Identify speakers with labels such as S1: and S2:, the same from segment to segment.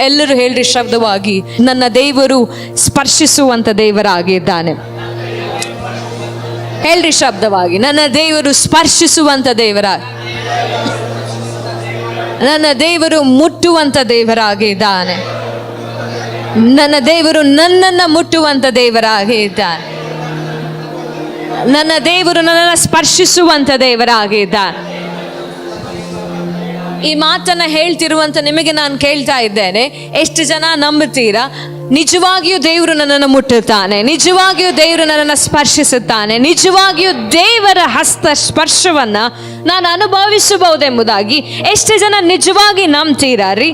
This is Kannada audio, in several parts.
S1: ಎಲ್ಲರೂ ಹೇಳ್ರಿ ಶಬ್ದವಾಗಿ, ನನ್ನ ದೇವರು ಸ್ಪರ್ಶಿಸುವಂತ ದೇವರಾಗಿದ್ದಾನೆ. ಹೇಳ್ರಿ ಶಬ್ದವಾಗಿ, ನನ್ನ ದೇವರು ಸ್ಪರ್ಶಿಸುವಂತ ನನ್ನ ದೇವರು ಮುಟ್ಟುವಂತ ದೇವರಾಗಿದ್ದಾನೆ. ನನ್ನ ದೇವರು ನನ್ನನ್ನು ಮುಟ್ಟುವಂತ ದೇವರಾಗಿದ್ದಾನೆ. ನನ್ನ ದೇವರು ನನ್ನನ್ನು ಸ್ಪರ್ಶಿಸುವಂತ ದೇವರಾಗಿದ್ದಾನೆ. ಈ ಮಾತನ್ನ ಹೇಳ್ತಿರುವಂತ ನಿಮಗೆ ನಾನು ಕೇಳ್ತಾ ಇದ್ದೇನೆ, ಎಷ್ಟು ಜನ ನಂಬುತ್ತೀರಾ? ನಿಜವಾಗಿಯೂ ದೇವರು ನನ್ನನ್ನು ಮುಟ್ಟುತ್ತಾನೆ, ನಿಜವಾಗಿಯೂ ದೇವರು ನನ್ನನ್ನು ಸ್ಪರ್ಶಿಸುತ್ತಾನೆ, ನಿಜವಾಗಿಯೂ ದೇವರ ಹಸ್ತ ಸ್ಪರ್ಶವನ್ನ ನಾನು ಅನುಭವಿಸಬಹುದೆಂಬುದಾಗಿ ಎಷ್ಟು ಜನ ನಿಜವಾಗಿ ನಂಬ್ತೀರಾ ರೀ?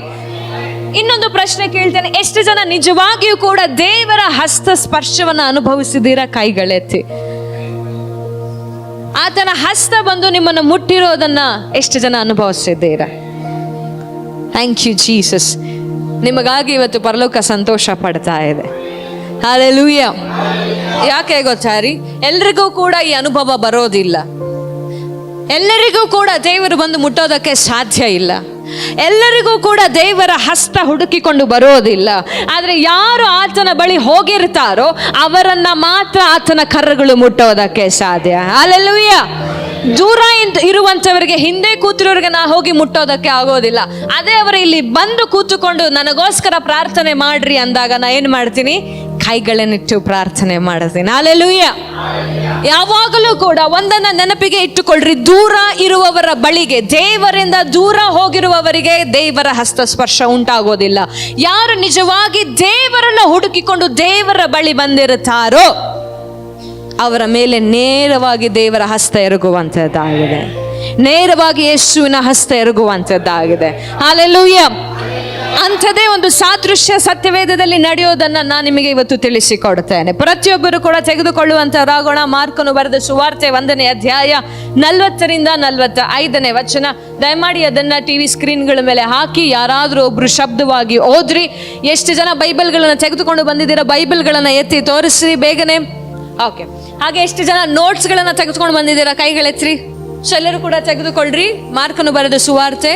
S1: ಇನ್ನೊಂದು ಪ್ರಶ್ನೆ ಕೇಳ್ತೇನೆ, ಎಷ್ಟು ಜನ ನಿಜವಾಗಿಯೂ ಕೂಡ ದೇವರ ಹಸ್ತ ಸ್ಪರ್ಶವನ್ನ ಅನುಭವಿಸಿದ್ದೀರಾ? ಕೈಗಳೆತ್ತಿ. ಆತನ ಹಸ್ತ ಬಂದು ನಿಮ್ಮನ್ನು ಮುಟ್ಟಿರೋದನ್ನ ಎಷ್ಟು ಜನ ಅನುಭವಿಸಿದ್ದೀರಾ? Thank you Jesus. ನಿಮಗಾಗಿ ಇವತ್ತು ಪರಲೋಕ ಸಂತೋಷ ಪಡ್ತಾ ಇದೆ. ಹಲ್ಲೆಲೂಯ. ಯಾಕೆ ಗೊತ್ತಾ ರೀ? ಎಲ್ರಿಗೂ ಕೂಡ ಈ ಅನುಭವ ಬರೋದಿಲ್ಲ. ಎಲ್ಲರಿಗೂ ಕೂಡ ದೇವರು ಬಂದು ಮುಟ್ಟೋದಕ್ಕೆ ಸಾಧ್ಯ ಇಲ್ಲ. ಎಲ್ಲರಿಗೂ ಕೂಡ ದೇವರ ಹಸ್ತ ಹುಡುಕಿಕೊಂಡು ಬರೋದಿಲ್ಲ. ಆದರೆ ಯಾರು ಆತನ ಬಳಿ ಹೋಗಿರ್ತಾರೋ ಅವರನ್ನ ಮಾತ್ರ ಆತನ ಕರಗಳು ಮುಟ್ಟೋದಕ್ಕೆ ಸಾಧ್ಯ. ಹಲ್ಲೆಲೂಯ. ದೂರ ಇರುವಂತವರಿಗೆ, ಹಿಂದೆ ಕೂತಿರೋರಿಗೆ ನಾ ಹೋಗಿ ಮುಟ್ಟೋದಕ್ಕೆ ಆಗೋದಿಲ್ಲ. ಅದೇ ಅವರು ಇಲ್ಲಿ ಬಂದು ಕೂತುಕೊಂಡು ನನಗೋಸ್ಕರ ಪ್ರಾರ್ಥನೆ ಮಾಡ್ರಿ ಅಂದಾಗ ನಾ ಏನ್ ಮಾಡ್ತೀನಿ? ಕೈಗಳನ್ನಿಟ್ಟು ಪ್ರಾರ್ಥನೆ ಮಾಡ್ತೀನಿ. ಹಲ್ಲೆಲೂಯ. ಯಾವಾಗಲೂ ಕೂಡ ಒಂದನ್ನ ನೆನಪಿಗೆ ಇಟ್ಟುಕೊಳ್ಳ್ರಿ, ದೂರ ಇರುವವರ ಬಳಿಗೆ, ದೇವರಿಂದ ದೂರ ಹೋಗಿರುವವರಿಗೆ ದೇವರ ಹಸ್ತಸ್ಪರ್ಶ ಉಂಟಾಗೋದಿಲ್ಲ. ಯಾರು ನಿಜವಾಗಿ ದೇವರನ್ನ ಹುಡುಕಿಕೊಂಡು ದೇವರ ಬಳಿ ಬಂದಿರುತ್ತಾರೋ ಅವರ ಮೇಲೆ ನೇರವಾಗಿ ದೇವರ ಹಸ್ತ ಎರಗುವಂಥದ್ದಾಗಿದೆ, ನೇರವಾಗಿ ಯೇಸುವಿನ ಹಸ್ತ ಎರಗುವಂಥದ್ದಾಗಿದೆ. ಹಲ್ಲೆಲೂಯ. ಅಂಥದೇ ಒಂದು ಸಾದೃಶ್ಯ ಸತ್ಯವೇದದಲ್ಲಿ ನಡೆಯೋದನ್ನ ನಾನು ನಿಮಗೆ ಇವತ್ತು ತಿಳಿಸಿಕೊಡ್ತೇನೆ. ಪ್ರತಿಯೊಬ್ಬರು ಕೂಡ ತೆಗೆದುಕೊಳ್ಳುವಂತವರಾಗೋಣ. ಮಾರ್ಕನು ಬರೆದ ಸುವಾರ್ತೆ 1ನೇ ಅಧ್ಯಾಯ 40ರಿಂದ 45ನೇ ವಚನ. ದಯಮಾಡಿ ಅದನ್ನ ಟಿವಿ ಸ್ಕ್ರೀನ್ಗಳ ಮೇಲೆ ಹಾಕಿ ಯಾರಾದ್ರೂ ಒಬ್ರು ಶಬ್ದವಾಗಿ ಓದ್ರಿ. ಎಷ್ಟು ಜನ ಬೈಬಲ್ಗಳನ್ನ ತೆಗೆದುಕೊಂಡು ಬಂದಿದ್ದೀರಾ? ಬೈಬಲ್ಗಳನ್ನ ಎತ್ತಿ ತೋರಿಸ್ರಿ ಬೇಗನೆ. ಓಕೆ. ಹಾಗೆ ಎಷ್ಟು ಜನ ನೋಟ್ಸ್ಗಳನ್ನ ತೆಗೆದುಕೊಂಡು ಬಂದಿದ್ದೀರಾ? ಕೈಗಳೆತ್ರಿ. ಸೊ ಎಲ್ಲರೂ ಕೂಡ ತೆಗೆದುಕೊಳ್ಳ್ರಿ. ಮಾರ್ಕನು ಬರೆದ ಸುವಾರ್ತೆ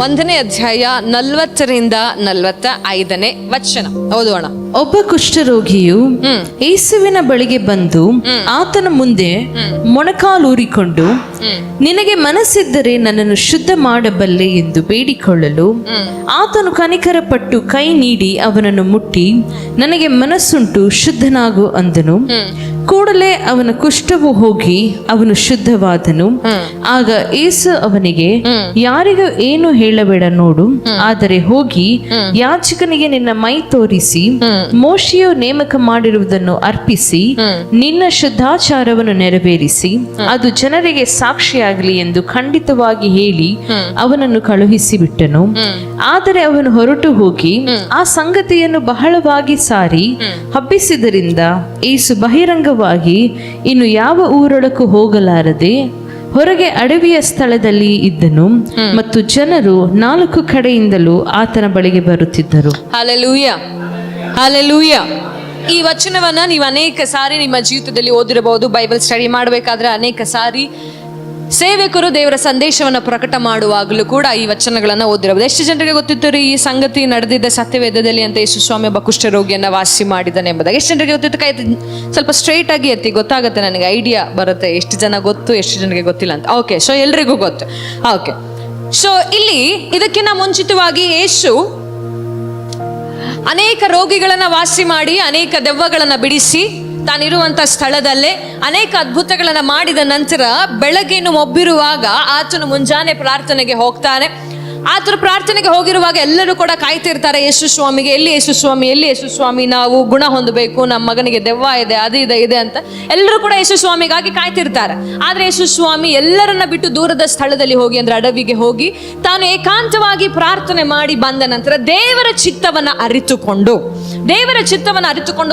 S1: 1ನೇ ಅಧ್ಯಾಯ 40ರಿಂದ 45ನೇ ವಚನ ಓದೋಣ.
S2: ಒಬ್ಬ ಕುಷ್ಠರೋಗಿಯು ಯೇಸುವಿನ ಬಳಿಗೆ ಬಂದು ಆತನ ಮುಂದೆ ಮೊಣಕಾಲೂರಿಕೊಂಡು, ನಿನಗೆ ಮನಸ್ಸಿದ್ದರೆ ನನ್ನನ್ನು ಶುದ್ಧ ಮಾಡಬಲ್ಲೆ ಎಂದು ಬೇಡಿಕೊಳ್ಳಲು, ಆತನು ಕನಿಕರಪಟ್ಟು ಕೈ ನೀಡಿ ಅವನನ್ನು ಮುಟ್ಟಿ, ನನಗೆ ಮನಸ್ಸುಂಟು, ಶುದ್ಧನಾಗು ಅಂದನು. ಕೂಡಲೇ ಅವನ ಕುಷ್ಠವು ಹೋಗಿ ಅವನು ಶುದ್ಧವಾದನು. ಆಗ ಯೇಸು ಅವನಿಗೆ, ಯಾರಿಗೂ ಏನು ಹೇಳಬೇಡ ನೋಡು, ಆದರೆ ಹೋಗಿ ಯಾಜಕನಿಗೆ ನಿನ್ನ ಮೈ ತೋರಿಸಿ ಮೋಶೆಯು ನೇಮಕ ಮಾಡಿರುವುದನ್ನು ಅರ್ಪಿಸಿ ನಿನ್ನ ಶುದ್ಧಾಚಾರವನ್ನು ನೆರವೇರಿಸಿ ಅದು ಜನರಿಗೆ ಸಾಕ್ಷಿಯಾಗಲಿ ಎಂದು ಖಂಡಿತವಾಗಿ ಹೇಳಿ ಅವನನ್ನು ಕಳುಹಿಸಿ ಬಿಟ್ಟನು. ಆದರೆ ಅವನು ಹೊರಟು ಹೋಗಿ ಆ ಸಂಗತಿಯನ್ನು ಬಹಳವಾಗಿ ಸಾರಿ ಹಬ್ಬಿಸಿದರಿಂದ ಯೇಸು ಬಹಿರಂಗವಾಗಿ ಇನ್ನು ಯಾವ ಊರೊಳಕ್ಕೂ ಹೋಗಲಾರದೆ ಹೊರಗೆ ಅಡವಿಯ ಸ್ಥಳದಲ್ಲಿ ಇದ್ದನು. ಮತ್ತು ಜನರು 4 ಕಡೆಯಿಂದಲೂ ಆತನ ಬಳಿಗೆ ಬರುತ್ತಿದ್ದರು.
S1: ಹಲ್ಲೆಲೂಯ. ಹಲ್ಲೆಲೂಯ. ಈ ವಚನವನ್ನ ನೀವು ಅನೇಕ ಸಾರಿ ನಿಮ್ಮ ಜೀವಿತದಲ್ಲಿ ಓದಿರಬಹುದು. ಬೈಬಲ್ ಸ್ಟಡಿ ಮಾಡಬೇಕಾದ್ರೆ ಅನೇಕ ಸಾರಿ ಸೇವಕರು ದೇವರ ಸಂದೇಶವನ್ನ ಪ್ರಕಟ ಮಾಡುವಾಗಲೂ ಕೂಡ ಈ ವಚನಗಳನ್ನ ಓದಿರಬಹುದು. ಎಷ್ಟು ಜನರಿಗೆ ಗೊತ್ತಿತ್ತು ರೀ ಈ ಸಂಗತಿ ನಡೆದಿದ್ದ ಸತ್ಯವೇದದಲ್ಲಿ ಅಂತ? ಯೇಸು ಸ್ವಾಮಿ ಒಬ್ಬ ಕುಷ್ಠರೋಗಿಯನ್ನ ವಾಸಿ ಮಾಡಿದ್ದಾನೆ ಎಂಬುದಾಗಿ ಎಷ್ಟು ಜನರಿಗೆ ಗೊತ್ತಿತ್ತು? ಕೈ ಸ್ವಲ್ಪ ಸ್ಟ್ರೈಟ್ ಆಗಿ ಎತ್ತಿ. ಗೊತ್ತಾಗುತ್ತೆ, ನನಗೆ ಐಡಿಯಾ ಬರುತ್ತೆ ಎಷ್ಟು ಜನ ಗೊತ್ತು, ಎಷ್ಟು ಜನರಿಗೆ ಗೊತ್ತಿಲ್ಲ ಅಂತ. ಓಕೆ. ಸೊ ಎಲ್ರಿಗೂ ಗೊತ್ತು. ಓಕೆ. ಸೊ ಇಲ್ಲಿ ಇದಕ್ಕಿಂತ ಮುಂಚಿತವಾಗಿ ಯೇಸು ಅನೇಕ ರೋಗಿಗಳನ್ನ ವಾಸಿ ಮಾಡಿ, ಅನೇಕ ದೆವ್ವಗಳನ್ನ ಬಿಡಿಸಿ, ತಾನಿರುವಂತ ಸ್ಥಳದಲ್ಲೇ ಅನೇಕ ಅದ್ಭುತಗಳನ್ನ ಮಾಡಿದ ನಂತರ ಬೆಳಗ್ಗೆನು ಮೊಬ್ಬಿರುವಾಗ ಆತನು ಮುಂಜಾನೆ ಪ್ರಾರ್ಥನೆಗೆ ಹೋಗ್ತಾನೆ. ಆತನ ಪ್ರಾರ್ಥನೆಗೆ ಹೋಗಿರುವಾಗ ಎಲ್ಲರೂ ಕೂಡ ಕಾಯ್ತಿರ್ತಾರೆ ಯೇಸು ಸ್ವಾಮಿಗೆ. ಎಲ್ಲಿ ಯೇಸು ಸ್ವಾಮಿ, ಎಲ್ಲಿ ಯೇಸು ಸ್ವಾಮಿ, ನಾವು ಗುಣ ಹೊಂದಬೇಕು, ನಮ್ಮ ಮಗನಿಗೆ ದೆವ್ವ ಇದೆ, ಅದು ಇದೆ ಅಂತ ಎಲ್ಲರೂ ಕೂಡ ಯೇಸು ಸ್ವಾಮಿಗಾಗಿ ಕಾಯ್ತಿರ್ತಾರೆ. ಆದ್ರೆ ಯೇಸು ಸ್ವಾಮಿ ಎಲ್ಲರನ್ನ ಬಿಟ್ಟು ದೂರದ ಸ್ಥಳದಲ್ಲಿ ಹೋಗಿ, ಅಂದ್ರೆ ಅಡವಿಗೆ ಹೋಗಿ ತಾನು ಏಕಾಂತವಾಗಿ ಪ್ರಾರ್ಥನೆ ಮಾಡಿ ಬಂದ ನಂತರ ದೇವರ ಚಿತ್ತವನ್ನ ಅರಿತುಕೊಂಡು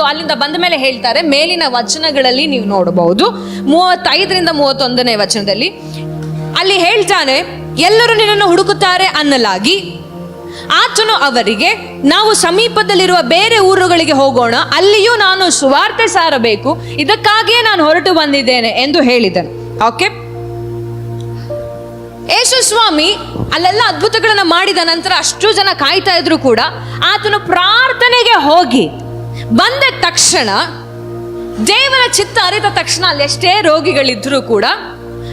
S1: ಅಲ್ಲಿಂದ ಬಂದ ಮೇಲೆ ಹೇಳ್ತಾರೆ, ಮೇಲಿನ ವಚನಗಳಲ್ಲಿ ನೀವು ನೋಡಬಹುದು 35ರಿಂದ 31ನೇ ವಚನದಲ್ಲಿ ಅಲ್ಲಿ ಹೇಳ್ತಾನೆ, ಎಲ್ಲರೂ ನಿನ್ನನ್ನು ಹುಡುಕುತ್ತಾರೆ ಅನ್ನಲಾಗಿ ಆತನು ಅವರಿಗೆ, ನಾವು ಸಮೀಪದಲ್ಲಿರುವ ಬೇರೆ ಊರುಗಳಿಗೆ ಹೋಗೋಣ, ಅಲ್ಲಿಯೂ ನಾನು ಸುವಾರ್ತೆ ಸಾರಬೇಕು, ಇದಕ್ಕಾಗಿಯೇ ನಾನು ಹೊರಟು ಬಂದಿದ್ದೇನೆ ಎಂದು ಹೇಳಿದನು. ಓಕೆ. ಯೇಸು ಸ್ವಾಮಿ ಅಲ್ಲೆಲ್ಲ ಅದ್ಭುತಗಳನ್ನ ಮಾಡಿದ ನಂತರ ಅಷ್ಟು ಜನ ಕಾಯ್ತಾ ಇದ್ರು ಕೂಡ ಆತನು ಪ್ರಾರ್ಥನೆಗೆ ಹೋಗಿ ಬಂದ ತಕ್ಷಣ, ದೇವರ ಚಿತ್ತ ಅರಿತ ತಕ್ಷಣ, ಅಲ್ಲೆಷ್ಟೇ ರೋಗಿಗಳಿದ್ರು ಕೂಡ,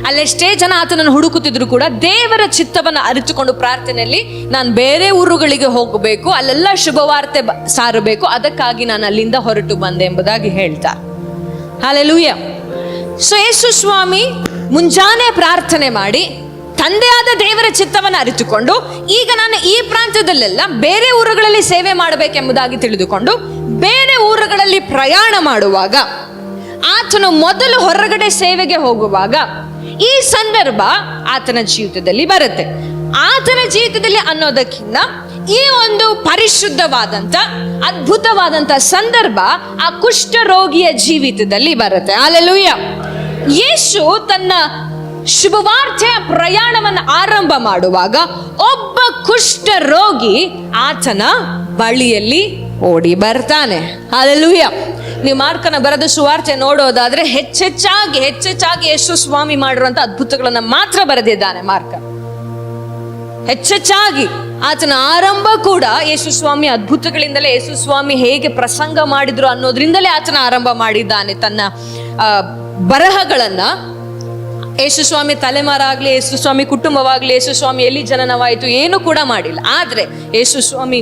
S1: ಅಲ್ಲೆಷ್ಟೇ ಜನ ಆತನನ್ನು ಹುಡುಕುತ್ತಿದ್ರು ಕೂಡ, ದೇವರ ಚಿತ್ತವನ್ನು ಅರಿತುಕೊಂಡು ಪ್ರಾರ್ಥನೆಯಲ್ಲಿ ನಾನು ಬೇರೆ ಊರುಗಳಿಗೆ ಹೋಗಬೇಕು, ಅಲ್ಲೆಲ್ಲ ಶುಭವಾರ್ತೆ ಸಾರಬೇಕು, ಅದಕ್ಕಾಗಿ ನಾನು ಅಲ್ಲಿಂದ ಹೊರಟು ಬಂದೆ ಎಂಬುದಾಗಿ ಹೇಳ್ತಾರೆ. ಹಲ್ಲೆಲೂಯಾ. ಸೊ ಯೇಸು ಸ್ವಾಮಿ ಮುಂಜಾನೆ ಪ್ರಾರ್ಥನೆ ಮಾಡಿ ತಂದೆಯಾದ ದೇವರ ಚಿತ್ತವನ್ನು ಅರಿತುಕೊಂಡು, ಈಗ ನಾನು ಈ ಪ್ರಾಂತ್ಯದಲ್ಲೆಲ್ಲ ಬೇರೆ ಊರುಗಳಲ್ಲಿ ಸೇವೆ ಮಾಡಬೇಕೆಂಬುದಾಗಿ ತಿಳಿದುಕೊಂಡು ಬೇರೆ ಊರುಗಳಲ್ಲಿ ಪ್ರಯಾಣ ಮಾಡುವಾಗ, ಆತನು ಮೊದಲು ಹೊರಗಡೆ ಸೇವೆಗೆ ಹೋಗುವಾಗ ಈ ಸಂದರ್ಭ ಆತನ ಜೀವಿತದಲ್ಲಿ ಬರುತ್ತೆ. ಆತನ ಜೀವಿತದಲ್ಲಿ ಅನ್ನೋದಕ್ಕಿಂತ ಈ ಒಂದು ಪರಿಶುದ್ಧವಾದಂತ ಅದ್ಭುತವಾದಂತ ಸಂದರ್ಭ ಆ ಕುಷ್ಠ ರೋಗಿಯ ಜೀವಿತದಲ್ಲಿ ಬರುತ್ತೆ. ಹಲ್ಲೆಲೂಯಾ. ಯೇಸು ತನ್ನ ಶುಭವಾರ್ತೆಯ ಪ್ರಯಾಣವನ್ನು ಆರಂಭ ಮಾಡುವಾಗ ಒಬ್ಬ ಕುಷ್ಠ ರೋಗಿ ಆತನ ಬಳಿಯಲ್ಲಿ ಓಡಿ ಬರ್ತಾನೆ. ಹಲ್ಲೆಲೂಯಾ. ನೀವು ಮಾರ್ಕನ ಬರೆದ ಸುವಾರ್ತೆ ನೋಡೋದಾದ್ರೆ ಹೆಚ್ಚೆಚ್ಚಾಗಿ ಯೇಸು ಸ್ವಾಮಿ ಮಾಡಿರುವಂತ ಅದ್ಭುತಗಳನ್ನ ಮಾತ್ರ ಬರೆದಿದ್ದಾನೆ ಮಾರ್ಕ. ಹೆಚ್ಚೆಚ್ಚಾಗಿ ಆತನ ಆರಂಭ ಕೂಡ ಯೇಸು ಸ್ವಾಮಿ ಅದ್ಭುತಗಳಿಂದಲೇ, ಯೇಸು ಸ್ವಾಮಿ ಹೇಗೆ ಪ್ರಸಂಗ ಮಾಡಿದ್ರು ಅನ್ನೋದ್ರಿಂದಲೇ ಆತನ ಆರಂಭ ಮಾಡಿದ್ದಾನೆ ತನ್ನ ಬರಹಗಳನ್ನ. ಯೇಸು ಸ್ವಾಮಿ ತಲೆಮಾರಾಗ್ಲಿ, ಯೇಸು ಸ್ವಾಮಿ ಕುಟುಂಬವಾಗ್ಲಿ, ಯೇಸು ಸ್ವಾಮಿ ಎಲ್ಲಿ ಜನನವಾಯಿತು ಏನು ಕೂಡ ಮಾಡಿಲ್ಲ. ಆದ್ರೆ ಯೇಸು ಸ್ವಾಮಿ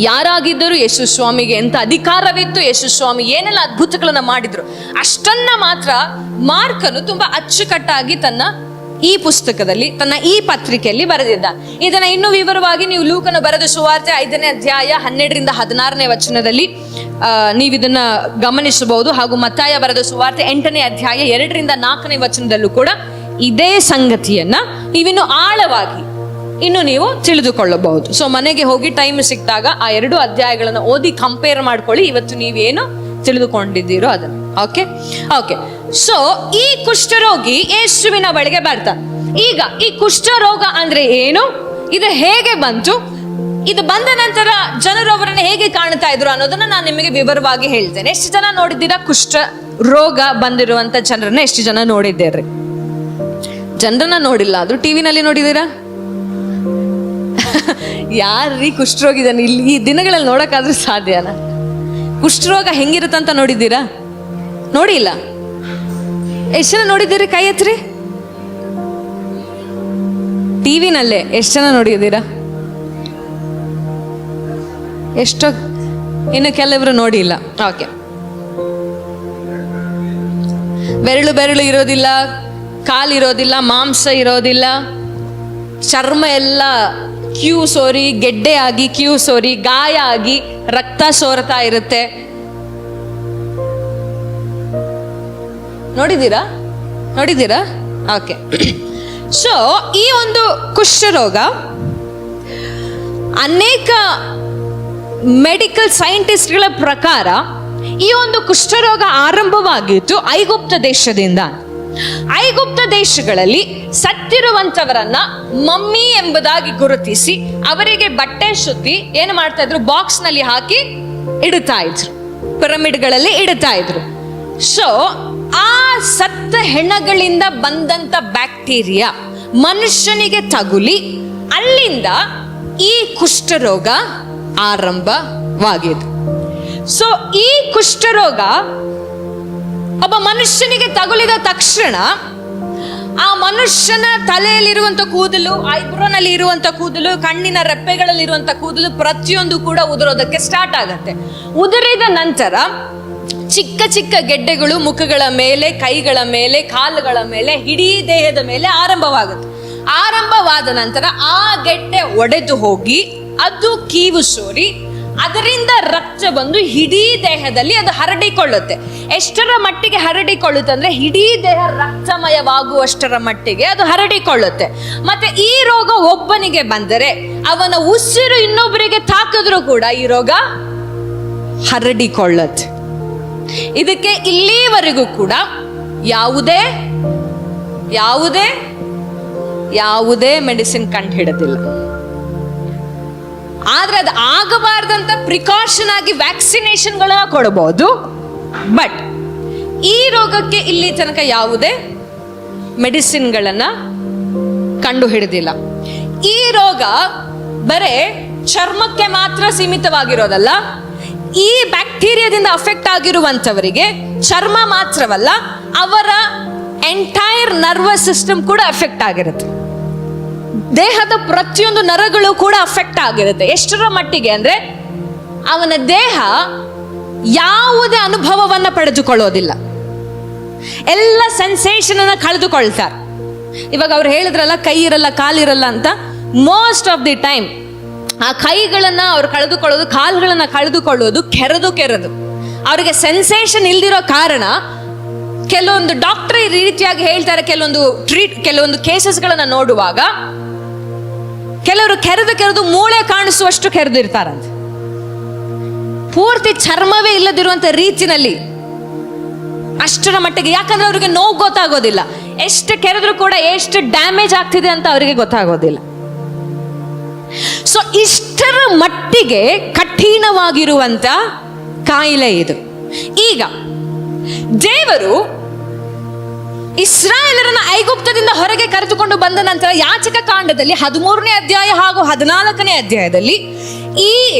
S1: ಯಾರಾಗಿದ್ದರು, ಯೇಸು ಸ್ವಾಮಿಗೆ ಎಂತ ಅಧಿಕಾರವಿತ್ತು, ಯೇಸು ಸ್ವಾಮಿ ಏನೆಲ್ಲ ಅದ್ಭುತಗಳನ್ನ ಮಾಡಿದ್ರು, ಅಷ್ಟನ್ನ ಮಾತ್ರ ಮಾರ್ಕನು ತುಂಬಾ ಅಚ್ಚುಕಟ್ಟಾಗಿ ತನ್ನ ಈ ಪುಸ್ತಕದಲ್ಲಿ, ತನ್ನ ಈ ಪತ್ರಿಕೆಯಲ್ಲಿ ಬರೆದಿದ್ದಾನೆ. ಇದನ್ನ ಇನ್ನೂ ವಿವರವಾಗಿ ನೀವು ಲೂಕನ ಬರೆದ ಸುವಾರ್ತೆ 5ನೇ ಅಧ್ಯಾಯ 12ರಿಂದ 16ನೇ ವಚನದಲ್ಲಿ ನೀವಿದನ್ನ ಗಮನಿಸಬಹುದು. ಹಾಗೂ ಮತ್ತಾಯ ಬರೆದ ಸುವಾರ್ತೆ 8ನೇ ಅಧ್ಯಾಯ 2ರಿಂದ 4ನೇ ವಚನದಲ್ಲೂ ಕೂಡ ಇದೇ ಸಂಗತಿಯನ್ನ ನೀವಿನ್ನು ಆಳವಾಗಿ ಇನ್ನು ನೀವು ತಿಳಿದುಕೊಳ್ಳಬಹುದು. ಸೊ ಮನೆಗೆ ಹೋಗಿ ಟೈಮ್ ಸಿಕ್ಕಿದಾಗ ಆ 2 ಅಧ್ಯಾಯಗಳನ್ನ ಓದಿ ಕಂಪೇರ್ ಮಾಡ್ಕೊಳ್ಳಿ, ಇವತ್ತು ನೀವೇನು ತಿಳಿದುಕೊಂಡಿದ್ದೀರೋ ಅದನ್ನು. ಓಕೆ. ಸೊ ಈ ಕುಷ್ಠರೋಗಿ ಯೇಸುವಿನ ಬಳಿಗೆ ಬರ್ತಾನೆ. ಈಗ ಈ ಕುಷ್ಠರೋಗ ಅಂದ್ರೆ ಏನು, ಇದು ಹೇಗೆ ಬಂತು, ಇದು ಬಂದ ನಂತರ ಜನರು ಅವರನ್ನು ಹೇಗೆ ಕಾಣ್ತಾ ಇದ್ರು ಅನ್ನೋದನ್ನ ನಾನು ನಿಮಗೆ ವಿವರವಾಗಿ ಹೇಳ್ತೇನೆ. ಎಷ್ಟು ಜನ ನೋಡಿದ್ದೀರಾ ಕುಷ್ಠ ರೋಗ ಬಂದಿರುವಂತ ಜನರನ್ನ? ಎಷ್ಟು ಜನ ನೋಡಿದ್ದೀರಿ? ಜನರನ್ನ ನೋಡಿಲ್ಲ ಆದ್ರೂ ಟಿವಿನಲ್ಲಿ ನೋಡಿದ್ದೀರಾ? ಯಾರೀ ಕುಷ್ಠರೋಗ ಇದನ್ನ ಇಲ್ಲಿ ಈ ದಿನಗಳಲ್ಲಿ ನೋಡಕ್ಕಾದ್ರೂ ಸಾಧ್ಯನಾ? ಕುಷ್ಠರೋಗ ಹೆಂಗಿರುತ್ತಂತ ನೋಡಿದ್ದೀರಾ? ನೋಡಿಲ್ಲ. ಎಷ್ಟು ಜನ ನೋಡಿದ್ದೀರಿ? ಕೈ ಎತ್ರಿ. ಟಿವಿನಲ್ಲೇ ಎಷ್ಟು ಜನ ನೋಡಿದ್ದೀರಾ? ಎಷ್ಟೋ, ಇನ್ನು ಕೆಲವರು ನೋಡಿಲ್ಲ. ಓಕೆ. ಬೆರಳು ಇರೋದಿಲ್ಲ, ಕಾಲಿರೋದಿಲ್ಲ, ಮಾಂಸ ಇರೋದಿಲ್ಲ, ಚರ್ಮ ಎಲ್ಲ ಕ್ಯೂ ಸೋರಿ, ಗೆಡ್ಡೆ ಆಗಿ ಕ್ಯೂ ಸೋರಿ, ಗಾಯ ಆಗಿ ರಕ್ತ ಸೋರ್ತಾ ಇರುತ್ತೆ. ನೋಡಿದ್ದೀರಾ? ಓಕೆ. ಸೊ ಈ ಒಂದು ಕುಷ್ಠರೋಗ ಅನೇಕ ಮೆಡಿಕಲ್ ಸೈಂಟಿಸ್ಟ್ಗಳ ಪ್ರಕಾರ ಈ ಒಂದು ಕುಷ್ಠರೋಗ ಆರಂಭವಾಗಿತ್ತು ಐಗುಪ್ತ ದೇಶದಿಂದ. ಐಗುಪ್ತ ದೇಶಗಳಲ್ಲಿ ಸತ್ತಿರುವಂತವರನ್ನ ಮಮ್ಮಿ ಎಂಬುದಾಗಿ ಗುರುತಿಸಿ ಅವರಿಗೆ ಬಟ್ಟೆ ಸುತ್ತಿ ಏನು ಮಾಡ್ತಾ ಇದ್ರು, ಬಾಕ್ಸ್ ನಲ್ಲಿ ಹಾಕಿ ಇಡುತ್ತಾ ಇದ್ರು, ಪಿರಮಿಡ್ಗಳಲ್ಲಿ ಇಡುತ್ತಾ ಇದ್ರು. ಸೊ ಆ ಸತ್ತ ಹೆಣಗಳಿಂದ ಬಂದಂತ ಬ್ಯಾಕ್ಟೀರಿಯಾ ಮನುಷ್ಯನಿಗೆ ತಗುಲಿ ಅಲ್ಲಿಂದ ಈ ಕುಷ್ಠರೋಗ ಆರಂಭವಾಗಿದ್ದು. ಸೊ ಈ ಕುಷ್ಠರೋಗ ಒಬ್ಬ ಮನುಷ್ಯನಿಗೆ ತಗುಲಿದ ತಕ್ಷಣ ಆ ಮನುಷ್ಯನ ತಲೆಯಲ್ಲಿರುವಂತ ಕೂದಲು, ಐಬ್ರೋನಲ್ಲಿ ಇರುವಂತ ಕೂದಲು, ಕಣ್ಣಿನ ರೆಪ್ಪೆಗಳಲ್ಲಿರುವಂತ ಕೂದಲು ಪ್ರತಿಯೊಂದು ಕೂಡ ಉದುರೋದಕ್ಕೆ ಸ್ಟಾರ್ಟ್ ಆಗತ್ತೆ. ಉದುರಿದ ನಂತರ ಚಿಕ್ಕ ಚಿಕ್ಕ ಗೆಡ್ಡೆಗಳು ಮುಖಗಳ ಮೇಲೆ, ಕೈಗಳ ಮೇಲೆ, ಕಾಲುಗಳ ಮೇಲೆ, ಇಡೀ ದೇಹದ ಮೇಲೆ ಆರಂಭವಾಗುತ್ತೆ. ಆರಂಭವಾದ ನಂತರ ಆ ಗೆಡ್ಡೆ ಒಡೆದು ಹೋಗಿ ಅದು ಕೀವು ಸೋರಿ ಅದರಿಂದ ರಕ್ತ ಬಂದು ಇಡೀ ದೇಹದಲ್ಲಿ ಅದು ಹರಡಿಕೊಳ್ಳುತ್ತೆ. ಎಷ್ಟರ ಮಟ್ಟಿಗೆ ಹರಡಿಕೊಳ್ಳುತ್ತೆ ಅಂದ್ರೆ ಇಡೀ ದೇಹ ರಕ್ತಮಯವಾಗುವಷ್ಟರ ಮಟ್ಟಿಗೆ ಅದು ಹರಡಿಕೊಳ್ಳುತ್ತೆ. ಮತ್ತೆ ಈ ರೋಗ ಒಬ್ಬನಿಗೆ ಬಂದರೆ ಅವನ ಉಸಿರು ಇನ್ನೊಬ್ಬರಿಗೆ ತಾಕಿದ್ರೂ ಕೂಡ ಈ ರೋಗ ಹರಡಿಕೊಳ್ಳುತ್ತೆ. ಇದಕ್ಕೆ ಇಲ್ಲಿವರೆಗೂ ಕೂಡ ಯಾವುದೇ ಮೆಡಿಸಿನ್ ಕಂಡು ಹಿಡಿದಿಲ್ಲ. ಆದ್ರೆ ಅದು ಆಗಬಾರ್ದಂತ ಪ್ರಿಕಾಷನ್ ಆಗಿ ವ್ಯಾಕ್ಸಿನೇಷನ್ಗಳನ್ನ ಕೊಡಬಹುದು. ಬಟ್ ಈ ರೋಗಕ್ಕೆ ಇಲ್ಲಿ ತನಕ ಯಾವುದೇ ಮೆಡಿಸಿನ್ಗಳನ್ನ ಕಂಡು ಹಿಡಿದಿಲ್ಲ. ಈ ರೋಗ ಬರೇ ಚರ್ಮಕ್ಕೆ ಮಾತ್ರ ಸೀಮಿತವಾಗಿರೋದಲ್ಲ, ಈ ಬ್ಯಾಕ್ಟೀರಿಯಾದಿಂದ ಅಫೆಕ್ಟ್ ಆಗಿರುವಂಥವರಿಗೆ ಚರ್ಮ ಮಾತ್ರವಲ್ಲ, ಅವರ ಎಂಟೈರ್ ನರ್ವಸ್ ಸಿಸ್ಟಮ್ ಕೂಡ ಅಫೆಕ್ಟ್ ಆಗಿರುತ್ತೆ. ದೇಹದ ಪ್ರತಿಯೊಂದು ನರಗಳು ಕೂಡ ಅಫೆಕ್ಟ್ ಆಗಿರುತ್ತೆ. ಎಷ್ಟರ ಮಟ್ಟಿಗೆ ಅಂದ್ರೆ ಅವನ ದೇಹ ಯಾವುದೇ ಅನುಭವವನ್ನ ಪಡೆದುಕೊಳ್ಳೋದಿಲ್ಲ, ಎಲ್ಲ ಸೆನ್ಸೇಷನ್ ಅನ್ನ ಕಳೆದುಕೊಳ್ತಾರೆ. ಇವಾಗ ಅವ್ರು ಹೇಳಿದ್ರಲ್ಲ, ಕೈ ಇರಲ್ಲ ಕಾಲಿರಲ್ಲ ಅಂತ. ಮೋಸ್ಟ್ ಆಫ್ ದಿ ಟೈಮ್ ಆ ಕೈಗಳನ್ನ ಅವ್ರು ಕಳೆದುಕೊಳ್ಳೋದು, ಕಾಲುಗಳನ್ನ ಕಳೆದುಕೊಳ್ಳೋದು ಕೆರೆದು ಅವರಿಗೆ ಸೆನ್ಸೇಷನ್ ಇಲ್ದಿರೋ ಕಾರಣ ಕೆಲವೊಂದು ಡಾಕ್ಟರ್ ಈ ರೀತಿಯಾಗಿ ಹೇಳ್ತಾರೆ. ಕೆಲವೊಂದು ಕೇಸಸ್ಗಳನ್ನ ನೋಡುವಾಗ ಕೆಲವರು ಕೆರೆದು ಮೂಳೆ ಕಾಣಿಸುವಷ್ಟು ಕೆರೆದಿರ್ತಾರಂತೆ, ಪೂರ್ತಿ ಚರ್ಮವೇ ಇಲ್ಲದಿರುವಂತ ರೀತಿನಲ್ಲಿ, ಅಷ್ಟರ ಮಟ್ಟಿಗೆ. ಯಾಕಂದ್ರೆ ಅವರಿಗೆ ನೋವು ಗೊತ್ತಾಗೋದಿಲ್ಲ, ಎಷ್ಟು ಕೆರೆದ್ರು ಕೂಡ ಎಷ್ಟು ಡ್ಯಾಮೇಜ್ ಆಗ್ತಿದೆ ಅಂತ ಅವರಿಗೆ ಗೊತ್ತಾಗೋದಿಲ್ಲ. ಸೊ ಇಷ್ಟರ ಮಟ್ಟಿಗೆ ಕಠಿಣವಾಗಿರುವಂತ ಕಾಯಿಲೆ ಇದು. ಈಗ ದೇವರು ಇಸ್ರಾಯೇಲರನ್ನ ಐಗುಪ್ತದಿಂದ ಹೊರಗೆ ಕರೆದುಕೊಂಡು ಬಂದ ನಂತರ ಯಾಚಕ ಕಾಂಡದಲ್ಲಿ 13ನೇ ಅಧ್ಯಾಯ ಹಾಗೂ 14ನೇ ಅಧ್ಯಾಯದಲ್ಲಿ ಈ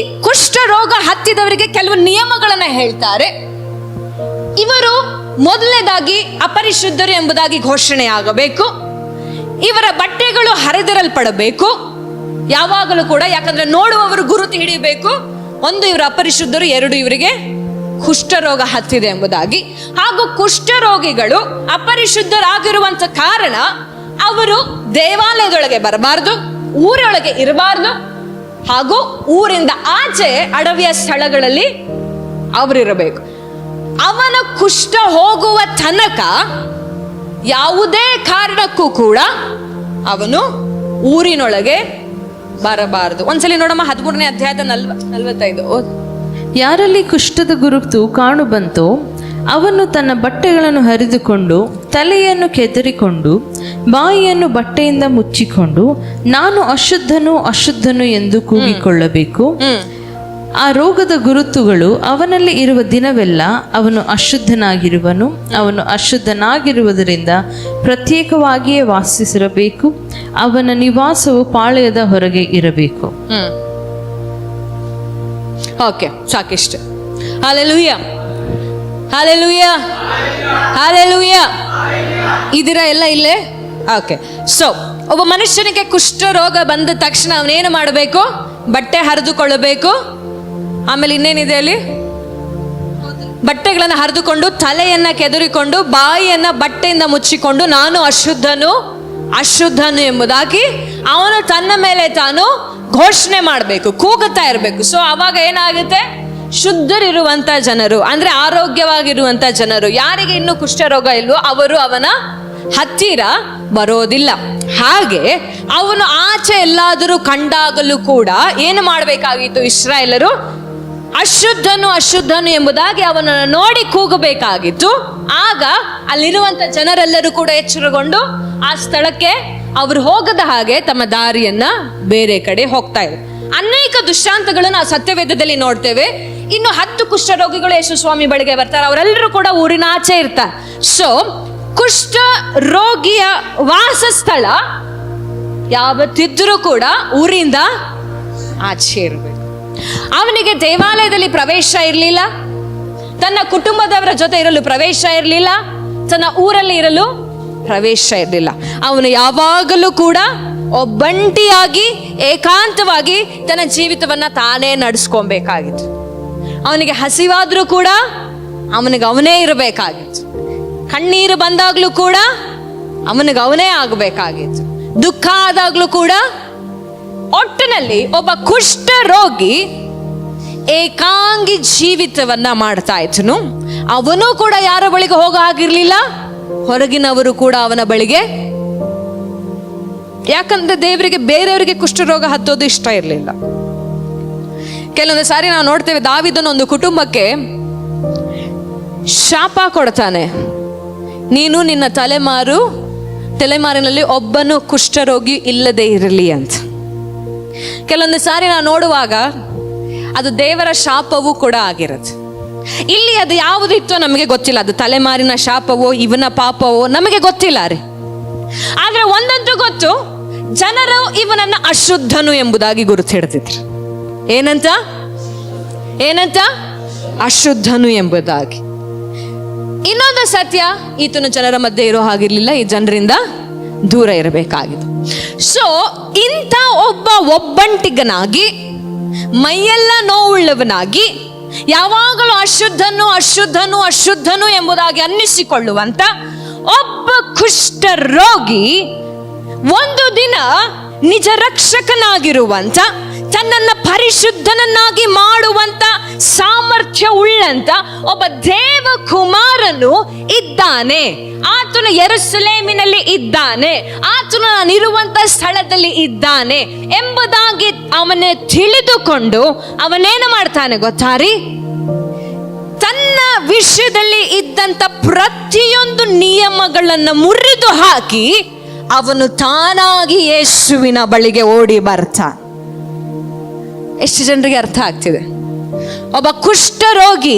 S1: ಕುಷ್ಠ ರೋಗ ಹತ್ತಿದವರಿಗೆ ಕೆಲವು ನಿಯಮಗಳನ್ನ ಹೇಳ್ತಾರೆ. ಇವರು ಮೊದಲನೇದಾಗಿ ಅಪರಿಶುದ್ಧರು ಎಂಬುದಾಗಿ ಘೋಷಣೆ ಆಗಬೇಕು. ಇವರ ಬಟ್ಟೆಗಳು ಹರಿದಿರಲ್ಪಡಬೇಕು ಯಾವಾಗಲೂ ಕೂಡ. ಯಾಕಂದ್ರೆ ನೋಡುವವರು ಗುರುತು ಹಿಡಿಯಬೇಕು, ಒಂದು ಇವರು ಅಪರಿಶುದ್ಧರು, ಎರಡು ಇವರಿಗೆ ಕುಷ್ಠರೋಗ ಹತ್ತಿದೆ ಎಂಬುದಾಗಿ. ಹಾಗೂ ಕುಷ್ಠರೋಗಿಗಳು ಅಪರಿಶುದ್ಧರಾಗಿರುವಂತ ಕಾರಣ ಅವರು ದೇವಾಲಯದೊಳಗೆ ಬರಬಾರ್ದು, ಊರೊಳಗೆ ಇರಬಾರ್ದು, ಹಾಗೂ ಊರಿಂದ ಆಚೆ ಅಡವಿಯ ಸ್ಥಳಗಳಲ್ಲಿ ಅವರಿರಬೇಕು. ಅವನ ಕುಷ್ಠ ಹೋಗುವ ತನಕ ಯಾವುದೇ ಕಾರಣಕ್ಕೂ ಕೂಡ ಅವನು ಊರಿನೊಳಗೆ ಬರಬಾರದು. ಒಂದ್ಸಲಿ ನೋಡಮ್ಮ, 13ನೇ ಅಧ್ಯಾಯದ 45.
S2: ಯಾರಲ್ಲಿ ಕುಷ್ಠದ ಗುರುತು ಕಾಣು ಬಂತೋ ಅವನು ತನ್ನ ಬಟ್ಟೆಗಳನ್ನು ಹರಿದುಕೊಂಡು ತಲೆಯನ್ನು ಕೆದರಿಕೊಂಡು ಬಾಯಿಯನ್ನು ಬಟ್ಟೆಯಿಂದ ಮುಚ್ಚಿಕೊಂಡು ನಾನು ಅಶುದ್ಧನು ಎಂದು ಕೂಗಿಕೊಳ್ಳಬೇಕು. ಆ ರೋಗದ ಗುರುತುಗಳು ಅವನಲ್ಲಿ ಇರುವ ದಿನವೆಲ್ಲ ಅವನು ಅಶುದ್ಧನಾಗಿರುವನು. ಅವನು ಅಶುದ್ಧನಾಗಿರುವುದರಿಂದ ಪ್ರತ್ಯೇಕವಾಗಿಯೇ ವಾಸಿಸಿರಬೇಕು. ಅವನ ನಿವಾಸವು ಪಾಳೆಯದ ಹೊರಗೆ ಇರಬೇಕು.
S1: ಓಕೆ, ಸಾಕಿಷ್ಟು. Hallelujah, hallelujah, hallelujah. ಇದರ ಎಲ್ಲ ಇಲ್ಲೇ. ಓಕೆ, ಸೊ ಒಬ್ಬ ಮನುಷ್ಯನಿಗೆ ಕುಷ್ಠ ರೋಗ ಬಂದ ತಕ್ಷಣ ಅವನೇನು ಮಾಡಬೇಕು? ಬಟ್ಟೆ ಹರಿದುಕೊಳ್ಳಬೇಕು. ಆಮೇಲೆ ಇನ್ನೇನಿದೆ ಅಲ್ಲಿ? ಬಟ್ಟೆಗಳನ್ನು ಹರಿದುಕೊಂಡು ತಲೆಯನ್ನ ಕೆದರಿಕೊಂಡು ಬಾಯಿಯನ್ನ ಬಟ್ಟೆಯಿಂದ ಮುಚ್ಚಿಕೊಂಡು ನಾನು ಅಶುದ್ಧನು ಎಂಬುದಾಗಿ ಅವನು ತನ್ನ ಮೇಲೆ ತಾನು ಘೋಷಣೆ ಮಾಡಬೇಕು, ಕೂಗುತ್ತಾ ಇರಬೇಕು. ಸೊ ಅವಾಗ ಏನಾಗುತ್ತೆ? ಶುದ್ಧರಿರುವಂತ ಜನರು, ಅಂದ್ರೆ ಆರೋಗ್ಯವಾಗಿರುವಂತ ಜನರು, ಯಾರಿಗೆ ಇನ್ನು ಕುಷ್ಠರೋಗ ಇಲ್ವೋ ಅವರು ಅವನ ಹತ್ತಿರ ಬರೋದಿಲ್ಲ. ಹಾಗೆ ಅವನು ಆಚೆ ಎಲ್ಲಾದರೂ ಕಂಡಾಗಲೂ ಕೂಡ ಏನು ಮಾಡಬೇಕಾಗಿತ್ತು? ಇಸ್ರಾಯೇಲರು ಅಶುದ್ಧನು ಎಂಬುದಾಗಿ ಅವನನ್ನು ನೋಡಿ ಕೂಗಬೇಕಾಗಿತ್ತು. ಆಗ ಅಲ್ಲಿರುವಂತ ಜನರೆಲ್ಲರೂ ಕೂಡ ಎಚ್ಚರಗೊಂಡು ಆ ಸ್ಥಳಕ್ಕೆ ಅವರು ಹೋಗದ ಹಾಗೆ ತಮ್ಮ ದಾರಿಯನ್ನ ಬೇರೆ ಕಡೆ ಹೋಗ್ತಾ ಇದ್ರು. ಅನೇಕ ದೃಷ್ಟಾಂತಗಳನ್ನು ಆ ಸತ್ಯವೇದದಲ್ಲಿ ನೋಡ್ತೇವೆ. ಇನ್ನು 10 ಕುಷ್ಠರೋಗಿಗಳು ಯೇಸು ಸ್ವಾಮಿ ಬಳಿಗೆ ಬರ್ತಾರೆ. ಅವರೆಲ್ಲರೂ ಕೂಡ ಊರಿನ ಆಚೆ ಇರ್ತಾರೆ. ಸೊ ಕುಷ್ಠ ರೋಗಿಯ ವಾಸಸ್ಥಳ ಯಾವತ್ತಿದ್ರೂ ಕೂಡ ಊರಿಂದ ಆಚೆ ಇರಬೇಕು. ಅವನಿಗೆ ದೇವಾಲಯದಲ್ಲಿ ಪ್ರವೇಶ ಇರಲಿಲ್ಲ, ತನ್ನ ಕುಟುಂಬದವರ ಜೊತೆ ಇರಲು ಪ್ರವೇಶ ಇರಲಿಲ್ಲ, ತನ್ನ ಊರಲ್ಲಿ ಇರಲು ಪ್ರವೇಶ ಇರಲಿಲ್ಲ. ಅವನು ಯಾವಾಗಲೂ ಕೂಡ ಒಬ್ಬಂಟಿಯಾಗಿ ಏಕಾಂತವಾಗಿ ತನ್ನ ಜೀವಿತವನ್ನ ತಾನೇ ನಡೆಸ್ಕೊಬೇಕಾಗಿತ್ತು. ಅವನಿಗೆ ಹಸಿವಾದ್ರೂ ಕೂಡ ಅವನೇ ಇರಬೇಕಾಗಿತ್ತು. ಕಣ್ಣೀರು ಬಂದಾಗ್ಲೂ ಕೂಡ ಅವನೇ ಆಗಬೇಕಾಗಿತ್ತು. ದುಃಖ ಆದಾಗ್ಲೂ ಕೂಡ. ಒಟ್ಟಿನಲ್ಲಿ ಒಬ್ಬ ಕುಷ್ಠ ರೋಗಿ ಏಕಾಂಗಿ ಜೀವಿತವನ್ನ ಮಾಡ್ತಾ ಇದ್ದನು. ಅವನು ಕೂಡ ಯಾರ ಬಳಿಗೆ ಹೋಗೋ ಆಗಿರ್ಲಿಲ್ಲ, ಹೊರಗಿನವರು ಕೂಡ ಅವನ ಬಳಿಗೆ. ಯಾಕಂದ್ರೆ ದೇವರಿಗೆ ಬೇರೆಯವರಿಗೆ ಕುಷ್ಠರೋಗ ಹತ್ತೋದು ಇಷ್ಟ ಇರಲಿಲ್ಲ. ಕೆಲವೊಂದು ಸಾರಿ ನಾವು ನೋಡ್ತೇವೆ, ದಾವೀದನ ಒಂದು ಕುಟುಂಬಕ್ಕೆ ಶಾಪ ಕೊಡ್ತಾನೆ, ನೀನು ನಿನ್ನ ತಲೆಮಾರಿನಲ್ಲಿ ಒಬ್ಬನು ಕುಷ್ಠರೋಗಿ ಇಲ್ಲದೆ ಇರಲಿ ಅಂತ. ಕೆಲವೊಂದು ಸಾರಿ ನಾವು ನೋಡುವಾಗ ಅದು ದೇವರ ಶಾಪವೂ ಕೂಡ ಆಗಿರುತ್ತೆ. ಇಲ್ಲಿ ಅದು ಯಾವುದಿತ್ತೋ ನಮಗೆ ಗೊತ್ತಿಲ್ಲ, ಅದು ತಲೆಮಾರಿನ ಶಾಪವೋ ಇವನ ಪಾಪವೋ ನಮಗೆ ಗೊತ್ತಿಲ್ಲ ರೀ. ಆದ್ರೆ ಒಂದಂತೂ ಗೊತ್ತು, ಜನರು ಇವನನ್ನ ಅಶುದ್ಧನು ಎಂಬುದಾಗಿ ಗುರುತು ಹಿಡಿದಿದ್ರು. ಏನಂತ? ಅಶುದ್ಧನು ಎಂಬುದಾಗಿ. ಇನ್ನೊಂದು ಸತ್ಯ, ಈತನು ಜನರ ಮಧ್ಯೆ ಇರೋ ಹಾಗಿರ್ಲಿಲ್ಲ, ಈ ಜನರಿಂದ ದೂರ ಇರಬೇಕಾಗಿತ್ತು. ಸೊ ಇಂಥ ಒಬ್ಬಂಟಿಗನಾಗಿ, ಮೈಯೆಲ್ಲ ನೋವುಳ್ಳವನಾಗಿ, ಯಾವಾಗಲೂ ಅಶುದ್ಧನು ಎಂಬುದಾಗಿ ಅನ್ನಿಸಿಕೊಳ್ಳುವಂತ ಒಬ್ಬ ಕುಷ್ಠ ರೋಗಿ ಒಂದು ದಿನ ನಿಜ ರಕ್ಷಕನಾಗಿರುವಂತ, ತನ್ನನ್ನ ಪರಿಶುದ್ಧನನ್ನಾಗಿ ಮಾಡುವಂತ ಸಾಮರ್ಥ್ಯ ಉಳ್ಳಂತ ಒಬ್ಬ ದೇವ ಕುಮಾರನು ಇದ್ದಾನೆ. ಆತನು ಯೆರೂಸಲೇಮಿನಲ್ಲಿ ಇದ್ದಾನೆ, ಆತನು ನಾನಿರುವಂತ ಸ್ಥಳದಲ್ಲಿ ಇದ್ದಾನೆ ಎಂಬುದಾಗಿ ಅವನೇ ತಿಳಿದುಕೊಂಡು ಅವನೇನು ಮಾಡ್ತಾನೆ ಗೊತ್ತಾರಿ? ತನ್ನ ವಿಷಯದಲ್ಲಿ ಇದ್ದಂತ ಪ್ರತಿಯೊಂದು ನಿಯಮಗಳನ್ನು ಮುರಿದು ಹಾಕಿ ಅವನು ತಾನಾಗಿ ಯೇಸುವಿನ ಬಳಿಗೆ ಓಡಿ ಬರ್ತಾನೆ. ಎಷ್ಟು ಜನರಿಗೆ ಅರ್ಥ ಆಗ್ತಿದೆ? ಒಬ್ಬ ಕುಷ್ಠ ರೋಗಿ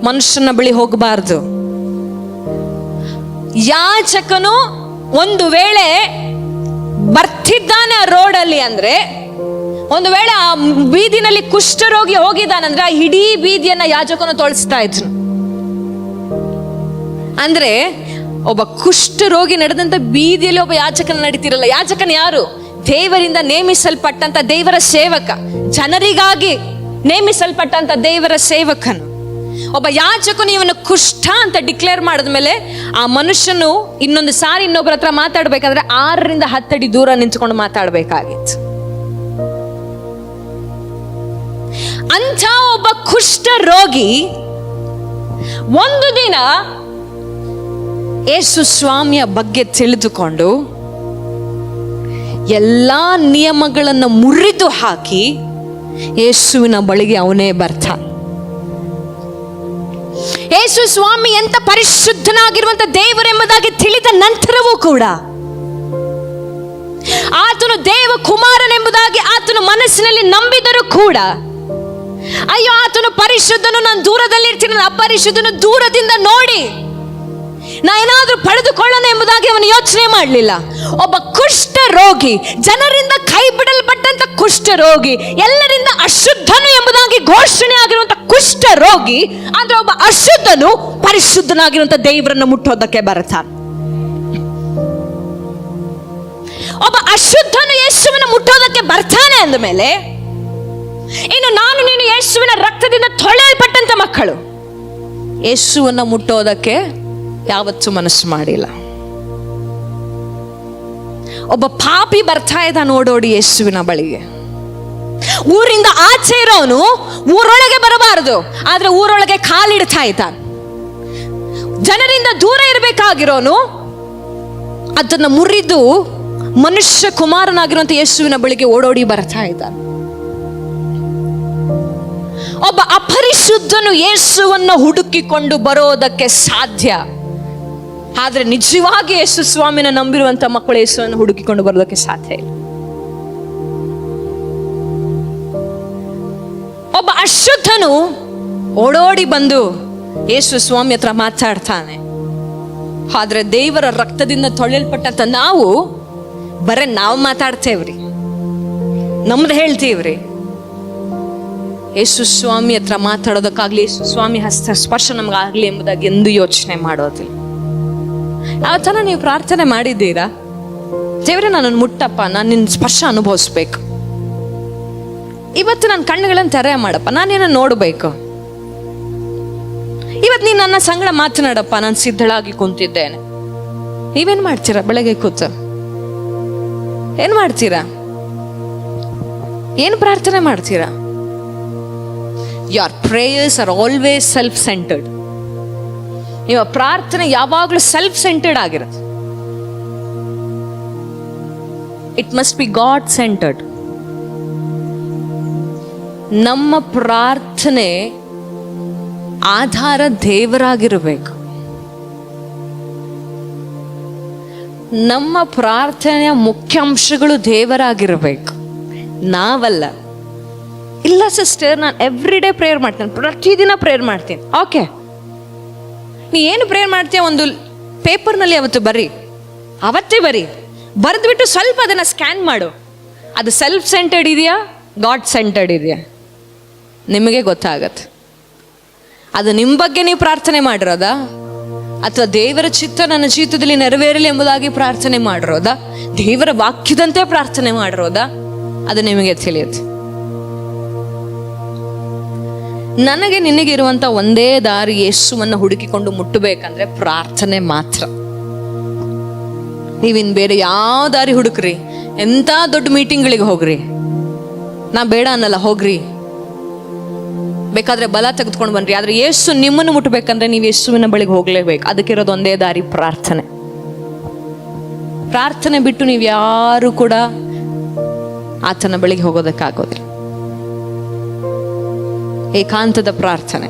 S1: ಮನುಷ್ಯನ ಬಳಿ ಹೋಗಬಾರ್ದು. ಯಾಜಕನು ಒಂದು ವೇಳೆ ಬರ್ತಿದ್ದಾನೆ ಆ ರೋಡಲ್ಲಿ ಅಂದ್ರೆ, ಒಂದು ವೇಳೆ ಆ ಬೀದಿನಲ್ಲಿ ಕುಷ್ಠರೋಗಿ ಹೋಗಿದ್ದಾನಂದ್ರೆ ಆ ಇಡೀ ಬೀದಿಯನ್ನ ಯಾಜಕನು ತೊಳಸ್ತಾ ಇದ್ರು. ಅಂದ್ರೆ ಒಬ್ಬ ಕುಷ್ಠ ರೋಗಿ ನಡೆದಂತ ಬೀದಿಯಲ್ಲಿ ಒಬ್ಬ ಯಾಜಕನ ನಡೀತಿರಲ್ಲ. ಯಾಜಕನ ಯಾರು? ದೇವರಿಂದ ನೇಮಿಸಲ್ಪಟ್ಟಂತ ದೇವರ ಸೇವಕ, ಜನರಿಗಾಗಿ ನೇಮಿಸಲ್ಪಟ್ಟಂತ ದೇವರ ಸೇವಕನು. ಒಬ್ಬ ಯಾಜಕನು ಇವನು ಕುಷ್ಠ ಅಂತ ಡಿಕ್ಲೇರ್ ಮಾಡಿದ್ಮೇಲೆ ಆ ಮನುಷ್ಯನು ಇನ್ನೊಂದು ಸಾರಿ ಇನ್ನೊಬ್ಬರ ಹತ್ರ ಮಾತಾಡ್ಬೇಕಾದ್ರೆ 6 ರಿಂದ 10 ಅಡಿ ದೂರ ನಿಂತ್ಕೊಂಡು ಮಾತಾಡ್ಬೇಕಾಗಿತ್ತು. ಅಂಥ ಒಬ್ಬ ಕುಷ್ಠ ರೋಗಿ ಒಂದು ದಿನ ಯೇಸು ಸ್ವಾಮಿಯ ಬಗ್ಗೆ ತಿಳಿದುಕೊಂಡು ಎಲ್ಲಾ ನಿಯಮಗಳನ್ನು ಮುರಿದು ಹಾಕಿ ಯೇಸುವಿನ ಬಳಿಗೆ ಅವನೇ ಬರ್ತಾನೆ. ಯೇಸು ಸ್ವಾಮಿ ಎಂತ ಪರಿಶುದ್ಧನಾಗಿರುವಂತ ದೇವರೆಂಬುದಾಗಿ ತಿಳಿದ ನಂತರವೂ ಕೂಡ, ಆತನು ದೇವ ಕುಮಾರನೆಂಬುದಾಗಿ ಆತನು ಮನಸ್ಸಿನಲ್ಲಿ ನಂಬಿದರೂ ಕೂಡ, ಅಯ್ಯೋ ಆತನು ಪರಿಶುದ್ಧನು, ನಾನು ದೂರದಲ್ಲಿ ಇರ್ತೀನಿ, ನಾನು ಅಪರಿಶುದ್ಧನು ದೂರದಿಂದ ನೋಡಿ ನಾ ಏನಾದ್ರೂ ಪಡೆದುಕೊಳ್ಳೋಣ ಎಂಬುದಾಗಿ ಅವನು ಯೋಚನೆ ಮಾಡಲಿಲ್ಲ. ಒಬ್ಬ ಕುಷ್ಠ ರೋಗಿ, ಜನರಿಂದ ಕೈ ಬಿಡಲ್ಪಟ್ಟಂತ ಕುಷ್ಠ ರೋಗಿ, ಎಲ್ಲರಿಂದ ಅಶುದ್ಧನು ಎಂಬುದಾಗಿ ಘೋಷಣೆ ಆಗಿರುವಂತ ಕುಷ್ಠ ರೋಗಿ, ಆದ್ರೆ ಒಬ್ಬ ಅಶುದ್ಧನು ಪರಿಶುದ್ಧನಾಗಿರುವಂತ ದೇವರನ್ನು ಮುಟ್ಟೋದಕ್ಕೆ ಬರ್ತಾನೆ. ಒಬ್ಬ ಅಶುದ್ಧನು ಯೇಸುವಿನ ಮುಟ್ಟೋದಕ್ಕೆ ಬರ್ತಾನೆ ಅಂದ ಮೇಲೆ, ಇನ್ನು ನಾನು ನೀನು ಯೇಸುವಿನ ರಕ್ತದಿಂದ ತೊಳೆಯಲ್ಪಟ್ಟಂತ ಮಕ್ಕಳು ಯೇಸುವನ್ನ ಮುಟ್ಟೋದಕ್ಕೆ ಯಾವತ್ತೂ ಮನಸ್ಸು ಮಾಡಿಲ್ಲ. ಒಬ್ಬ ಪಾಪಿ ಬರ್ತಾ ಇದ್ದ ನೋಡೋಡಿ ಯೇಸುವಿನ ಬಳಿಗೆ. ಊರಿಂದ ಆಚೆ ಇರೋನು ಊರೊಳಗೆ ಬರಬಾರದು, ಆದ್ರೆ ಊರೊಳಗೆ ಕಾಲಿಡ್ತಾ ಇದ್ದಾನೆ. ಜನರಿಂದ ದೂರ ಇರಬೇಕಾಗಿರೋನು ಅದನ್ನ ಮುರಿದು ಮನುಷ್ಯ ಕುಮಾರನಾಗಿರುವಂತ ಯೇಸುವಿನ ಬಳಿಗೆ ಓಡೋಡಿ ಬರ್ತಾ ಇದ್ದಾನೆ. ಒಬ್ಬ ಅಪರಿಶುದ್ಧನು ಯೇಸುವನ್ನು ಹುಡುಕಿಕೊಂಡು ಬರೋದಕ್ಕೆ ಸಾಧ್ಯ, ಆದ್ರೆ ನಿಜವಾಗಿ ಯೇಸು ಸ್ವಾಮಿನ ನಂಬಿರುವಂತ ಮಕ್ಕಳು ಯೇಸುವನ್ನು ಹುಡುಕಿಕೊಂಡು ಬರೋದಕ್ಕೆ ಸಾಧ್ಯ ಇಲ್ಲ. ಒಬ್ಬ ಅಶುದ್ಧನು ಓಡೋಡಿ ಬಂದು ಯೇಸು ಸ್ವಾಮಿ ಹತ್ರ ಮಾತಾಡ್ತಾನೆ. ಆದ್ರೆ ದೇವರ ರಕ್ತದಿಂದ ತೊಳೆಯಲ್ಪಟ್ಟಂತ ನಾವು ಮಾತಾಡ್ತೇವ್ರಿ, ನಮ್ದು ಹೇಳ್ತೀವ್ರಿ. ಯೇಸು ಸ್ವಾಮಿ ಹತ್ರ ಮಾತಾಡೋದಕ್ಕಾಗ್ಲಿ, ಯೇಸು ಸ್ವಾಮಿ ಹಸ್ತ ಸ್ಪರ್ಶ ನಮಗಾಗ್ಲಿ ಎಂಬುದಾಗಿ ಎಂದು ಯೋಚನೆ ಮಾಡೋದಿಲ್ಲ. ಯಾವ ಥರ ನೀವು ಪ್ರಾರ್ಥನೆ ಮಾಡಿದ್ದೀರಾ? ದೇವರೇ ನನ್ನನ್ನು ಮುಟ್ಟಪ್ಪ, ನಾನು ನಿನ್ನ ಸ್ಪರ್ಶ ಅನುಭವಿಸ್ಬೇಕು. ಇವತ್ತು ನನ್ನ ಕಣ್ಣುಗಳನ್ನು ತೆರೆ ಮಾಡಪ್ಪ, ನಾನೇನ ನೋಡಬೇಕು. ಇವತ್ತು ನೀನು ನನ್ನ ಸಂಗಡ ಮಾತನಾಡಪ್ಪ, ನಾನು ಸಿದ್ಧಳಾಗಿ ಕುಂತಿದ್ದೇನೆ. ನೀವೇನ್ ಮಾಡ್ತೀರಾ? ಬೆಳಗ್ಗೆ ಕೂತ ಏನ್ ಮಾಡ್ತೀರಾ? ಏನು ಪ್ರಾರ್ಥನೆ ಮಾಡ್ತೀರಾ? Your prayers are always self-centered. ನಿಮ್ಮ ಪ್ರಾರ್ಥನೆ ಯಾವಾಗಲೂ ಸೆಲ್ಫ್ ಸೆಂಟರ್ಡ್ ಆಗಿರುತ್ತೆ. It must be God centred. ನಮ್ಮ ಪ್ರಾರ್ಥನೆ ಆಧಾರ ದೇವರಾಗಿರಬೇಕು. ನಮ್ಮ ಪ್ರಾರ್ಥನೆಯ ಮುಖ್ಯಾಂಶಗಳು ದೇವರಾಗಿರಬೇಕು, ನಾವಲ್ಲ. ಇಲ್ಲ ಸಿಸ್ಟರ್, ನಾನು ಎವ್ರಿ ಡೇ ಪ್ರೇಯರ್ ಮಾಡ್ತೇನೆ, ಪ್ರತಿದಿನ ಪ್ರೇಯರ್ ಮಾಡ್ತೀನಿ. ಓಕೆ, ನೀ ಏನು ಪ್ರೇಯರ್ ಮಾಡ್ತೀಯ ಒಂದು ಪೇಪರ್ನಲ್ಲಿ ಅವತ್ತೇ ಬರಿ. ಬರೆದ್ಬಿಟ್ಟು ಸ್ವಲ್ಪ ಅದನ್ನು ಸ್ಕ್ಯಾನ್ ಮಾಡು. ಅದು ಸೆಲ್ಫ್ ಸೆಂಟರ್ಡ್ ಇದೆಯಾ, ಗಾಡ್ ಸೆಂಟರ್ಡ್ ಇದೆಯಾ, ನಿಮಗೆ ಗೊತ್ತಾಗತ್ತೆ. ಅದು ನಿಮ್ಮ ಬಗ್ಗೆ ನೀವು ಪ್ರಾರ್ಥನೆ ಮಾಡಿರೋದಾ, ಅಥವಾ ದೇವರ ಚಿತ್ತ ನನ್ನ ಜೀವಿತದಲ್ಲಿ ನೆರವೇರಲಿ ಎಂಬುದಾಗಿ ಪ್ರಾರ್ಥನೆ ಮಾಡಿರೋದಾ, ದೇವರ ವಾಕ್ಯದಂತೆ ಪ್ರಾರ್ಥನೆ ಮಾಡಿರೋದಾ, ಅದು ನಿಮಗೆ ತಿಳಿಯುತ್ತೆ. ನನಗೆ ನಿನಗಿರುವಂಥ ಒಂದೇ ದಾರಿ ಯೇಸುವನ್ನು ಹುಡುಕಿಕೊಂಡು ಮುಟ್ಟಬೇಕಂದ್ರೆ ಪ್ರಾರ್ಥನೆ ಮಾತ್ರ. ನೀವಿನ್ ಬೇರೆ ಯಾವ ದಾರಿ ಹುಡುಕ್ರಿ, ಎಂಥ ದೊಡ್ಡ ಮೀಟಿಂಗ್ಗಳಿಗೆ ಹೋಗ್ರಿ, ನಾ ಬೇಡ ಅನ್ನಲ್ಲ, ಹೋಗ್ರಿ, ಬೇಕಾದ್ರೆ ಬಲ ತೆಗೆದುಕೊಂಡು ಬನ್ರಿ. ಆದ್ರೆ ಯೇಸು ನಿಮ್ಮನ್ನು ಮುಟ್ಟಬೇಕಂದ್ರೆ ನೀವು ಯೇಸುವಿನ ಬಳಿಗೆ ಹೋಗ್ಲೇಬೇಕು. ಅದಕ್ಕಿರೋದು ಒಂದೇ ದಾರಿ, ಪ್ರಾರ್ಥನೆ. ಪ್ರಾರ್ಥನೆ ಬಿಟ್ಟು ನೀವು ಯಾರು ಕೂಡ ಆತನ ಬಳಿಗೆ ಹೋಗೋದಕ್ಕಾಗೋದಿಲ್ಲ. ಏಕಾಂತದ ಪ್ರಾರ್ಥನೆ,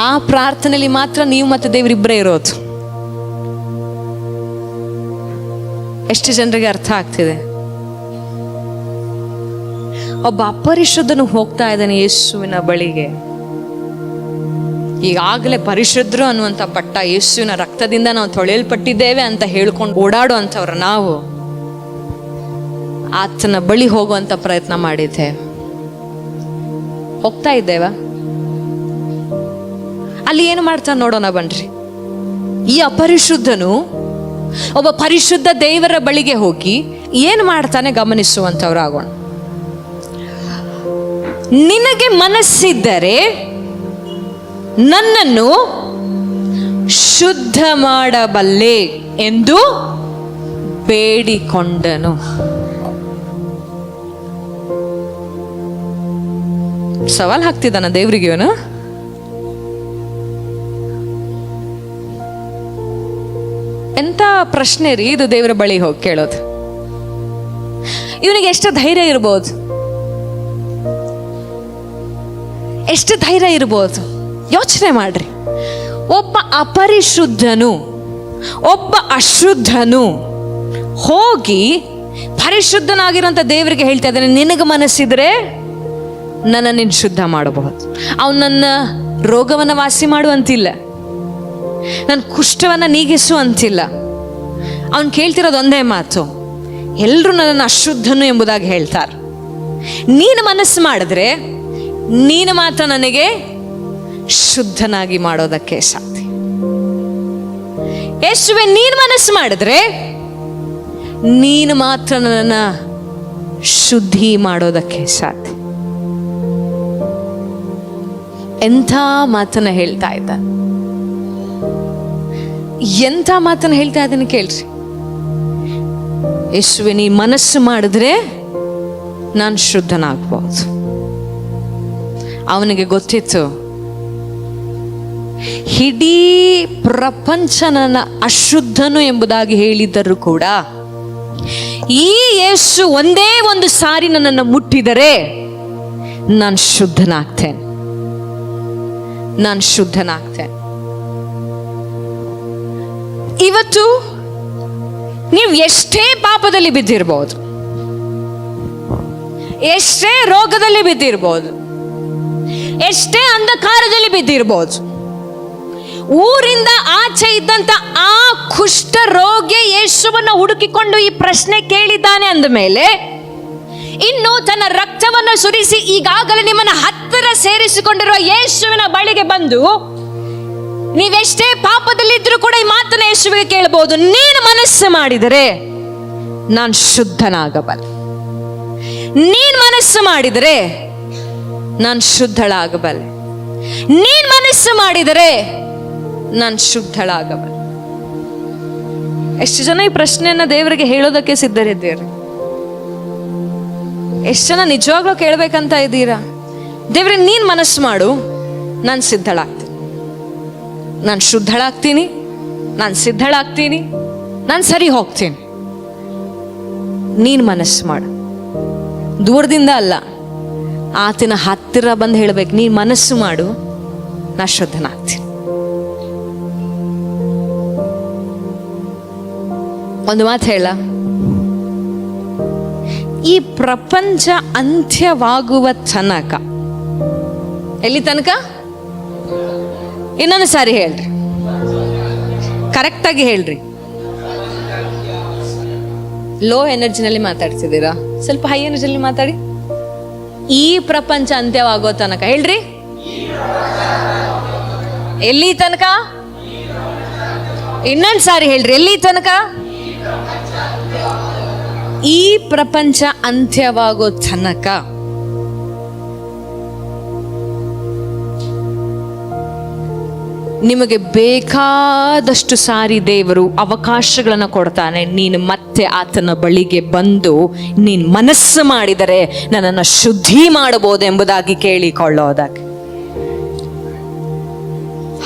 S1: ಆ ಪ್ರಾರ್ಥನೆಯಲ್ಲಿ ಮಾತ್ರ ನೀವು ಮತ್ತೆ ದೇವರಿಬ್ಬರೇ ಇರೋದು. ಎಷ್ಟು ಜನರಿಗೆ ಅರ್ಥ ಆಗ್ತಿದೆ? ಒಬ್ಬ ಅಪರಿಶುದ್ಧನು ಹೋಗ್ತಾ ಇದ್ದಾನೆ ಯೇಸುವಿನ ಬಳಿಗೆ. ಈಗಾಗಲೇ ಪರಿಶುದ್ಧರು ಅನ್ನುವಂಥ ಪಟ್ಟ, ಯೇಸುವಿನ ರಕ್ತದಿಂದ ನಾವು ತೊಳೆಯಲ್ಪಟ್ಟಿದ್ದೇವೆ ಅಂತ ಹೇಳ್ಕೊಂಡು ಓಡಾಡೋ ಅಂಥವ್ರು ನಾವು ಆತನ ಬಳಿ ಹೋಗುವಂಥ ಪ್ರಯತ್ನ ಮಾಡಿದ್ದೇವೆ. ಹೋಗ್ತಾ ಇದ್ದೇವ? ಅಲ್ಲಿ ಏನು ಮಾಡ್ತಾನೆ ನೋಡೋಣ ಬನ್ರಿ. ಈ ಅಪರಿಶುದ್ಧನು ಒಬ್ಬ ಪರಿಶುದ್ಧ ದೇವರ ಬಳಿಗೆ ಹೋಗಿ ಏನು ಮಾಡ್ತಾನೆ ಗಮನಿಸುವಂಥವ್ರು ಆಗೋಣ. ನಿನಗೆ ಮನಸ್ಸಿದ್ದರೆ ನನ್ನನ್ನು ಶುದ್ಧ ಮಾಡಬಲ್ಲೆ ಎಂದು ಬೇಡಿಕೊಂಡನು. ಸವಾಲ್ ಹಾಕ್ತಿದ್ದಾನ ದೇವ್ರಿಗೆ ಇವನು. ಎಂತ ಪ್ರಶ್ನೆ ರೀ ಇದು, ದೇವರ ಬಳಿ ಹೋಗಿ ಕೇಳೋದು. ಇವನಿಗೆ ಎಷ್ಟು ಧೈರ್ಯ ಇರ್ಬೋದು, ಎಷ್ಟು ಧೈರ್ಯ ಇರ್ಬೋದು ಯೋಚನೆ ಮಾಡ್ರಿ. ಒಬ್ಬ ಅಪರಿಶುದ್ಧನು, ಒಬ್ಬ ಅಶುದ್ಧನು ಹೋಗಿ ಪರಿಶುದ್ಧನಾಗಿರುವಂಥ ದೇವರಿಗೆ ಹೇಳ್ತಾ ಇದ್ದಾನೆ, ನಿನಗೆ ಮನಸ್ಸಿದ್ರೆ ನನ್ನ ನಿನ್ನ ಶುದ್ಧ ಮಾಡಬಹುದು. ಅವನು ನನ್ನ ರೋಗವನ್ನು ವಾಸಿ ಮಾಡುವಂತಿಲ್ಲ, ನನ್ನ ಕುಷ್ಠವನ್ನು ನೀಗಿಸುವಂತಿಲ್ಲ. ಅವನು ಕೇಳ್ತಿರೋದು ಒಂದೇ ಮಾತು, ಎಲ್ಲರೂ ನನ್ನನ್ನು ಅಶುದ್ಧನು ಎಂಬುದಾಗಿ ಹೇಳ್ತಾರೆ. ನೀನು ಮನಸ್ಸು ಮಾಡಿದ್ರೆ ನೀನು ಮಾತ್ರ ನನಗೆ ಶುದ್ಧನಾಗಿ ಮಾಡೋದಕ್ಕೆ ಸಾಧ್ಯ. ಯೇಸುವೆ, ನೀನು ಮನಸ್ಸು ಮಾಡಿದ್ರೆ ನೀನು ಮಾತ್ರ ನನ್ನನ್ನು ಶುದ್ಧಿ ಮಾಡೋದಕ್ಕೆ ಸಾಧ್ಯ. ಎಂಥ ಮಾತನ್ನ ಹೇಳ್ತಾ ಇದ್ದ, ಎಂಥ ಮಾತನ್ನ ಹೇಳ್ತಾ ಇದ್ದಾನೆ ಕೇಳ್ರಿ. ಯೇಸುವೆ, ನೀ ಮನಸ್ಸು ಮಾಡಿದ್ರೆ ನಾನು ಶುದ್ಧನಾಗ್ಬೋದು. ಅವನಿಗೆ ಗೊತ್ತಿತ್ತು, ಇಡೀ ಪ್ರಪಂಚ ನನ್ನ ಅಶುದ್ಧನು ಎಂಬುದಾಗಿ ಹೇಳಿದ್ದರೂ ಕೂಡ ಈ ಯೇಸು ಒಂದೇ ಒಂದು ಸಾರಿ ನನ್ನನ್ನು ಮುಟ್ಟಿದರೆ ನಾನು ಶುದ್ಧನಾಗ್ತೇನೆ, ನಾನು ಶುದ್ಧನಾಗ್ತೇನೆ. ಇವತ್ತು ನೀವು ಎಷ್ಟೇ ಪಾಪದಲ್ಲಿ ಬಿದ್ದಿರ್ಬೋದು, ಎಷ್ಟೇ ರೋಗದಲ್ಲಿ ಬಿದ್ದಿರ್ಬೋದು, ಎಷ್ಟೇ ಅಂಧಕಾರದಲ್ಲಿ ಬಿದ್ದಿರ್ಬೋದು, ಊರಿಂದ ಆಚೆ ಇದ್ದಂತ ಆ ಕುಷ್ಠ ರೋಗಿ ಯೇಸುವನ್ನು ಹುಡುಕಿಕೊಂಡು ಈ ಪ್ರಶ್ನೆ ಕೇಳಿದ್ದಾನೆ ಅಂದ ಮೇಲೆ, ಇನ್ನು ತನ್ನ ರಕ್ತವನ್ನು ಸುರಿಸಿ ಈಗಾಗಲೇ ನಿಮ್ಮನ್ನ ಹತ್ತಿರ ಸೇರಿಸಿಕೊಂಡಿರುವ ಯೇಸುವಿನ ಬಳಿಗೆ ಬಂದು ನೀವೆಷ್ಟೇ ಪಾಪದಲ್ಲಿದ್ರೂ ಕೂಡ ಈ ಮಾತನ್ನ ಯೇಸುವಿಗೆ ಕೇಳಬಹುದು, ನೀನು ಮನಸ್ಸು ಮಾಡಿದರೆ ನಾನು ಶುದ್ಧನಾಗಬಲ್ಲ, ನೀನ್ ಮನಸ್ಸು ಮಾಡಿದರೆ ನಾನು ಶುದ್ಧಳಾಗಬಲ್ಲೆ, ನೀನ್ ಮನಸ್ಸು ಮಾಡಿದರೆ ನಾನು ಶುದ್ಧಳಾಗಬಲ್ಲೆ. ಎಷ್ಟು ಜನ ಈ ಪ್ರಶ್ನೆಯನ್ನ ದೇವರಿಗೆ ಹೇಳೋದಕ್ಕೆ ಸಿದ್ಧರಿದ್ದೀರಿ? ಎಷ್ಟು ಜನ ನಿಜವಾಗ್ಲೂ ಕೇಳ್ಬೇಕಂತ ಇದ್ದೀರಾ? ದೇವ್ರೆ, ನೀನ್ ಮನಸ್ಸು ಮಾಡು, ನಾನು ಸಿದ್ಧಳಾಗ್ತೀನಿ, ನಾನು ಶುದ್ಧಳಾಗ್ತೀನಿ, ನಾನು ಸಿದ್ಧಳಾಗ್ತೀನಿ, ನಾನು ಸರಿ ಹೋಗ್ತೀನಿ. ನೀನ್ ಮನಸ್ಸು ಮಾಡು. ದೂರದಿಂದ ಅಲ್ಲ, ಆತನ ಹತ್ತಿರ ಬಂದು ಹೇಳ್ಬೇಕು, ನೀನ್ ಮನಸ್ಸು ಮಾಡು, ನಾ ಶುದ್ಧನಾಗ್ತೀನಿ. ಒಂದು ಮಾತು ಹೇಳ, ಈ ಪ್ರಪಂಚ ಅಂತ್ಯವಾಗುವ ತನಕ, ಎಲ್ಲಿ ತನಕ? ಇನ್ನೊಂದು ಸಾರಿ ಹೇಳ್ರಿ, ಕರೆಕ್ಟಾಗಿ ಹೇಳ್ರಿ. ಲೋ ಎನರ್ಜಿನಲ್ಲಿ ಮಾತಾಡ್ತಿದ್ದೀರಾ, ಸ್ವಲ್ಪ ಹೈ ಎನರ್ಜಿನಲ್ಲಿ ಮಾತಾಡಿ. ಈ ಪ್ರಪಂಚ ಅಂತ್ಯವಾಗೋ ತನಕ ಹೇಳ್ರಿ. ಎಲ್ಲಿ ತನಕ? ಇನ್ನೊಂದು ಸಾರಿ ಹೇಳ್ರಿ, ಎಲ್ಲಿ ತನಕ? ಈ ಪ್ರಪಂಚ ಅಂತ್ಯವಾಗೋ ತನಕ. ನಿಮಗೆ ಬೇಕಾದಷ್ಟು ಸಾರಿ ದೇವರು ಅವಕಾಶಗಳನ್ನು ಕೊಡ್ತಾನೆ. ನೀನು ಮತ್ತೆ ಆತನ ಬಳಿಗೆ ಬಂದು ನೀನು ಮನಸ್ಸು ಮಾಡಿದರೆ ನನ್ನನ್ನು ಶುದ್ಧಿ ಮಾಡಬಹುದು ಎಂಬುದಾಗಿ ಕೇಳಿಕೊಳ್ಳೋದಾಗಿ.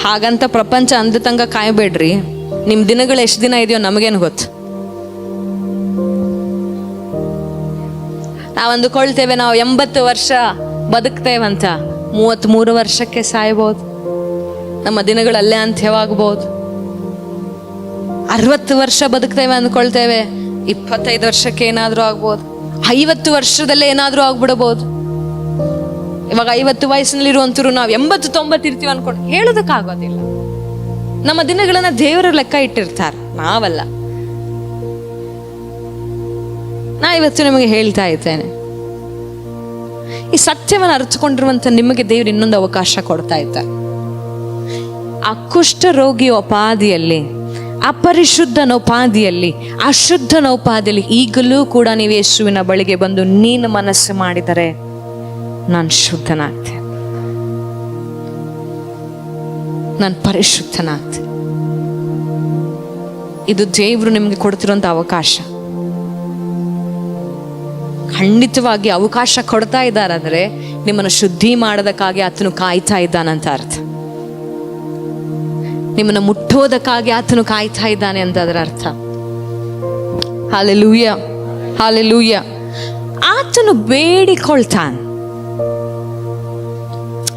S1: ಹಾಗಂತ ಪ್ರಪಂಚ ಅಂದ ತನಕ ಕಾಯಬೇಡ್ರಿ. ನಿಮ್ಮ ದಿನಗಳು ಎಷ್ಟು ದಿನ ಇದೆಯೋ ನಮಗೇನು ಗೊತ್ತು. ನಾವು ಅಂದುಕೊಳ್ತೇವೆ ನಾವು 80 ವರ್ಷ ಬದುಕ್ತೇವಂತ. 33 ವರ್ಷಕ್ಕೆ ಸಾಯ್ಬೋದು. ನಮ್ಮ ದಿನಗಳು ಅಲ್ಲೇ ಅಂತ್ಯವಾಗಬಹುದು. 60 ವರ್ಷ ಬದುಕ್ತೇವೆ ಅಂದ್ಕೊಳ್ತೇವೆ, 25 ವರ್ಷಕ್ಕೆ ಏನಾದ್ರೂ ಆಗ್ಬೋದು. 50 ವರ್ಷದಲ್ಲೇ ಏನಾದ್ರೂ ಆಗ್ಬಿಡಬಹುದು. ಇವಾಗ 50 ವಯಸ್ಸಿನಲ್ಲಿರುವಂತರು ನಾವು 80-90 ಇರ್ತೀವಿ ಅನ್ಕೊಂಡು ಹೇಳೋದಕ್ಕಾಗೋದಿಲ್ಲ. ನಮ್ಮ ದಿನಗಳನ್ನ ದೇವರ ಲೆಕ್ಕ ಇಟ್ಟಿರ್ತಾರೆ, ನಾವಲ್ಲ. ನಾ ಇವತ್ತು ನಿಮಗೆ ಹೇಳ್ತಾ ಇದ್ದೇನೆ, ಈ ಸತ್ಯವನ್ನು ಅರ್ಥಕೊಂಡಿರುವಂತ ನಿಮಗೆ ದೇವರು ಇನ್ನೊಂದು ಅವಕಾಶ ಕೊಡ್ತಾ ಇದ್ದಾರೆ. ಆ ಕುಷ್ಠ ರೋಗಿಯೋಪಾದಿಯಲ್ಲಿ, ಅಪರಿಶುದ್ಧನೋಪಾದಿಯಲ್ಲಿ, ಅಶುದ್ಧನೋಪಾದಿಯಲ್ಲಿ ಈಗಲೂ ಕೂಡ ನೀವು ಯೇಸುವಿನ ಬಳಿಗೆ ಬಂದು ನೀನು ಮನಸ್ಸು ಮಾಡಿದರೆ ನಾನು ಶುದ್ಧನಾಗ್ತೇನೆ, ನಾನು ಪರಿಶುದ್ಧನಾಗ್ತೇನೆ. ಇದು ದೇವರು ನಿಮಗೆ ಕೊಡ್ತಿರುವಂತ ಅವಕಾಶ. ಖಂಡಿತವಾಗಿ ಅವಕಾಶ ಕೊಡ್ತಾ ಇದ್ದಾರಂದ್ರೆ ನಿಮ್ಮನ್ನು ಶುದ್ಧಿ ಮಾಡೋದಕ್ಕಾಗಿ ಆತನು ಕಾಯ್ತಾ ಇದ್ದಾನಂತ ಅರ್ಥ. ನಿಮ್ಮನ್ನು ಮುಟ್ಟೋದಕ್ಕಾಗಿ ಆತನು ಕಾಯ್ತಾ ಇದ್ದಾನೆ ಅಂತ ಅದರ ಅರ್ಥ. Hallelujah, hallelujah. ಆತನು ಬೇಡಿಕೊಳ್ತಾನೆ.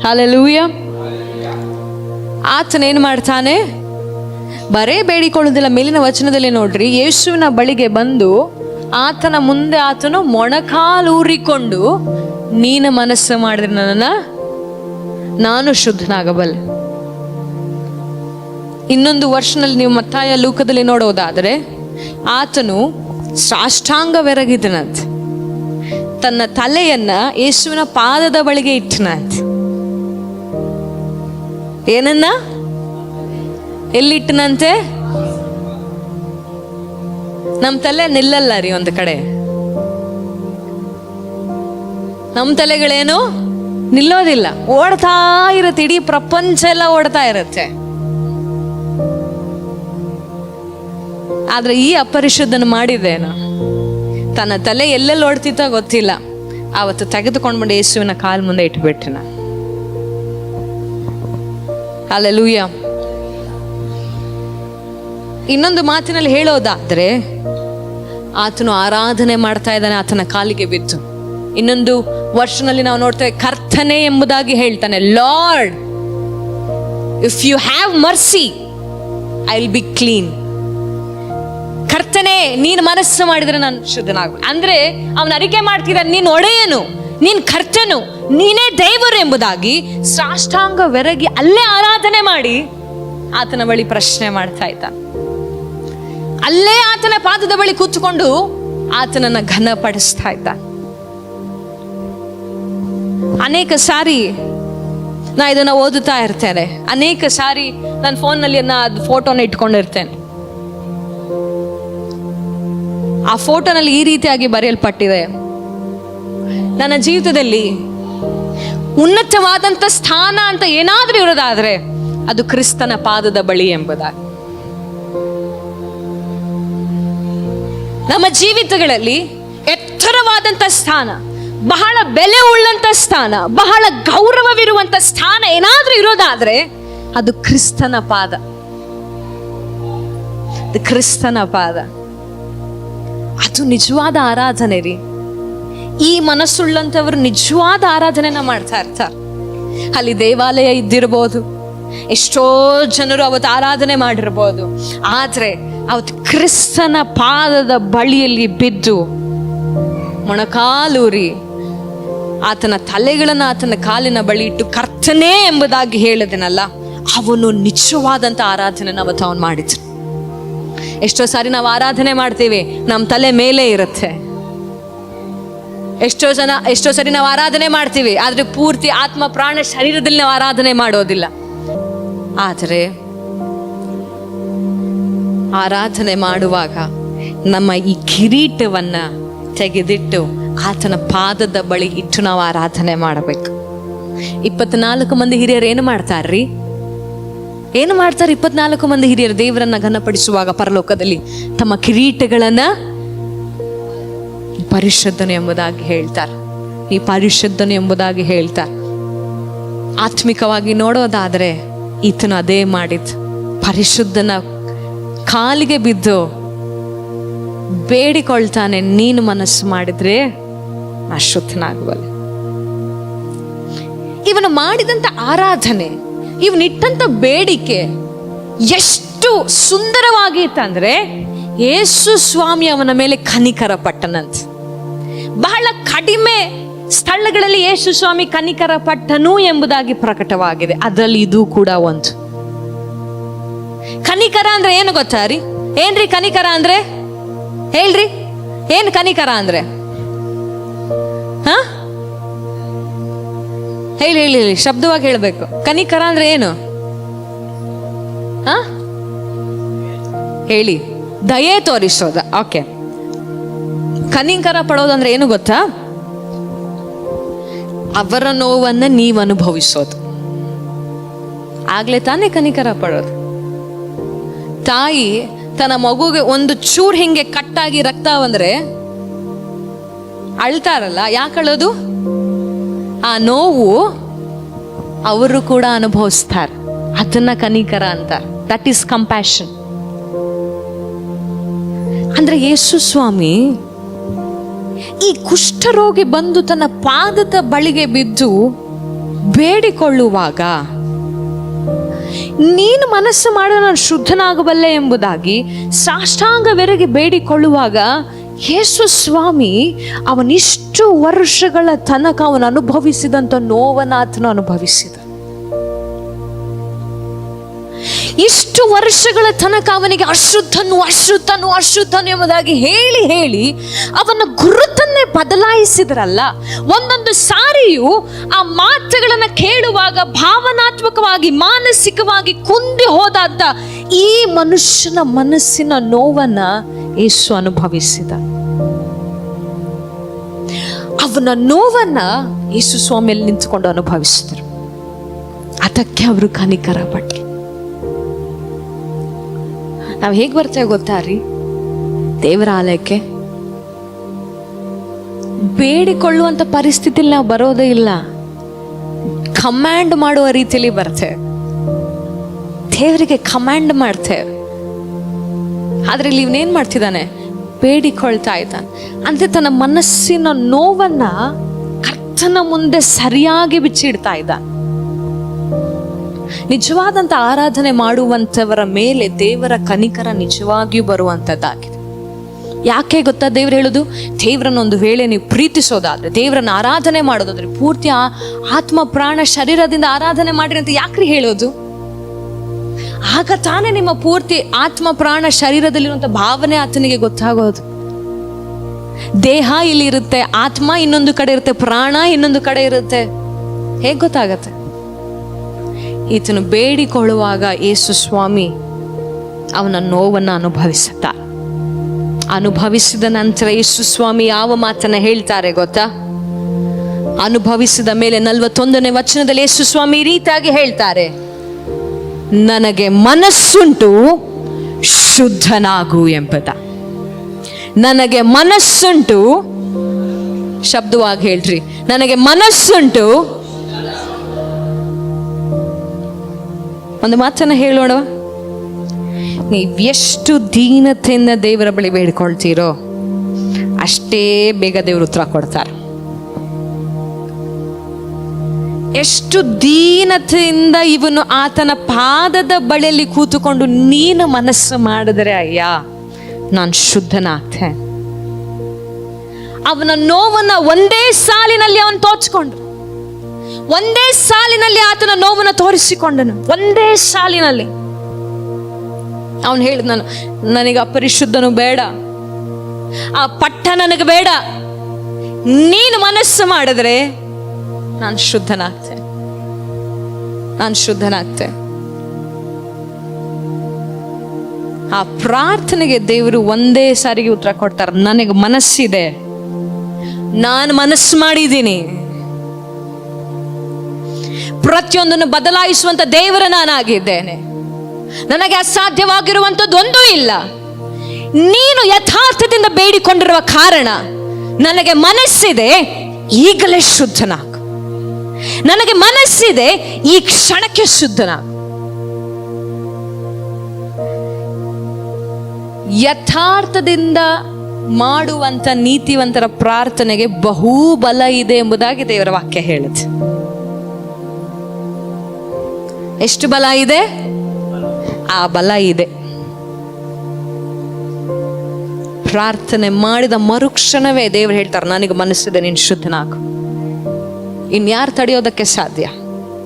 S1: ಹಲ್ಲೆಲೂಯ. ಆತನ ಏನ್ ಮಾಡ್ತಾನೆ? ಬರೇ ಬೇಡಿಕೊಳ್ಳುವುದಿಲ್ಲ. ಮೇಲಿನ ವಚನದಲ್ಲಿ ನೋಡ್ರಿ, ಯೇಸುವಿನ ಬಳಿಗೆ ಬಂದು ಆತನ ಮುಂದೆ ಆತನು ಮೊಣಕಾಲೂರಿಕೊಂಡು ನೀನು ಮನಸ್ಸು ಮಾಡಿದ್ರೆ ನಾನು ಶುದ್ಧನಾಗಬಲ್ಲೆ. ಇನ್ನೊಂದು ವರ್ಷನಲ್ಲಿ ನೀವು ಮತ್ತಾಯ ಲೂಕದಲ್ಲಿ ನೋಡೋದಾದರೆ ಆತನು ಸಾಷ್ಟಾಂಗವೆರಗಿದನಂತೆ. ತನ್ನ ತಲೆಯನ್ನ ಯೇಸುವಿನ ಪಾದದ ಬಳಿಗೆ ಇಟ್ಟನಂತೆ. ಏನನ್ನ ಎಲ್ಲಿಟ್ಟನಂತೆ? ನಮ್ಮ ತಲೆ ನಿಲ್ಲಲ್ಲ ರೀ ಒಂದು ಕಡೆ. ನಮ್ಮ ತಲೆಗಳೇನು ನಿಲ್ಲೋದಿಲ್ಲ, ಓಡ್ತಾ ಇರುತ್ತೆ. ಇಡೀ ಪ್ರಪಂಚ ಎಲ್ಲ ಓಡ್ತಾ ಇರುತ್ತೆ. ಆದ್ರೆ ಈ ಅಪರಿಶುದ್ಧನ ಮಾಡಿದ್ದೇನು? ತನ್ನ ತಲೆ ಎಲ್ಲೆಲ್ಲಿ ಓಡ್ತಿತ್ತ ಗೊತ್ತಿಲ್ಲ, ಆವತ್ತು ತೆಗೆದುಕೊಂಡ್ಬಂದು ಯೇಸುವಿನ ಕಾಲ್ ಮುಂದೆ ಇಟ್ಬಿಟ್ಟನ. ಹಲ್ಲೆಲೂಯ. ಇನ್ನೊಂದು ಮಾತಿನಲ್ಲಿ ಹೇಳೋದಾದ್ರೆ ಆತನು ಆರಾಧನೆ ಮಾಡ್ತಾ ಇದ್ದಾನೆ, ಆತನ ಕಾಲಿಗೆ ಬಿತ್ತು. ಇನ್ನೊಂದು ವರ್ಷನಲ್ಲಿ ನಾವು ನೋಡ್ತೇವೆ, ಕರ್ತನೆ ಎಂಬುದಾಗಿ ಹೇಳ್ತಾನೆ, Lord if you have mercy I will be clean. ಕರ್ತನೆ ನೀನು ಮನಸ್ಸು ಮಾಡಿದ್ರೆ ನಾನು ಶುದ್ಧನಾಗ. ಅಂದ್ರೆ ಅವನ ಅರಿಕೆ ಮಾಡ್ತಿದ್ದಾನೆ, ನೀನು ಒಡೆಯನು, ನೀನ್ ಕರ್ತನು, ನೀನೇ ದೇವರು ಎಂಬುದಾಗಿ ಸಾಷ್ಟಾಂಗವೆರಗಿ ಅಲ್ಲೇ ಆರಾಧನೆ ಮಾಡಿ ಆತನ ಬಳಿ ಪ್ರಶ್ನೆ ಮಾಡ್ತಾ ಇದ್ದ. ಅಲ್ಲೇ ಆತನ ಪಾದದ ಬಳಿ ಕೂತ್ಕೊಂಡು ಆತನನ್ನ ಘನಪಡಿಸ್ತಾ ಇದ್ದ. ಅನೇಕ ಸಾರಿ ನಾ ಇದನ್ನ ಓದುತ್ತಾ ಇರ್ತೇನೆ, ಅನೇಕ ಸಾರಿ ನನ್ನ ಫೋನ್ನಲ್ಲಿ ಅದು ಫೋಟೋನ ಇಟ್ಕೊಂಡಿರ್ತೇನೆ. ಆ ಫೋಟೋನಲ್ಲಿ ಈ ರೀತಿಯಾಗಿ ಬರೆಯಲ್ಪಟ್ಟಿದೆ, ನನ್ನ ಜೀವಿತದಲ್ಲಿ ಉನ್ನತವಾದಂತ ಸ್ಥಾನ ಅಂತ ಏನಾದ್ರೂ ಇರೋದಾದ್ರೆ ಅದು ಕ್ರಿಸ್ತನ ಪಾದದ ಬಳಿ ಎಂಬುದಾಗಿ. ನಮ್ಮ ಜೀವಿತಗಳಲ್ಲಿ ಎತ್ತರವಾದಂತ ಸ್ಥಾನ, ಬಹಳ ಬೆಲೆ ಉಳ್ಳಂತ ಸ್ಥಾನ, ಬಹಳ ಗೌರವವಿರುವಂತ ಸ್ಥಾನ ಏನಾದ್ರೂ ಇರೋದಾದ್ರೆ ಅದು ಕ್ರಿಸ್ತನ ಪಾದ. ಅದು ಕ್ರಿಸ್ತನ ಪಾದ. ಅದು ನಿಜವಾದ ಆರಾಧನೆ ರೀ. ಈ ಮನಸ್ಸುಳ್ಳಂತವರು ನಿಜವಾದ ಆರಾಧನೆನ ಮಾಡ್ತಾ ಇರ್ತಾರೆ. ಅಲ್ಲಿ ದೇವಾಲಯ ಇದ್ದಿರ್ಬೋದು, ಎಷ್ಟೋ ಜನರು ಅವತ್ತು ಆರಾಧನೆ ಮಾಡಿರ್ಬೋದು, ಆದ್ರೆ ಅವತ್ತು ಕ್ರಿಸ್ತನ ಪಾದದ ಬಳಿಯಲ್ಲಿ ಬಿದ್ದು ಮೊಣಕಾಲೂರಿ ಆತನ ತಲೆಗಳನ್ನ ಆತನ ಕಾಲಿನ ಬಳಿ ಇಟ್ಟು ಕರ್ತನೇ ಎಂಬುದಾಗಿ ಹೇಳಿದನಲ್ಲ, ಅವನು ನಿಜವಾದಂತ ಆರಾಧನೆನ ಅವತ್ತು ಅವನು ಮಾಡಿದ್ರು. ಎಷ್ಟೋ ಸಾರಿ ನಾವು ಆರಾಧನೆ ಮಾಡ್ತೀವಿ, ನಮ್ಮ ತಲೆ ಮೇಲೆ ಇರುತ್ತೆ. ಎಷ್ಟೋ ಸರಿ ನಾವು ಆರಾಧನೆ ಮಾಡ್ತೀವಿ, ಆದರೆ ಪೂರ್ತಿ ಆತ್ಮ ಪ್ರಾಣ ಶರೀರದಲ್ಲಿ ನಾವು ಆರಾಧನೆ ಮಾಡೋದಿಲ್ಲ. ಆದರೆ ಆರಾಧನೆ ಮಾಡುವಾಗ ನಮ್ಮ ಈ ಕಿರೀಟವನ್ನ ತೆಗೆದಿಟ್ಟು ಆತನ ಪಾದದ ಬಳಿ ಇಟ್ಟು ನಾವು ಆರಾಧನೆ ಮಾಡಬೇಕು. 24 ಮಂದಿ ಹಿರಿಯರು ಏನು ಮಾಡ್ತಾರ್ರಿ? ಏನು ಮಾಡ್ತಾರೆ? 24 ಮಂದಿ ಹಿರಿಯರು ದೇವರನ್ನ ಘನಪಡಿಸುವಾಗ ಪರಲೋಕದಲ್ಲಿ ತಮ್ಮ ಕಿರೀಟಗಳನ್ನ ಪರಿಶುದ್ಧನು ಎಂಬುದಾಗಿ ಹೇಳ್ತಾರೆ. ಈ ಪರಿಶುದ್ಧನು ಎಂಬುದಾಗಿ ಹೇಳ್ತಾರೆ. ಆತ್ಮಿಕವಾಗಿ ನೋಡೋದಾದ್ರೆ ಈತನು ಅದೇ ಮಾಡಿದ್. ಪರಿಶುದ್ಧನ ಕಾಲಿಗೆ ಬಿದ್ದು ಬೇಡಿಕೊಳ್ತಾನೆ, ನೀನು ಮನಸ್ಸು ಮಾಡಿದ್ರೆ ಅಶುದ್ಧನಾಗುವಲ್ಲ. ಇವನು ಮಾಡಿದಂತ ಆರಾಧನೆ, ಇವನಿಟ್ಟಂತ ಬೇಡಿಕೆ ಎಷ್ಟು ಸುಂದರವಾಗಿತ್ತಂದ್ರೆ ಯೇಸು ಸ್ವಾಮಿ ಅವನ ಮೇಲೆ ಕನಿಕರ ಪಟ್ಟನಂತೆ. ಬಹಳ ಕಡಿಮೆ ಸ್ಥಳಗಳಲ್ಲಿ ಯೇಸು ಸ್ವಾಮಿ ಕನಿಕರ ಪಟ್ಟನು ಎಂಬುದಾಗಿ ಪ್ರಕಟವಾಗಿದೆ. ಅದರಲ್ಲಿ ಇದು ಕೂಡ ಒಂದು. ಕನಿಕರ ಅಂದ್ರೆ ಏನು ಗೊತ್ತಾ ರೀ? ಏನ್ರಿ ಕನಿಕರ ಅಂದ್ರೆ? ಹೇಳ್ರಿ, ಏನ್ ಕನಿಕರ ಅಂದ್ರೆ? ಹೇಳಿ ಹೇಳಿ ಹೇಳಿ, ಶಬ್ದವಾಗಿ ಹೇಳ್ಬೇಕು. ಕನಿಕರ ಅಂದ್ರೆ ಏನು? ಹೇಳಿ. ದಯೆ ತೋರಿಸೋದ. ಓಕೆ. ಕನಿಕರ ಪಡೋದಂದ್ರೆ ಏನು ಗೊತ್ತಾ? ಅವರ ನೋವನ್ನ ನೀವು ಅನುಭವಿಸೋದು. ಆಗ್ಲೇ ತಾನೇ ಕನಿಕರ ಪಡೋದು. ತಾಯಿ ತನ್ನ ಮಗುಗೆ ಒಂದು ಚೂರ್ ಹಿಂಗೆ ಕಟ್ಟಾಗಿ ರಕ್ತ ಬಂದ್ರೆ ಅಳ್ತಾರಲ್ಲ, ಯಾಕೆ ಅಳೋದು? ಆ ನೋವು ಅವರು ಕೂಡ ಅನುಭವಿಸ್ತಾರೆ. ಅದನ್ನ ಕನಿಕರ ಅಂತ. That is compassion. ಅಂದ್ರೆ ಯೇಸು ಸ್ವಾಮಿ ಈ ಕುಷ್ಠರೋಗಿ ಬಂದು ತನ್ನ ಪಾದದ ಬಳಿಗೆ ಬಿದ್ದು ಬೇಡಿಕೊಳ್ಳುವಾಗ, ನೀನು ಮನಸ್ಸು ಮಾಡ ನಾನು ಶುದ್ಧನಾಗಬಲ್ಲೆ ಎಂಬುದಾಗಿ ಸಾಷ್ಟಾಂಗವೆರಗಿ ಬೇಡಿಕೊಳ್ಳುವಾಗ, ಯೇಸು ಸ್ವಾಮಿ ಅವನಿಷ್ಟು ವರ್ಷಗಳ ತನಕ ಅವನು ಅನುಭವಿಸಿದಂತ ನೋವನ್ನ ಆತನು ಅನುಭವಿಸಿದ. ಇಷ್ಟು ವರ್ಷಗಳ ತನಕ ಅವನಿಗೆ ಅಶುದ್ಧನು ಅಶುದ್ಧನು ಅಶುದ್ಧನು ಎಂಬುದಾಗಿ ಹೇಳಿ ಹೇಳಿ ಅವನ ಗುರುತನ್ನೇ ಬದಲಾಯಿಸಿದ್ರಲ್ಲ. ಒಂದೊಂದು ಸಾರಿಯೂ ಆ ಮಾತುಗಳನ್ನ ಕೇಳುವಾಗ ಭಾವನಾತ್ಮಕವಾಗಿ ಮಾನಸಿಕವಾಗಿ ಕುಂದಿ ಹೋದಾದ ಈ ಮನುಷ್ಯನ ಮನಸ್ಸಿನ ನೋವನ್ನ ಯೇಸು ಅನುಭವಿಸಿದ. ಅವನ ನೋವನ್ನ ಯೇಸು ಸ್ವಾಮಿಯಲ್ಲಿ ನಿಂತುಕೊಂಡು ಅನುಭವಿಸಿದರು. ಅದಕ್ಕೆ ಅವರು ಕನಿಕರ ಪಟ್ಟರು. ನಾವು ಹೇಗೆ ಬರ್ತೇವೆ ಗೊತ್ತಾ ರೀ ದೇವರ ಆಲಯಕ್ಕೆ? ಬೇಡಿಕೊಳ್ಳುವಂತ ಪರಿಸ್ಥಿತಿಲಿ ನಾವು ಬರೋದೇ ಇಲ್ಲ. ಕಮಾಂಡ್ ಮಾಡುವ ರೀತಿಯಲ್ಲಿ ಬರ್ತೇವೆ. ದೇವರಿಗೆ ಕಮಾಂಡ್ ಮಾಡ್ತೇವೆ. ಆದ್ರೆ ಇಲ್ಲಿ ಇವನೇನ್ ಮಾಡ್ತಿದ್ದಾನೆ? ಬೇಡಿಕೊಳ್ತಾ ಇದ್ದಾನೆ. ಅಂದ್ರೆ ತನ್ನ ಮನಸ್ಸಿನ ನೋವನ್ನ ಕರ್ತನ ಮುಂದೆ ಸರಿಯಾಗಿ ಬಿಚ್ಚಿಡ್ತಾ ಇದ್ದಾನೆ. ನಿಜವಾದಂತ ಆರಾಧನೆ ಮಾಡುವಂತವರ ಮೇಲೆ ದೇವರ ಕನಿಕರ ನಿಜವಾಗಿಯೂ ಬರುವಂತದ್ದಾಗಿದೆ. ಯಾಕೆ ಗೊತ್ತಾ ದೇವ್ರು ಹೇಳುದು? ದೇವರನ್ನ ಒಂದು ವೇಳೆ ನೀವು ಪ್ರೀತಿಸೋದಾದ್ರೆ, ದೇವರನ್ನ ಆರಾಧನೆ ಮಾಡೋದಾದ್ರೆ ಪೂರ್ತಿ ಆತ್ಮ ಪ್ರಾಣ ಶರೀರದಿಂದ ಆರಾಧನೆ ಮಾಡಿರಿ ಅಂತ ಯಾಕ್ರಿ ಹೇಳೋದು? ಆಗ ತಾನೇ ನಿಮ್ಮ ಪೂರ್ತಿ ಆತ್ಮ ಪ್ರಾಣ ಶರೀರದಲ್ಲಿರುವಂತ ಭಾವನೆ ಆತನಿಗೆ ಗೊತ್ತಾಗೋದು. ದೇಹ ಇಲ್ಲಿ ಇರುತ್ತೆ, ಆತ್ಮ ಇನ್ನೊಂದು ಕಡೆ ಇರುತ್ತೆ, ಪ್ರಾಣ ಇನ್ನೊಂದು ಕಡೆ ಇರುತ್ತೆ. ಹೇಗ್ ಗೊತ್ತಾಗತ್ತೆ? ಈತನು ಬೇಡಿಕೊಳ್ಳುವಾಗ ಯೇಸು ಸ್ವಾಮಿ ಅವನ ನೋವನ್ನು ಅನುಭವಿಸುತ್ತ. ಅನುಭವಿಸಿದ ನಂತರ ಯೇಸು ಸ್ವಾಮಿ ಯಾವ ಮಾತನ್ನ ಹೇಳ್ತಾರೆ ಗೊತ್ತಾ? ಅನುಭವಿಸಿದ ಮೇಲೆ 41ನೇ ವಚನದಲ್ಲಿ ಯೇಸು ಸ್ವಾಮಿ ಈ ರೀತಿಯಾಗಿ ಹೇಳ್ತಾರೆ, ನನಗೆ ಮನಸ್ಸುಂಟು, ಶುದ್ಧನಾಗು ಎಂಬುದ. ನನಗೆ ಮನಸ್ಸುಂಟು, ಶಬ್ದವಾಗಿ ಹೇಳ್ರಿ, ನನಗೆ ಮನಸ್ಸುಂಟು. ಒಂದು ಮಾತನ್ನ ಹೇಳೋಣ. ನೀವು ಎಷ್ಟು ದೀನತೆಯಿಂದ ದೇವರ ಬಳಿ ಬೇಡ್ಕೊಳ್ತೀರೋ ಅಷ್ಟೇ ಬೇಗ ದೇವರು ಉತ್ತರ ಕೊಡ್ತಾರೆ. ಎಷ್ಟು ದೀನತೆಯಿಂದ ಇವನು ಆತನ ಪಾದದ ಬಳಿಯಲ್ಲಿ ಕೂತುಕೊಂಡು ನೀನು ಮನಸ್ಸು ಮಾಡಿದರೆ ಅಯ್ಯ ನಾನು ಶುದ್ಧನಾಗ್ತೆ. ಅವನ ನೋವನ್ನ ಒಂದೇ ಸಾಲಿನಲ್ಲಿ ಅವನು ತೋಚ್ಕೊಂಡ್ರು. ಒಂದೇ ಸಾಲಿನಲ್ಲಿ ಆತನ ನೋವನ್ನು ತೋರಿಸಿಕೊಂಡನು. ಒಂದೇ ಸಾಲಿನಲ್ಲಿ ಅವನು ಹೇಳಿದ, ನನಗೆ ಅಪರಿಶುದ್ಧನು ಬೇಡ, ಆ ಪಟ್ಟ ನನಗೆ ಬೇಡ, ನೀನು ಮನಸ್ಸು ಮಾಡಿದ್ರೆ ನಾನು ಶುದ್ಧನಾಗ್ತೆ. ಆ ಪ್ರಾರ್ಥನೆಗೆ ದೇವರು ಒಂದೇ ಸಾರಿಗೆ ಉತ್ತರ ಕೊಡ್ತಾರೆ, ನನಗೆ ಮನಸ್ಸಿದೆ, ನಾನು ಮನಸ್ಸು ಮಾಡಿದ್ದೀನಿ, ಪ್ರತಿಯೊಂದನ್ನು ಬದಲಾಯಿಸುವಂತ ದೇವರ ನಾನಾಗಿದ್ದೇನೆ, ನನಗೆ ಅಸಾಧ್ಯವಾಗಿರುವಂಥದ್ದು ಒಂದೂ ಇಲ್ಲ. ನೀನು ಯಥಾರ್ಥದಿಂದ ಬೇಡಿಕೊಂಡಿರುವ ಕಾರಣ ನನಗೆ ಮನಸ್ಸಿದೆ, ಈಗಲೇ ಶುದ್ಧನಾಗು. ನನಗೆ ಮನಸ್ಸಿದೆ, ಈ ಕ್ಷಣಕ್ಕೆ ಶುದ್ಧನಾಗು. ಯಥಾರ್ಥದಿಂದ ಮಾಡುವಂತ ನೀತಿವಂತರ ಪ್ರಾರ್ಥನೆಗೆ ಬಹು ಬಲ ಇದೆ ಎಂಬುದಾಗಿ ದೇವರ ವಾಕ್ಯ ಹೇಳುತ್ತೆ. ಎಷ್ಟು ಬಲ ಇದೆ? ಆ ಬಲ ಇದೆ. ಪ್ರಾರ್ಥನೆ ಮಾಡಿದ ಮರುಕ್ಷಣವೇ ದೇವರು ಹೇಳ್ತಾರೆ, ನನಗೆ ಮನಸ್ಸಿದೆ, ನೀನು ಶುದ್ಧನಾಗು. ಇನ್ಯಾರು ತಡೆಯೋದಕ್ಕೆ ಸಾಧ್ಯ?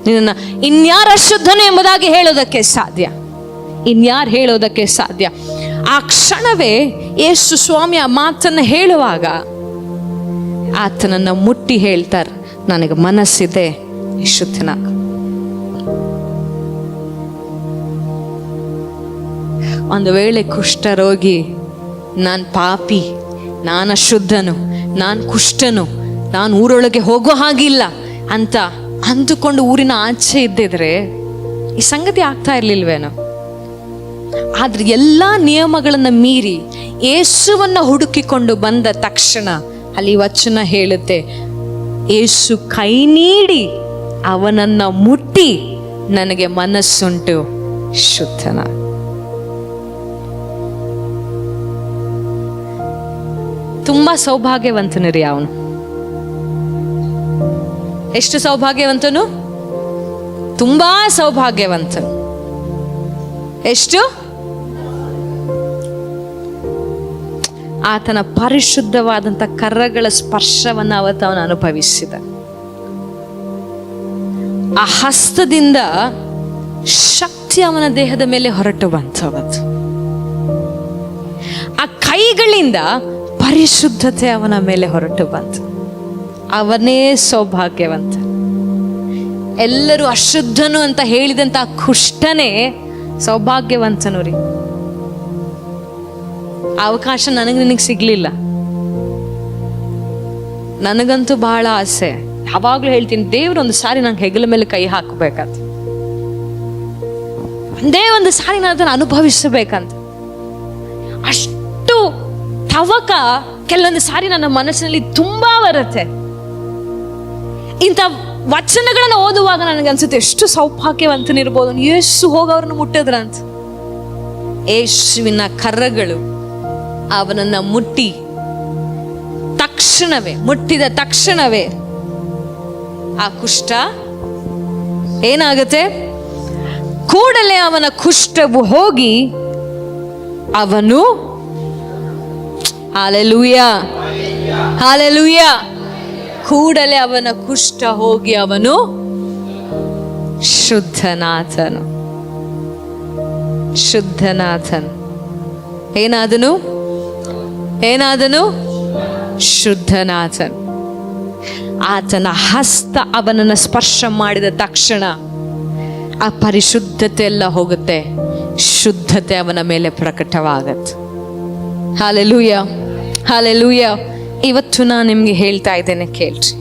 S1: ನಿನ್ನ ಇನ್ಯಾರ ಅಶುದ್ಧನು ಎಂಬುದಾಗಿ ಹೇಳೋದಕ್ಕೆ ಸಾಧ್ಯ? ಇನ್ಯಾರು ಹೇಳೋದಕ್ಕೆ ಸಾಧ್ಯ? ಆ ಕ್ಷಣವೇ ಯೇಸು ಸ್ವಾಮಿ ಆ ಮಾತನ್ನು ಹೇಳುವಾಗ ಆತನನ್ನ ಮುಟ್ಟಿ ಹೇಳ್ತಾರೆ, ನನಗೆ ಮನಸ್ಸಿದೆ, ಶುದ್ಧನಾಗು. ಒಂದು ವೇಳೆ ಕುಷ್ಠರೋಗಿ, ನಾನು ಪಾಪಿ, ನಾನು ಅಶುದ್ಧನು, ನಾನು ಕುಷ್ಠನು, ನಾನು ಊರೊಳಗೆ ಹೋಗೋ ಹಾಗಿಲ್ಲ ಅಂತ ಅಂದುಕೊಂಡು ಊರಿನ ಆಚೆ ಇದ್ದಿದ್ರೆ ಈ ಸಂಗತಿ ಆಗ್ತಾ ಇರ್ಲಿಲ್ವೇನೋ? ಆದ್ರೆ ಎಲ್ಲಾ ನಿಯಮಗಳನ್ನ ಮೀರಿ ಯೇಸುವನ್ನ ಹುಡುಕಿಕೊಂಡು ಬಂದ ತಕ್ಷಣ ಅಲ್ಲಿ ವಚನ ಹೇಳುತ್ತೆ, ಯೇಸು ಕೈ ನೀಡಿ ಅವನನ್ನ ಮುಟ್ಟಿ, ನನಗೆ ಮನಸ್ಸುಂಟು, ಶುದ್ಧನ. ತುಂಬಾ ಸೌಭಾಗ್ಯವಂತನು ರೀ ಅವನು. ಎಷ್ಟು ಸೌಭಾಗ್ಯವಂತನು? ತುಂಬಾ ಸೌಭಾಗ್ಯವಂತನು. ಎಷ್ಟು? ಆತನ ಪರಿಶುದ್ಧವಾದಂತ ಕರಗಳ ಸ್ಪರ್ಶವನ್ನು ಅವನು ಅನುಭವಿಸಿದ. ಆ ಹಸ್ತದಿಂದ ಶಕ್ತಿ ಅವನ ದೇಹದ ಮೇಲೆ ಹೊರಟು ಬಂತವತ್ತು. ಆ ಕೈಗಳಿಂದ ಪರಿಶುದ್ಧತೆ ಅವನ ಮೇಲೆ ಹೊರಟು ಬಂತು. ಅವನೇ ಸೌಭಾಗ್ಯವಂತ. ಎಲ್ಲರೂ ಅಶುದ್ಧನು ಅಂತ ಹೇಳಿದಂತ ಕುಷ್ಠನೇ ಸೌಭಾಗ್ಯವಂತನು ರೀ. ಅವಕಾಶ ನಿನಗೆ ಸಿಗ್ಲಿಲ್ಲ. ನನಗಂತೂ ಬಹಳ ಆಸೆ. ಯಾವಾಗ್ಲೂ ಹೇಳ್ತೀನಿ, ದೇವ್ರೊಂದು ಸಾರಿ ನಂಗೆ ಹೆಗಲ ಮೇಲೆ ಕೈ ಹಾಕಬೇಕಂತ, ಒಂದೇ ಒಂದು ಸಾರಿ ನಾನು ಅದನ್ನು ಅನುಭವಿಸಬೇಕಂತ. ಅಷ್ಟು ತವಕ ಕೆಲವೊಂದು ಸಾರಿ ನನ್ನ ಮನಸ್ಸಿನಲ್ಲಿ ತುಂಬಾ ಬರುತ್ತೆ. ಇಂಥ ವಚನಗಳನ್ನ ಓದುವಾಗ ನನಗನ್ಸುತ್ತೆ, ಎಷ್ಟು ಸೌಭಾಗ್ಯವಂತನಿರ್ಬೋದು, ಯೇಸು ಹೋಗವ್ರನ್ನ ಮುಟ್ಟಿದ್ರಂತ. ಯೇಸುವಿನ ಕರಗಳು ಅವನನ್ನ ಮುಟ್ಟಿದ ತಕ್ಷಣವೇ ಆ ಕುಷ್ಠ ಏನಾಗುತ್ತೆ? ಕೂಡಲೇ ಅವನ ಕುಷ್ಠವು ಹೋಗಿ ಅವನು, ಹಲ್ಲೆಲೂಯಾ ಹಲ್ಲೆಲೂಯಾ, ಕೂಡಲೇ ಅವನ ಕುಷ್ಠ ಹೋಗಿ ಅವನು ಶುದ್ಧನಾಥನು. ಏನಾದನು? ಶುದ್ಧನಾಥನು. ಆತನ ಹಸ್ತ ಅವನನ್ನು ಸ್ಪರ್ಶ ಮಾಡಿದ ತಕ್ಷಣ ಆ ಪರಿಶುದ್ಧತೆ ಎಲ್ಲ ಹೋಗುತ್ತೆ, ಶುದ್ಧತೆ ಅವನ ಮೇಲೆ ಪ್ರಕಟವಾಗತ್ತೆ. Hallelujah hallelujah. ಇವತ್ತು ನಾನು ನಿಮ್ಗೆ ಹೇಳ್ತಾ ಇದ್ದೇನೆ, ಕೇಳ್ರಿ.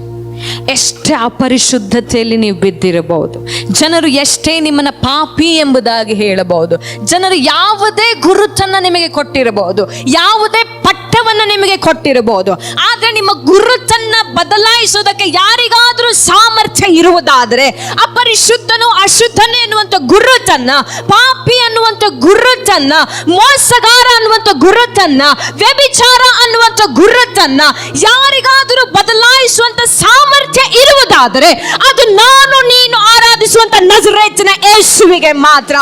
S1: ಎಷ್ಟೇ ಅಪರಿಶುದ್ಧತೆಯಲ್ಲಿ ನೀವು ಬಿದ್ದಿರಬಹುದು, ಜನರು ಎಷ್ಟೇ ನಿಮ್ಮನ್ನ ಪಾಪಿ ಎಂಬುದಾಗಿ ಹೇಳಬಹುದು, ಜನರು ಯಾವುದೇ ಗುರುತನ್ನ ನಿಮಗೆ ಕೊಟ್ಟಿರಬಹುದು, ಯಾವುದೇ ಪಟ್ಟವನ್ನು ನಿಮಗೆ ಕೊಟ್ಟಿರಬಹುದು, ಆದ್ರೆ ನಿಮ್ಮ ಗುರುತನ್ನ ಬದಲಾಯಿಸೋದಕ್ಕೆ ಯಾರಿಗಾದ್ರೂ ಸಾಮರ್ಥ್ಯ ಇರುವುದಾದ್ರೆ, ಅಪರಿಶುದ್ಧನು ಅಶುದ್ಧನೇ ಎನ್ನುವಂತ ಗುರುತನ್ನ, ಪಾಪಿ ಅನ್ನುವಂತ ಗುರುತನ್ನ, ಮೋಸಗಾರ ಅನ್ನುವಂತ ಗುರುತನ್ನ, ವ್ಯಭಿಚಾರ ಅನ್ನುವಂತ ಗುರುತನ್ನ ಯಾರಿಗಾದ್ರೂ ಬದಲಾಯಿಸುವಂತ ಸಾಮರ್ಥ್ಯ ಇರುವುದಾದರೆ ಅದು ನಾನು ನೀನು ಆರಾಧಿಸುವಂತ ನಜರೇತಿನ ಯೇಸುವಿಗೆ ಮಾತ್ರ.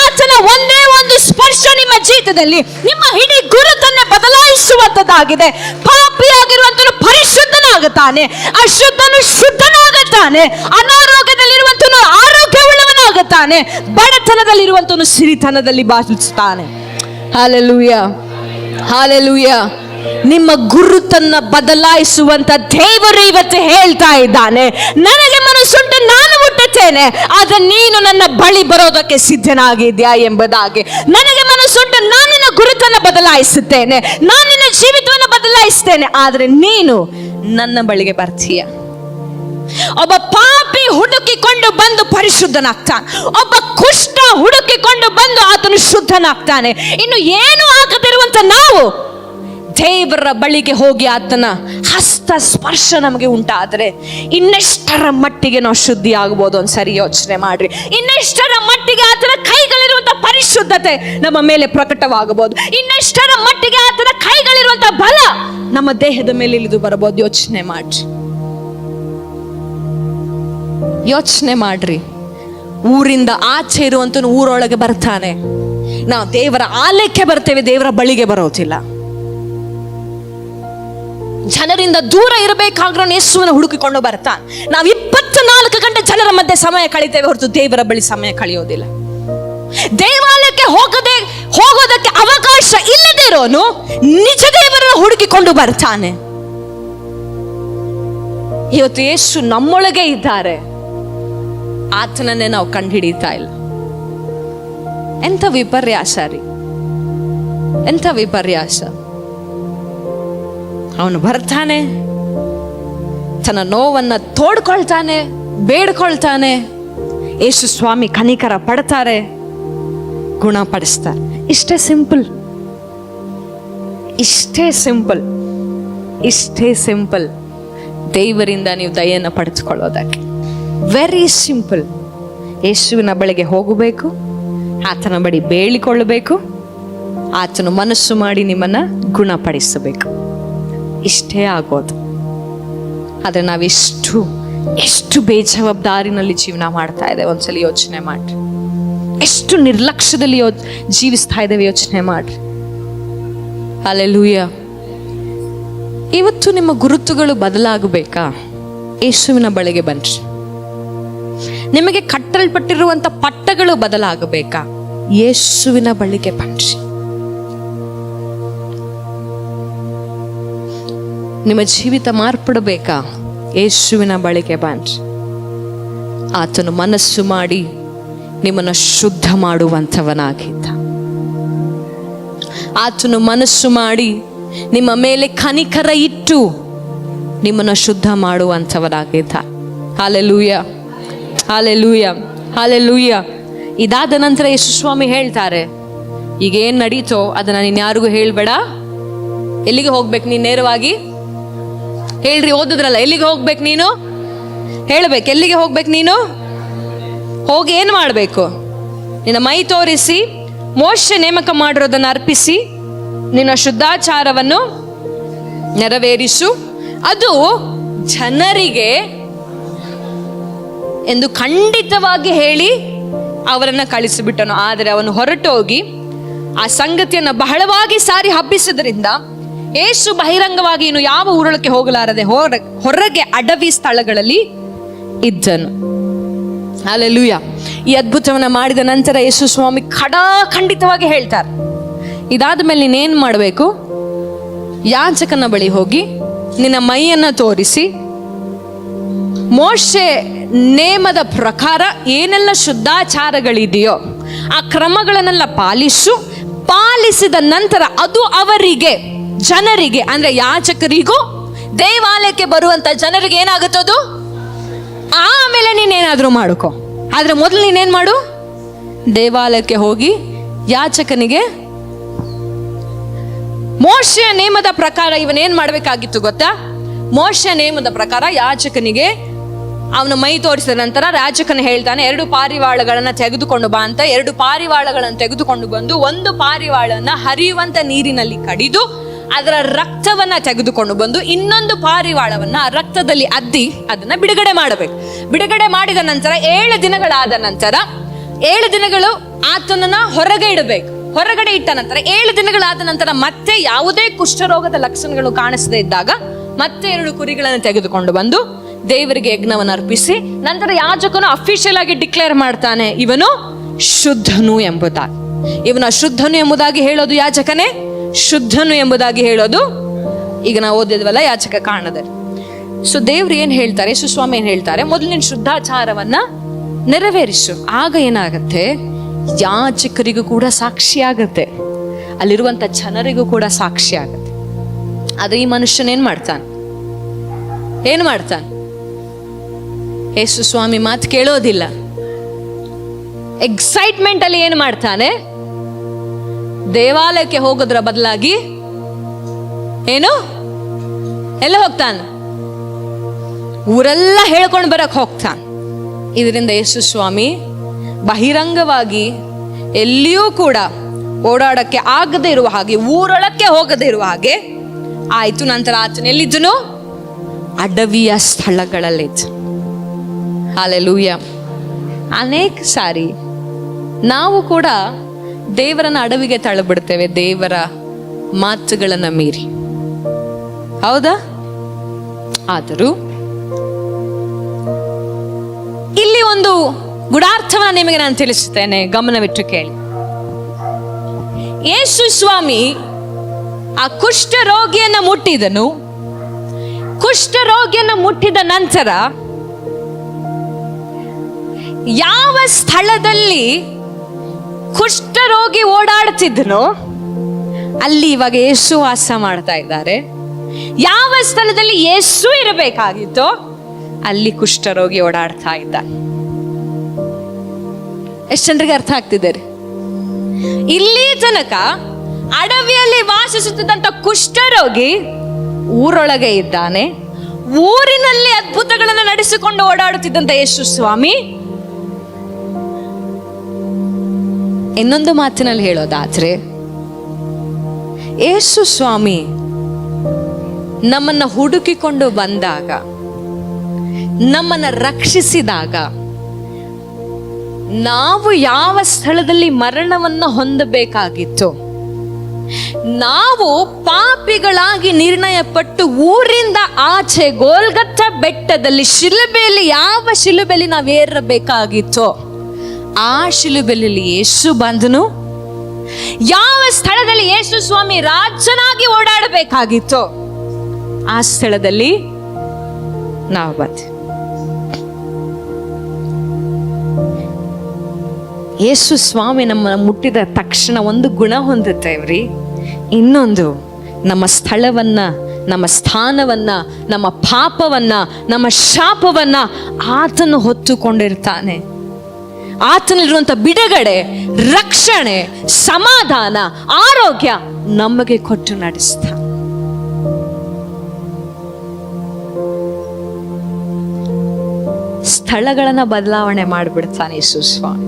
S1: ಆತನ ಒಂದೇ ಒಂದು ಸ್ಪರ್ಶ ನಿಮ್ಮ ಜೀವಿತದಲ್ಲಿ ನಿಮ್ಮ ಇಡೀ ಗುರುತನ್ನೇ ಬದಲಾಯಿಸುವಂತದ್ದಾಗಿದೆ. ಪಾಪಿಯಾಗಿರುವಂತನು ಪರಿಶುದ್ಧನಾಗುತ್ತಾನೆ, ಅಶುದ್ಧನು ಶುದ್ಧನಾಗುತ್ತಾನೆ, ಅನಾರೋಗ್ಯದಲ್ಲಿರುವಂತನು ಆರೋಗ್ಯವುಳ್ಳವನಾಗುತ್ತಾನೆ, ಮಾಡ್ತಾನೆ. ಬಡತನದಲ್ಲಿರುವಂತವನು ಸಿರಿತನದಲ್ಲಿ ಬಾಳಿಸ್ತಾನೆ. Hallelujah, hallelujah. ನಿಮ್ಮ ಗುರುತನ್ನ ಬದಲಾಯಿಸುವಂತ ದೇವರು ಇವತ್ತು ಹೇಳ್ತಾ ಇದ್ದಾನೆ, ನನಗೆ ಮನಸ್ಸುಂಟು, ನಾನು ಮುಟ್ಟುತ್ತೇನೆ, ಆದ್ರೆ ನೀನು ನನ್ನ ಬಳಿ ಬರೋದಕ್ಕೆ ಸಿದ್ಧನಾಗಿದ್ಯಾ ಎಂಬುದಾಗಿ. ನನಗೆ ಮನಸ್ಸುಂಟು, ನಾನು ನಿನ್ನ ಗುರುತನ್ನ ಬದಲಾಯಿಸುತ್ತೇನೆ, ನಾನು ನಿನ್ನ ಜೀವಿತವನ್ನು ಬದಲಾಯಿಸ್ತೇನೆ, ಆದ್ರೆ ನೀನು ನನ್ನ ಬಳಿಗೆ ಬರ್ತೀಯ. ಒಬ್ಬ ಪಾಪಿ ಹುಡುಕಿಕೊಂಡು ಬಂದು ಪರಿಶುದ್ಧನಾಗ್ತಾನೆ, ಒಬ್ಬ ಕುಷ್ಠ ಹುಡುಕಿಕೊಂಡು ಬಂದು ಆತನು ಶುದ್ಧನಾಗ್ತಾನೆ. ಇನ್ನು ಏನು ಆಗದಿರುವಂತ ನಾವು ದೇವರ ಬಳಿಗೆ ಹೋಗಿ ಆತನ ಹಸ್ತ ಸ್ಪರ್ಶ ನಮಗೆ ಉಂಟಾದರೆ ಇನ್ನೆಷ್ಟರ ಮಟ್ಟಿಗೆ ನಾವು ಶುದ್ಧಿ ಆಗ್ಬೋದು ಒಂದ್ಸರಿ ಯೋಚನೆ ಮಾಡ್ರಿ. ಇನ್ನೆಷ್ಟರ ಮಟ್ಟಿಗೆ ಆತನ ಕೈಗಳಿರುವಂತ ಪರಿಶುದ್ಧತೆ ನಮ್ಮ ಮೇಲೆ ಪ್ರಕಟವಾಗಬಹುದು. ಇನ್ನೆಷ್ಟರ ಮಟ್ಟಿಗೆ ಆತನ ಕೈಗಳಿರುವಂತ ಬಲ ನಮ್ಮ ದೇಹದ ಮೇಲೆ ಇಳಿದು ಬರಬಹುದು. ಯೋಚನೆ ಮಾಡ್ರಿ, ಯೋಚನೆ ಮಾಡ್ರಿ. ಊರಿಂದ ಆಚೆ ಇರುವಂತನು ಊರೊಳಗೆ ಬರ್ತಾನೆ. ನಾವು ದೇವರ ಆಲಯಕ್ಕೆ ಬರ್ತೇವೆ, ದೇವರ ಬಳಿಗೆ ಬರೋದಿಲ್ಲ. ಜನರಿಂದ ದೂರ ಇರಬೇಕಾದ್ರೂ ಯೇಸುವನ್ನು ಹುಡುಕಿಕೊಂಡು ಬರ್ತಾನೆ. ನಾವು 24 ಗಂಟೆ ಜನರ ಮಧ್ಯೆ ಸಮಯ ಕಳೀತೇವೆ ಹೊರತು ದೇವರ ಬಳಿ ಸಮಯ ಕಳೆಯೋದಿಲ್ಲ. ದೇವಾಲಯಕ್ಕೆ ಹೋಗೋದಕ್ಕೆ ಅವಕಾಶ ಇಲ್ಲದೆ ಇರೋನು ನಿಜ ದೇವರನ್ನು ಹುಡುಕಿಕೊಂಡು ಬರ್ತಾನೆ. ಇವತ್ತು ಯೇಸು ನಮ್ಮೊಳಗೆ ಇದ್ದಾರೆ, ಆತನನ್ನೇ ನಾವು ಕಂಡುಹಿಡಿತಾ ಇಲ್ಲ. ಎಂಥ ವಿಪರ್ಯಾಸ ರೀ, ಎಂಥ ವಿಪರ್ಯಾಸ. ಅವನು ಬರ್ತಾನೆ, ತನ್ನ ನೋವನ್ನ ತೋಡ್ಕೊಳ್ತಾನೆ, ಬೇಡ್ಕೊಳ್ತಾನೆ. ಯೇಸು ಸ್ವಾಮಿ ಕನಿಕರ ಪಡ್ತಾರೆ, ಗುಣಪಡಿಸ್ತಾರೆ. ಇಷ್ಟೇ ಸಿಂಪಲ್, ಇಷ್ಟೇ ಸಿಂಪಲ್, ಇಷ್ಟೇ ಸಿಂಪಲ್ ದೇವರಿಂದ ನೀವು ದಯೆಯನ್ನು ಪಡೆದುಕೊಳ್ಳೋದಕ್ಕೆ. Very simple. ಯೇಸುವಿನ ಬಳಿಗೆ ಹೋಗಬೇಕು, ಆತನ ಬಳಿ ಬೇಡಿಕೊಳ್ಳಬೇಕು, ಆತನು ಮನಸ್ಸು ಮಾಡಿ ನಿಮ್ಮನ್ನ ಗುಣಪಡಿಸಬೇಕು. ಇಷ್ಟೇ ಆಗೋದು. ಆದರೆ ಎಷ್ಟು ಬೇಜವಾಬ್ದಾರಿನಲ್ಲಿ ಜೀವನ ಮಾಡ್ತಾ ಇದ್ದೇವೆ ಒಂದ್ಸಲಿ ಯೋಚನೆ ಮಾಡ್ರಿ. ಎಷ್ಟು ನಿರ್ಲಕ್ಷ್ಯದಲ್ಲಿ ಜೀವಿಸ್ತಾ ಇದ್ದೇವೆ ಯೋಚನೆ ಮಾಡ್ರಿ. ಹಲ್ಲೆಲೂಯಾ. ಇವತ್ತು ನಿಮ್ಮ ಗುರುತುಗಳು ಬದಲಾಗಬೇಕಾ? ಯೇಸುವಿನ ಬಳಿಗೆ ಬನ್ರಿ. ನಿಮಗೆ ಕಟ್ಟಲ್ಪಟ್ಟಿರುವಂತ ಪಟ್ಟಗಳು ಬದಲಾಗಬೇಕಾ? ಯೇಸುವಿನ ಬಳಿಗೆ ಬನ್ರಿ. ನಿಮ್ಮ ಜೀವಿತ ಮಾರ್ಪಡಬೇಕಾ? ಯೇಸುವಿನ ಬಳಿಗೆ ಬನ್ರಿ. ಆತನು ಮನಸ್ಸು ಮಾಡಿ ನಿಮ್ಮನ್ನು ಶುದ್ಧ ಮಾಡುವಂಥವನಾಗಿದ್ದ. ಆತನು ಮನಸ್ಸು ಮಾಡಿ ನಿಮ್ಮ ಮೇಲೆ ಕನಿಕರ ಇಟ್ಟು ನಿಮ್ಮನ್ನು ಶುದ್ಧ ಮಾಡುವಂಥವನಾಗಿದ್ದ. Hallelujah, hallelujah, hallelujah. ಇದಾದ ನಂತರ ಯೇಸು ಸ್ವಾಮಿ ಹೇಳ್ತಾರೆ, ಈಗ ಏನ್ ನಡೀತೋ ಅದನ್ನ ನೀನ್ ಯಾರಿಗೂ ಹೇಳ್ಬೇಡ. ಎಲ್ಲಿಗೆ ಹೋಗ್ಬೇಕು ನೀನ್? ನೇರವಾಗಿ ಹೇಳ್ರಿ, ಓದಿದ್ರಲ್ಲ, ಎಲ್ಲಿಗೆ ಹೋಗ್ಬೇಕು ನೀನು? ಹೇಳ್ಬೇಕು, ಎಲ್ಲಿಗೆ ಹೋಗ್ಬೇಕು ನೀನು? ಹೋಗಿ ಏನ್ ಮಾಡ್ಬೇಕು? ನಿನ್ನ ಮೈ ತೋರಿಸಿ ಮೋಶೆ ನೇಮಕ ಮಾಡಿರೋದನ್ನ ಅರ್ಪಿಸಿ ನಿನ್ನ ಶುದ್ಧಾಚಾರವನ್ನು ನೆರವೇರಿಸು, ಅದು ಜನರಿಗೆ ಎಂದು ಖಂಡಿತವಾಗಿ ಹೇಳಿ ಅವರನ್ನ ಕಳಿಸಿಬಿಟ್ಟನು. ಆದರೆ ಅವನು ಹೊರಟೋಗಿ ಆ ಸಂಗತಿಯನ್ನು ಬಹಳವಾಗಿ ಸಾರಿ ಹಬ್ಬಿಸಿದ್ರಿಂದ ಯೇಸು ಬಹಿರಂಗವಾಗಿ ಇನ್ನು ಯಾವ ಊರೊಳಕ್ಕೆ ಹೋಗಲಾರದೆ ಹೊರಗೆ ಅಡವಿ ಸ್ಥಳಗಳಲ್ಲಿ ಇದ್ದನು. ಹಲ್ಲೆಲೂಯ. ಈ ಅದ್ಭುತವನ್ನ ಮಾಡಿದ ನಂತರ ಯೇಸು ಸ್ವಾಮಿ ಖಂಡಿತವಾಗಿ ಹೇಳ್ತಾರೆ, ಇದಾದ ಮೇಲೆ ನೀನೇನ್ ಮಾಡಬೇಕು? ಯಾಜಕನ ಬಳಿ ಹೋಗಿ ನಿನ್ನ ಮೈಯನ್ನ ತೋರಿಸಿ ಮೋಶೆ ನೇಮದ ಪ್ರಕಾರ ಏನೆಲ್ಲ ಶುದ್ಧಾಚಾರಗಳಿದೆಯೋ ಆ ಕ್ರಮಗಳನ್ನೆಲ್ಲ ಪಾಲಿಸಿದ ನಂತರ ಅದು ಅವರಿಗೆ, ಜನರಿಗೆ, ಅಂದ್ರೆ ಯಾಜಕರಿಗೂ ದೇವಾಲಯಕ್ಕೆ ಬರುವಂತ ಜನರಿಗೆ ಏನಾಗುತ್ತದು, ಆಮೇಲೆ ನೀನೇನಾದ್ರೂ ಮಾಡ್ಕೊ. ಆದ್ರೆ ಮೊದಲು ನೀನೇನ್ ಮಾಡು? ದೇವಾಲಯಕ್ಕೆ ಹೋಗಿ ಯಾಜಕನಿಗೆ ಮೋಶೆಯ ನೇಮದ ಪ್ರಕಾರ ಇವನೇನ್ ಮಾಡ್ಬೇಕಾಗಿತ್ತು ಗೊತ್ತಾ? ಮೋಶೆಯ ನೇಮದ ಪ್ರಕಾರ ಯಾಜಕನಿಗೆ ಅವನ ಮೈ ತೋರಿಸಿದ ನಂತರ ಯಾಜಕನ ಹೇಳ್ತಾನೆ, 2 ಪಾರಿವಾಳಗಳನ್ನ ತೆಗೆದುಕೊಂಡು ಬಾ ಅಂತ. 2 ಪಾರಿವಾಳಗಳನ್ನು ತೆಗೆದುಕೊಂಡು ಬಂದು ಒಂದು ಪಾರಿವಾಳನ್ನ ಹರಿಯುವಂತ ನೀರಿನಲ್ಲಿ ಕಡಿದು ಅದರ ರಕ್ತವನ್ನ ತೆಗೆದುಕೊಂಡು ಬಂದು ಇನ್ನೊಂದು ಪಾರಿವಾಳವನ್ನ ಆ ರಕ್ತದಲ್ಲಿ ಅದ್ದಿ ಅದನ್ನ ಬಿಡುಗಡೆ ಮಾಡಬೇಕು. ಬಿಡುಗಡೆ ಮಾಡಿದ ನಂತರ 7 ದಿನಗಳಾದ ನಂತರ 7 ದಿನಗಳು ಆತನನ್ನ ಹೊರಗೆ ಇಡಬೇಕು. ಹೊರಗಡೆ ಇಟ್ಟ ನಂತರ 7 ದಿನಗಳಾದ ನಂತರ ಮತ್ತೆ ಯಾವುದೇ ಕುಷ್ಠರೋಗದ ಲಕ್ಷಣಗಳು ಕಾಣಿಸದೇ ಇದ್ದಾಗ ಮತ್ತೆ 2 ಕುರಿಗಳನ್ನು ತೆಗೆದುಕೊಂಡು ಬಂದು ದೇವರಿಗೆ ಯಜ್ಞವನ್ನು ಅರ್ಪಿಸಿ ನಂತರ ಯಾಜಕನು ಅಫಿಷಿಯಲ್ ಆಗಿ ಡಿಕ್ಲೇರ್ ಮಾಡ್ತಾನೆ, ಇವನು ಶುದ್ಧನು ಎಂಬುದಾಗಿ. ಇವನು ಅಶುದ್ಧನು ಎಂಬುದಾಗಿ ಹೇಳೋದು ಯಾಜಕನೇ, ಶುದ್ಧನು ಎಂಬುದಾಗಿ ಹೇಳೋದು ಈಗ ನಾವು ಓದಿದ್ವಲ್ಲ ಯಾಜಕ ಕಾರಣದಲ್ಲಿ. ಸೊ ದೇವ್ರು ಏನ್ ಹೇಳ್ತಾರೆ, ಯೇಸುಸ್ವಾಮಿ ಏನ್ ಹೇಳ್ತಾರೆ, ಮೊದಲು ನೀನು ಶುದ್ಧಾಚಾರವನ್ನ ನೆರವೇರಿಸು. ಆಗ ಏನಾಗತ್ತೆ, ಯಾಜಕರಿಗೂ ಕೂಡ ಸಾಕ್ಷಿ ಆಗತ್ತೆ, ಅಲ್ಲಿರುವಂತ ಜನರಿಗೂ ಕೂಡ ಸಾಕ್ಷಿ ಆಗತ್ತೆ. ಆದ್ರೆ ಈ ಮನುಷ್ಯನ ಏನ್ ಮಾಡ್ತಾನೆ, ಯೇಸುಸ್ವಾಮಿ ಮಾತು ಕೇಳೋದಿಲ್ಲ. ಎಕ್ಸೈಟ್ಮೆಂಟ್ ಅಲ್ಲಿ ಏನ್ ಮಾಡ್ತಾನೆ, ದೇವಾಲಯಕ್ಕೆ ಹೋಗೋದ್ರ ಬದಲಾಗಿ ಏನು ಎಲ್ಲ ಹೋಗ್ತಾನೆ, ಊರೆಲ್ಲ ಹೇಳ್ಕೊಂಡು ಬರಕ್ ಹೋಗ್ತಾನೆ. ಇದರಿಂದ ಯೇಸುಸ್ವಾಮಿ ಬಹಿರಂಗವಾಗಿ ಎಲ್ಲಿಯೂ ಕೂಡ ಓಡಾಡಕ್ಕೆ ಆಗದೆ ಇರುವ ಹಾಗೆ, ಊರೊಳಕ್ಕೆ ಹೋಗದೆ ಇರುವ ಹಾಗೆ ಆಯ್ತು. ನಂತರ ಆತನ ಎಲ್ಲಿದ್ದನು, ಅಡವಿಯ ಸ್ಥಳಗಳಲ್ಲಿದ್ದು. ಹಲ್ಲೆಲೂಯಾ. ಅನೇಕ ಸಾರಿ ನಾವು ಕೂಡ ದೇವರನ್ನ ಅಡವಿಗೆ ತಳ್ಳಿಬಿಡ್ತೇವೆ, ದೇವರ ಮಾತುಗಳನ್ನ ಮೀರಿ, ಹೌದಾ? ಆದರೂ ಇಲ್ಲಿ ಒಂದು ಗುಡಾರ್ಥವನ್ನ ನಿಮಗೆ ನಾನು ತಿಳಿಸುತ್ತೇನೆ, ಗಮನವಿಟ್ಟು ಕೇಳಿ. ಯೇಸು ಸ್ವಾಮಿ ಆ ಕುಷ್ಠರೋಗಿಯನ್ನ ಮುಟ್ಟಿದನು. ಕುಷ್ಠರೋಗಿಯನ್ನು ಮುಟ್ಟಿದ ನಂತರ ಯಾವ ಸ್ಥಳದಲ್ಲಿ ಕುಷ್ಠರೋಗಿ ಓಡಾಡ್ತಿದ್ದನೋ ಅಲ್ಲಿ ಇವಾಗ ಯೇಸು ವಾಸ ಮಾಡ್ತಾ ಇದ್ದಾರೆ. ಯಾವ ಸ್ಥಳದಲ್ಲಿ ಯೇಸು ಇರಬೇಕಾಗಿತ್ತೋ ಅಲ್ಲಿ ಕುಷ್ಠರೋಗಿ ಓಡಾಡ್ತಾ ಇದ್ದ. ಎಷ್ಟು ಜನರಿಗೆ ಅರ್ಥ ಆಗ್ತಿದ್ದಾರೆ? ಇಲ್ಲಿ ತನಕ ಅಡವಿಯಲ್ಲಿ ವಾಸಿಸುತ್ತಿದ್ದಂತ ಕುಷ್ಠರೋಗಿ ಊರೊಳಗೆ ಇದ್ದಾನೆ. ಊರಿನಲ್ಲಿ ಅದ್ಭುತಗಳನ್ನು ನಡೆಸಿಕೊಂಡು ಓಡಾಡುತ್ತಿದ್ದಂತ ಯೇಸು ಸ್ವಾಮಿ, ಇನ್ನೊಂದು ಮಾತಿನಲ್ಲಿ ಹೇಳೋದಾದ್ರೆ, ಯೇಸು ಸ್ವಾಮಿ ನಮ್ಮನ್ನ ಹುಡುಕಿಕೊಂಡು ಬಂದಾಗ, ನಮ್ಮನ್ನ ರಕ್ಷಿಸಿದಾಗ, ನಾವು ಯಾವ ಸ್ಥಳದಲ್ಲಿ ಮರಣವನ್ನ ಹೊಂದಬೇಕಾಗಿತ್ತು, ನಾವು ಪಾಪಿಗಳಾಗಿ ನಿರ್ಣಯ ಪಟ್ಟು ಊರಿಂದ ಆಚೆ ಗೋಲ್ಗತ್ತ ಬೆಟ್ಟದಲ್ಲಿ ಶಿಲುಬೆಯಲ್ಲಿ, ಯಾವ ಶಿಲುಬೆಯಲ್ಲಿ ನಾವೇರಬೇಕಾಗಿತ್ತೋ ಆ ಶಿಲುಬೆಯಲ್ಲಿ ಯೇಸು ಬಂದನು. ಯಾವ ಸ್ಥಳದಲ್ಲಿ ಯೇಸು ಸ್ವಾಮಿ ರಾಜನಾಗಿ ಓಡಾಡಬೇಕಾಗಿತ್ತೋ ಆ ಸ್ಥಳದಲ್ಲಿ ನಾವು ಬಂದ್ವಿ. ಯೇಸು ಸ್ವಾಮಿ ನಮ್ಮ ಮುಟ್ಟಿದ ತಕ್ಷಣ ಒಂದು ಗುಣ ಹೊಂದುತ್ತೇವ್ರಿ, ಇನ್ನೊಂದು ನಮ್ಮ ಸ್ಥಳವನ್ನ, ನಮ್ಮ ಸ್ಥಾನವನ್ನ, ನಮ್ಮ ಪಾಪವನ್ನ, ನಮ್ಮ ಶಾಪವನ್ನ ಆತನು ಹೊತ್ತುಕೊಂಡಿರ್ತಾನೆ. ಆತನಲ್ಲಿರುವಂಥ ಬಿಡುಗಡೆ, ರಕ್ಷಣೆ, ಸಮಾಧಾನ, ಆರೋಗ್ಯ ನಮಗೆ ಕೊಟ್ಟು ನಡೆಸ್ತಾನೆ. ಸ್ಥಳಗಳನ್ನ ಬದಲಾವಣೆ ಮಾಡಿಬಿಡ್ತಾನೆ ಯೇಸು ಸ್ವಾಮಿ.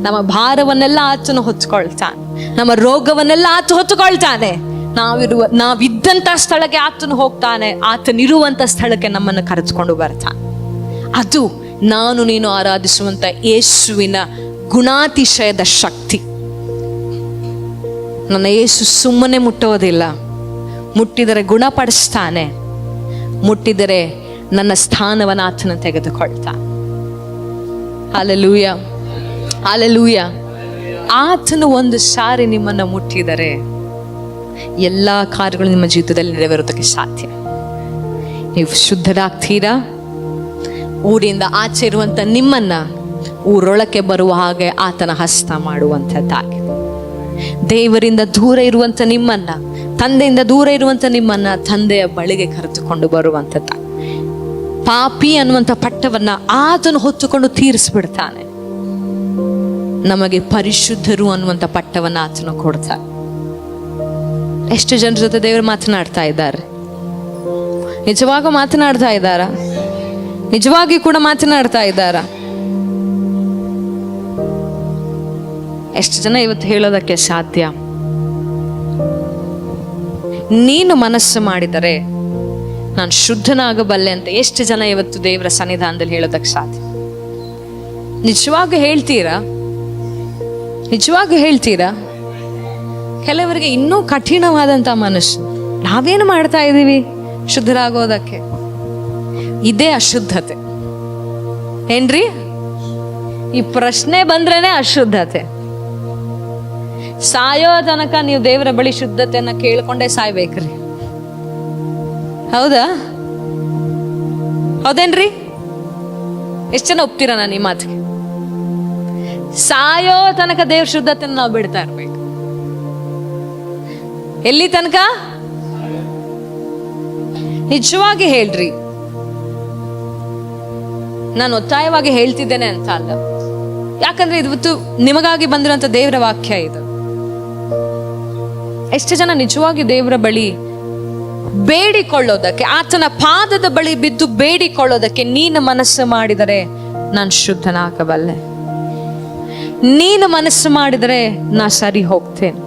S1: ನಮ್ಮ ಭಾರವನ್ನೆಲ್ಲ ಆತನು ಹೊತ್ಕೊಳ್ತಾನೆ, ನಮ್ಮ ರೋಗವನ್ನೆಲ್ಲ ಆತ ಹೊತ್ತುಕೊಳ್ತಾನೆ. ನಾವಿದ್ದಂತ ಸ್ಥಳಕ್ಕೆ ಆತನು ಹೋಗ್ತಾನೆ, ಆತನಿರುವಂತ ಸ್ಥಳಕ್ಕೆ ನಮ್ಮನ್ನು ಕರೆದುಕೊಂಡು ಬರ್ತಾನೆ. ಅದು ನಾನು ನೀನು ಆರಾಧಿಸುವಂತ ಯೇಸುವಿನ ಗುಣಾತಿಶಯದ ಶಕ್ತಿ. ನನ್ನ ಯೇಸು ಸುಮ್ಮನೆ ಮುಟ್ಟೋದಿಲ್ಲ, ಮುಟ್ಟಿದರೆ ಗುಣಪಡಿಸ್ತಾನೆ, ಮುಟ್ಟಿದರೆ ನನ್ನ ಸ್ಥಾನವನ್ನು ಆತನ ತೆಗೆದುಕೊಳ್ತಾನೆ. Hallelujah, hallelujah. ಆತನು ಒಂದು ಸಾರಿ ನಿಮ್ಮನ್ನು ಮುಟ್ಟಿದರೆ ಎಲ್ಲ ಕಾರ್ಯಗಳು ನಿಮ್ಮ ಜೀವಿತದಲ್ಲಿ ನೆರವೇರೋದಕ್ಕೆ ಸಾಧ್ಯ. ನೀವು ಶುದ್ಧರಾಗ್ತೀರಾ. ಊರಿಂದ ಆಚೆ ಇರುವಂತ ನಿಮ್ಮನ್ನ ಊರೊಳಕ್ಕೆ ಬರುವ ಹಾಗೆ ಆತನ ಹಸ್ತ ಮಾಡುವಂಥದ್ದಾಗಿದೆ. ದೇವರಿಂದ ದೂರ ಇರುವಂತ ನಿಮ್ಮನ್ನ, ತಂದೆಯಿಂದ ದೂರ ಇರುವಂತ ನಿಮ್ಮನ್ನ ತಂದೆಯ ಬಳಿಗೆ ಕರೆದುಕೊಂಡು ಬರುವಂಥದ್ದ. ಪಾಪಿ ಅನ್ನುವಂಥ ಪಟ್ಟವನ್ನ ಆತನು ಹೊತ್ತುಕೊಂಡು ತೀರಿಸ್ಬಿಡ್ತಾನೆ. ನಮಗೆ ಪರಿಶುದ್ಧರು ಅನ್ನುವಂಥ ಪಟ್ಟವನ್ನ ಆತನು ಕೊಡ್ತಾನೆ. ಎಷ್ಟು ಜನರ ಜೊತೆ ದೇವರು ಮಾತನಾಡ್ತಾ ಇದ್ದಾರೆ? ನಿಜವಾಗ ಮಾತನಾಡ್ತಾ ಇದ್ದಾರ? ನಿಜವಾಗಿ ಕೂಡ ಮಾತನಾಡ್ತಾ ಇದ್ದಾರ? ಎಷ್ಟು ಜನ ಇವತ್ತು ಹೇಳೋದಕ್ಕೆ ಸಾಧ್ಯ? ನೀನು ಮನಸ್ಸು ಮಾಡಿದರೆ ನಾನು ಶುದ್ಧನಾಗಬಲ್ಲೆ ಅಂತ ಎಷ್ಟು ಜನ ಇವತ್ತು ದೇವರ ಸನ್ನಿಧಾನದಲ್ಲಿ ಹೇಳೋದಕ್ಕೆ ಸಾಧ್ಯ? ನಿಜವಾಗಿ ಹೇಳ್ತೀರಾ? ನಿಜವಾಗಿ ಹೇಳ್ತೀರಾ? ಕೆಲವರಿಗೆ ಇನ್ನೂ ಕಠಿಣವಾದಂಥ ಮನಸ್ಸು, ನಾವೇನು ಮಾಡ್ತಾ ಇದ್ದೀವಿ ಶುದ್ಧರಾಗೋದಕ್ಕೆ? ಇದೇ ಅಶುದ್ಧತೆ ಏನ್ರಿ? ಈ ಪ್ರಶ್ನೆ ಬಂದ್ರೇನೆ ಅಶುದ್ಧತೆ. ಸಾಯೋ ತನಕ ನೀವು ದೇವರ ಬಳಿ ಶುದ್ಧತೆಯನ್ನ ಕೇಳ್ಕೊಂಡೇ ಸಾಯ್ಬೇಕ್ರಿ. ಹೌದಾ? ಹೌದೇನ್ರಿ? ಎಷ್ಟು ಜನ ಒಪ್ತೀರಾ ನಾನು ಈ ಮಾತಿಗೆ? ಸಾಯೋ ತನಕ ದೇವ್ರ ಶುದ್ಧತೆಯನ್ನು ನಾವು ಬಿಡ್ತಾ ಇರ್ಬೇಕು. ಎಲ್ಲಿ ತನಕ? ನಿಜವಾಗಿ ಹೇಳ್ರಿ, ನಾನು ಒತ್ತಾಯವಾಗಿ ಹೇಳ್ತಿದ್ದೇನೆ ಅಂತ ಅಲ್ಲ, ಯಾಕಂದ್ರೆ ಇವತ್ತು ನಿಮಗಾಗಿ ಬಂದಿರುವಂತ ದೇವರ ವಾಕ್ಯ ಇದು. ಎಷ್ಟು ಜನ ನಿಜವಾಗಿ ದೇವರ ಬಳಿ ಬೇಡಿಕೊಳ್ಳೋದಕ್ಕೆ, ಆತನ ಪಾದದ ಬಳಿ ಬಿದ್ದು ಬೇಡಿಕೊಳ್ಳೋದಕ್ಕೆ ನೀನು ಮನಸ್ಸು ಮಾಡಿದರೆ ನಾನು ಶುದ್ಧನಾಗಬಲ್ಲೆ, ನೀನು ಮನಸ್ಸು ಮಾಡಿದರೆ ನಾ ಸರಿ ಹೋಗ್ತೇನೆ,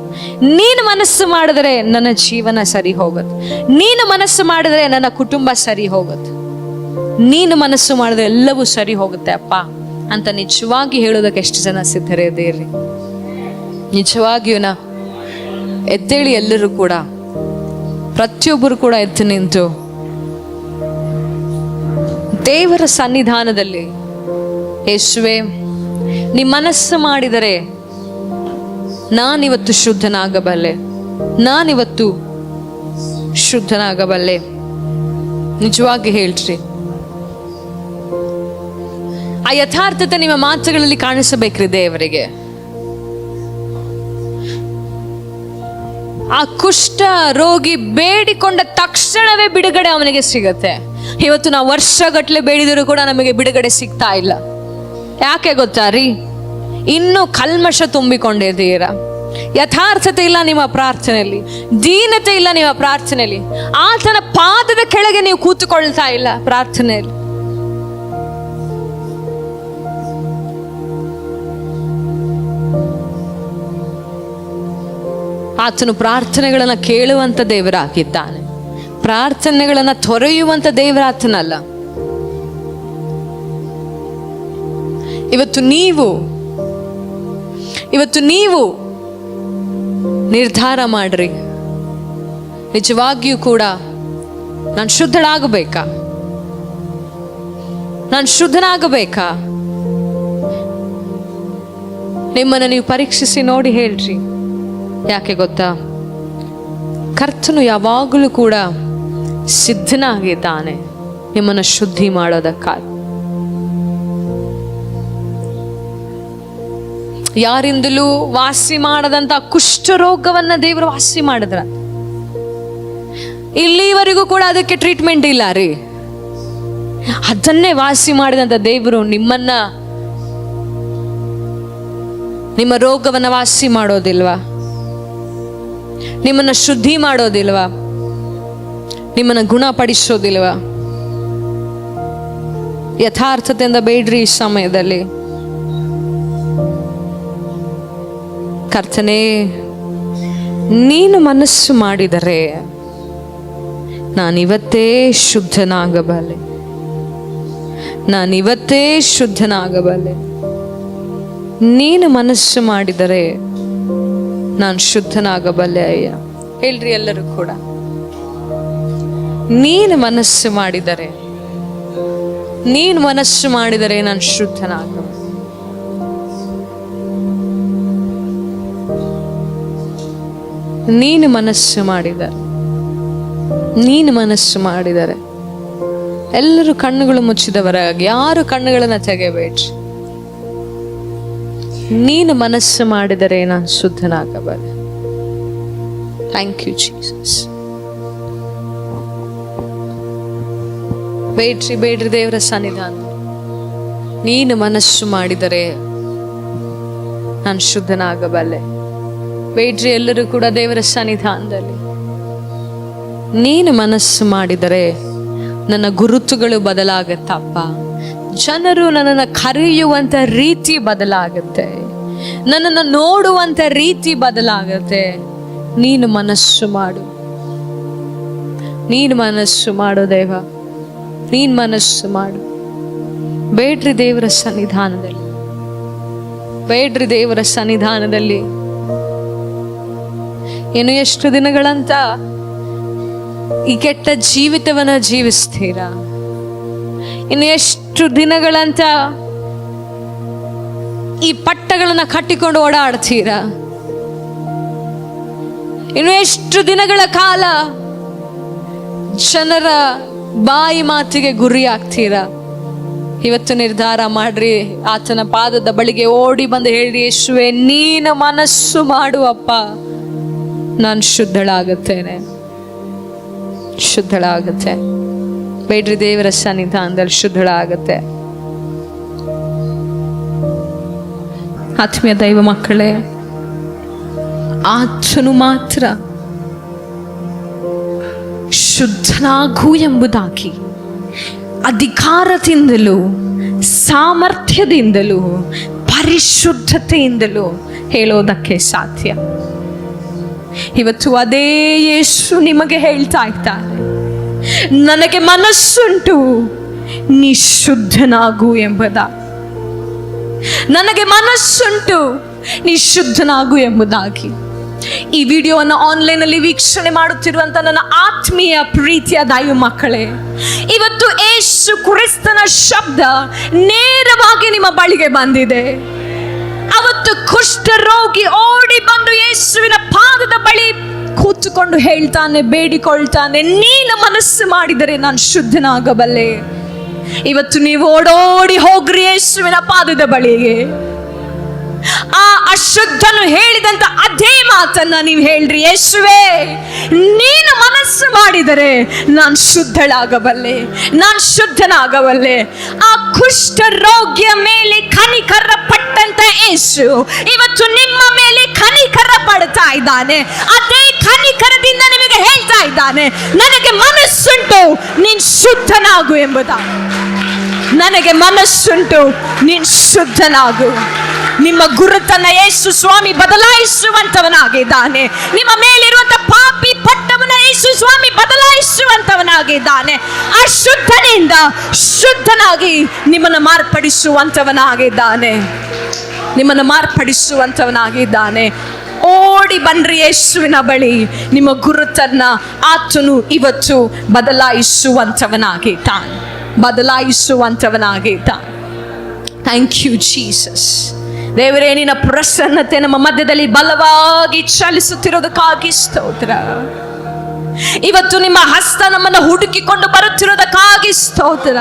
S1: ನೀನು ಮನಸ್ಸು ಮಾಡಿದರೆ ನನ್ನ ಜೀವನ ಸರಿ ಹೋಗುತ್ತೆ, ನೀನು ಮನಸ್ಸು ಮಾಡಿದರೆ ನನ್ನ ಕುಟುಂಬ ಸರಿ ಹೋಗುತ್ತೆ, ನೀನು ಮನಸ್ಸು ಮಾಡಿದ್ರೆ ಎಲ್ಲವೂ ಸರಿ ಹೋಗುತ್ತೆ ಅಪ್ಪ ಅಂತ ನಿಜವಾಗಿ ಹೇಳೋದಕ್ಕೆ ಎಷ್ಟು ಜನ ಸಿದ್ಧರಿದ್ದೀರಿ? ನಿಜವಾಗಿಯೂ ಎದ್ದೇಳಿ, ಎಲ್ಲರೂ ಕೂಡ, ಪ್ರತಿಯೊಬ್ಬರು ಕೂಡ ಎದ್ದು ನಿಂತು ದೇವರ ಸನ್ನಿಧಾನದಲ್ಲಿ, ಯೇಸುವೆ ನೀ ಮನಸ್ಸು ಮಾಡಿದರೆ ನಾನಿವತ್ತು ಶುದ್ಧನಾಗಬಲ್ಲೆ, ನಾನಿವತ್ತು ಶುದ್ಧನಾಗಬಲ್ಲೆ. ನಿಜವಾಗಿ ಹೇಳ್ರಿ, ಆ ಯಥಾರ್ಥತೆ ನಿಮ್ಮ ಮಾತುಗಳಲ್ಲಿ ಕಾಣಿಸಬೇಕ್ರಿ ದೇವರಿಗೆ. ಆ ಕುಷ್ಠ ರೋಗಿ ಬೇಡಿಕೊಂಡ ತಕ್ಷಣವೇ ಬಿಡುಗಡೆ ಅವನಿಗೆ ಸಿಗತ್ತೆ. ಇವತ್ತು ನಾವು ವರ್ಷಗಟ್ಟಲೆ ಬೇಡಿದರೂ ಕೂಡ ನಮಗೆ ಬಿಡುಗಡೆ ಸಿಗ್ತಾ ಇಲ್ಲ. ಯಾಕೆ ಗೊತ್ತಾ ರೀ? ಇನ್ನೂ ಕಲ್ಮಶ ತುಂಬಿಕೊಂಡಿದ್ದೀರಾ. ಯಥಾರ್ಥತೆ ಇಲ್ಲ ನಿಮ್ಮ ಪ್ರಾರ್ಥನೆಯಲ್ಲಿ, ದೀನತೆ ಇಲ್ಲ ನಿಮ್ಮ ಪ್ರಾರ್ಥನೆಯಲ್ಲಿ, ಆತನ ಪಾದದ ಕೆಳಗೆ ನೀವು ಕೂತುಕೊಳ್ತಾ ಇಲ್ಲ ಪ್ರಾರ್ಥನೆಯಲ್ಲಿ. ಆತನು ಪ್ರಾರ್ಥನೆಗಳನ್ನ ಕೇಳುವಂತ ದೇವರಾಗಿದ್ದಾನೆ, ಪ್ರಾರ್ಥನೆಗಳನ್ನ ತೊರೆಯುವಂತ ದೇವರಾತನಲ್ಲ. ಇವತ್ತು ನೀವು ನಿರ್ಧಾರ ಮಾಡ್ರಿ, ನಿಜವಾಗಿಯೂ ಕೂಡ ನಾನು ಶುದ್ಧಳಾಗಬೇಕಾ, ನಾನು ಶುದ್ಧನಾಗಬೇಕಾ? ನಿಮ್ಮನ್ನು ನೀವು ಪರೀಕ್ಷಿಸಿ ನೋಡಿ ಹೇಳ್ರಿ. ಯಾಕೆ ಗೊತ್ತಾ? ಕರ್ತನು ಯಾವಾಗಲೂ ಕೂಡ ಸಿದ್ಧನಾಗಿದ್ದಾನೆ ನಿಮ್ಮನ್ನು ಶುದ್ಧಿ ಮಾಡೋದಕ್ಕಾಗಿ. ಯಾರಿಂದಲೂ ವಾಸಿ ಮಾಡದಂತ ಕುಷ್ಠರೋಗವನ್ನ ದೇವರು ವಾಸಿ ಮಾಡಿದ್ರ. ಇಲ್ಲಿವರೆಗೂ ಕೂಡ ಅದಕ್ಕೆ ಟ್ರೀಟ್ಮೆಂಟ್ ಇಲ್ಲ ರೀ. ಅದನ್ನೇ ವಾಸಿ ಮಾಡಿದಂತ ದೇವರು ನಿಮ್ಮ ರೋಗವನ್ನ ವಾಸಿ ಮಾಡೋದಿಲ್ವಾ? ನಿಮ್ಮನ್ನ ಶುದ್ಧಿ ಮಾಡೋದಿಲ್ವಾ? ನಿಮ್ಮನ್ನ ಗುಣಪಡಿಸೋದಿಲ್ವಾ? ಯಥಾರ್ಥತೆಯಿಂದ ಬೇಡ್ರಿ ಈ ಸಮಯದಲ್ಲಿ. ಕರ್ತನೇ, ನೀನು ಮನಸ್ಸು ಮಾಡಿದರೆ ನಾನಿವತ್ತೇ ಶುದ್ಧನಾಗಬಲ್ಲೆ, ನಾನಿವತ್ತೇ ಶುದ್ಧನಾಗಬಲ್ಲೆ. ನೀನು ಮನಸ್ಸು ಮಾಡಿದರೆ ನಾನು ಶುದ್ಧನಾಗಬಲ್ಲೆ ಅಯ್ಯ. ಹೇಳ್ರಿ ಎಲ್ಲರೂ ಕೂಡ, ನೀನು ಮನಸ್ಸು ಮಾಡಿದರೆ ನಾನು ಶುದ್ಧನಾಗಬಲ್ಲೆ. ನೀನು ಮನಸ್ಸು ಮಾಡಿದರೆ ಎಲ್ಲರೂ ಕಣ್ಣುಗಳು ಮುಚ್ಚಿದವರಾಗಿ, ಯಾರು ಕಣ್ಣುಗಳನ್ನ ತೆಗೆಯಬೇಡ್ರಿ. ನೀನು ಮನಸ್ಸು ಮಾಡಿದರೆ ನಾನು ಶುದ್ಧನಾಗಬಲ್ಲೆ. Thank you Jesus. ಬೇಡ್ರಿ ದೇವರ ಸನ್ನಿಧಾನ. ನೀನು ಮನಸ್ಸು ಮಾಡಿದರೆ ನಾನು ಶುದ್ಧನಾಗಬಲ್ಲೆ. ಬೇಡ್ರಿ ಎಲ್ಲರೂ ಕೂಡ ದೇವರ ಸನ್ನಿಧಾನದಲ್ಲಿ. ನೀನು ಮನಸ್ಸು ಮಾಡಿದರೆ ನನ್ನ ಗುರುತುಗಳು ಬದಲಾಗತ್ತಪ್ಪ. ಜನರು ನನ್ನನ್ನು ಕರೆಯುವಂತ ರೀತಿ ಬದಲಾಗುತ್ತೆ, ನನ್ನನ್ನು ನೋಡುವಂತ ರೀತಿ ಬದಲಾಗುತ್ತೆ. ನೀನು ಮನಸ್ಸು ಮಾಡು ದೇವ, ನೀನು ಮನಸ್ಸು ಮಾಡು. ಬೇಡ್ರಿ ದೇವರ ಸನ್ನಿಧಾನದಲ್ಲಿ. ಇನ್ನು ಎಷ್ಟು ದಿನಗಳಂತ ಈ ಕೆಟ್ಟ ಜೀವಿತವನ್ನ ಜೀವಿಸ್ತೀರಾ? ಇನ್ನು ಎಷ್ಟು ದಿನಗಳಂತ ಈ ಪಟ್ಟಗಳನ್ನ ಕಟ್ಟಿಕೊಂಡು ಓಡಾಡ್ತೀರಾ? ಇನ್ನು ಎಷ್ಟು ದಿನಗಳ ಕಾಲ ಜನರ ಬಾಯಿ ಮಾತಿಗೆ ಗುರಿ ಆಗ್ತೀರಾ? ಇವತ್ತು ನಿರ್ಧಾರ ಮಾಡ್ರಿ, ಆತನ ಪಾದದ ಬಳಿಗೆ ಓಡಿ ಬಂದು ಹೇಳ್ರಿ, ಯೇಸುವೆ ನೀನು ಮನಸ್ಸು ಮಾಡುವಪ್ಪ, ನಾನು ಶುದ್ಧಳಾಗುತ್ತೇನೆ, ಶುದ್ಧಳಾಗುತ್ತೆ. ಬೇಡ್ರಿ, ದೇವರ ಸನ್ನಿಧಾನದಲ್ಲಿ ಶುದ್ಧಳಾಗುತ್ತೆ. ಆತ್ಮೀಯ ದೈವ ಮಕ್ಕಳೇ, ಆತನು ಮಾತ್ರ ಶುದ್ಧನಾಗು ಎಂಬುದಾಗಿ ಅಧಿಕಾರದಿಂದಲೂ ಸಾಮರ್ಥ್ಯದಿಂದಲೂ ಪರಿಶುದ್ಧತೆಯಿಂದಲೂ ಹೇಳೋದಕ್ಕೆ ಸಾಧ್ಯ. ಇವತ್ತು ಅದೇ ಯೇಸು ನಿಮಗೆ ಹೇಳ್ತಾ ಇದ್ದಾರೆ, ನನಗೆ ಮನಸ್ಸುಂಟು ನೀ ಶುದ್ಧನಾಗು ಎಂಬುದಾಗಿ. ನನಗೆ ಮನಸ್ಸುಂಟು ನೀ ಶುದ್ಧನಾಗು ಎಂಬುದಾಗಿ. ಈ ವಿಡಿಯೋವನ್ನು ಆನ್ಲೈನಲ್ಲಿ ವೀಕ್ಷಣೆ ಮಾಡುತ್ತಿರುವಂತ ನನ್ನ ಆತ್ಮೀಯ ಪ್ರೀತಿಯ ದೈವ ಮಕ್ಕಳೇ, ಇವತ್ತು ಯೇಸು ಕ್ರಿಸ್ತನ ಶಬ್ದ ನೇರವಾಗಿ ನಿಮ್ಮ ಬಳಿಗೆ ಬಂದಿದೆ. ಅವತ್ತು ಕುಷ್ಠರೋಗಿ ಓಡಿ ಬಂದು ಯೇಸುವಿನ ಪಾದದ ಬಳಿ ಕೂತುಕೊಂಡು ಹೇಳ್ತಾನೆ, ಬೇಡಿಕೊಳ್ತಾನೆ, ನೀನು ಮನಸ್ಸು ಮಾಡಿದರೆ ನಾನು ಶುದ್ಧನಾಗಬಲ್ಲೆ. ಇವತ್ತು ನೀವು ಓಡೋಡಿ ಹೋಗ್ರಿ ಯೇಸುವಿನ ಪಾದದ ಬಳಿಗೆ. ಆ ಅಶುದ್ಧನು ಹೇಳಿದಂತ ಅದೇ ಮಾತನ್ನ ನೀವು ಹೇಳ್ರಿ, ಯೇಸುವೆ ನೀನು ಮನಸ್ಸು ಮಾಡಿದರೆ ನಾನು ಶುದ್ಧಳಾಗಬಲ್ಲೆ, ನಾನು ಶುದ್ಧನಾಗಬಲ್ಲೆ. ಆ ಕುಷ್ಠ ರೋಗಿಯ ಮೇಲೆ ಕನಿಕರ ಪಟ್ಟಂತ ಯೇಸು ಇವತ್ತು ನಿಮ್ಮ ಮೇಲೆ ಕನಿಕರ ಪಡ್ತಾ ಇದ್ದಾನೆ. ಅದೇ ಕನಿಕರದಿಂದ ನಿಮಗೆ ಹೇಳ್ತಾ ಇದ್ದಾನೆ, ನನಗೆ ಮನಸ್ಸುಂಟು ನೀನು ಶುದ್ಧನಾಗು ಎಂಬುದಾಗಿ. ನನಗೆ ಮನಸ್ಸುಂಟು ನೀನು ಶುದ್ಧನಾಗು. ನಿಮ್ಮ ಗುರುತನ್ನ ಯೇಸು ಸ್ವಾಮಿ ಬದಲಾಯಿಸುವಂತವನಾಗಿದ್ದಾನೆ. ನಿಮ್ಮ ಮೇಲಿರುವಂತಹ ಪಾಪಿ ಪಟ್ಟವನ ಯೇಸು ಸ್ವಾಮಿ ಬದಲಾಯಿಸುವಂತವನಾಗಿದ್ದಾನೆ. ಆ ಶುದ್ಧನಿಂದ ಶುದ್ಧನಾಗಿ ನಿಮ್ಮನ್ನು ಮಾರ್ಪಡಿಸುವಂತವನಾಗಿದ್ದಾನೆ, ನಿಮ್ಮನ್ನು ಮಾರ್ಪಡಿಸುವಂತವನಾಗಿದ್ದಾನೆ. ಓಡಿ ಬನ್ರಿ ಯೇಸುವಿನ ಬಳಿ. ನಿಮ್ಮ ಗುರುತನ್ನ ಆತನು ಇವತ್ತು ಬದಲಾಯಿಸುವಂತವನಾಗಿದ್ದಾನೆ, ಬದಲಾಯಿಸುವಂತವನಾಗಿದ್ದಾನೆ. Thank you Jesus. ದೇವರೇ, ನಿನ್ನ ಪ್ರಸನ್ನತೆ ನಮ್ಮ ಮಧ್ಯದಲ್ಲಿ ಬಲವಾಗಿ ಚಲಿಸುತ್ತಿರೋದಕ್ಕಾಗಿ ಸ್ತೋತ್ರ. ಇವತ್ತು ನಿಮ್ಮ ಹಸ್ತ ನಮ್ಮನ್ನು ಹುಡುಕಿಕೊಂಡು ಬರುತ್ತಿರೋದಕ್ಕಾಗಿ ಸ್ತೋತ್ರ.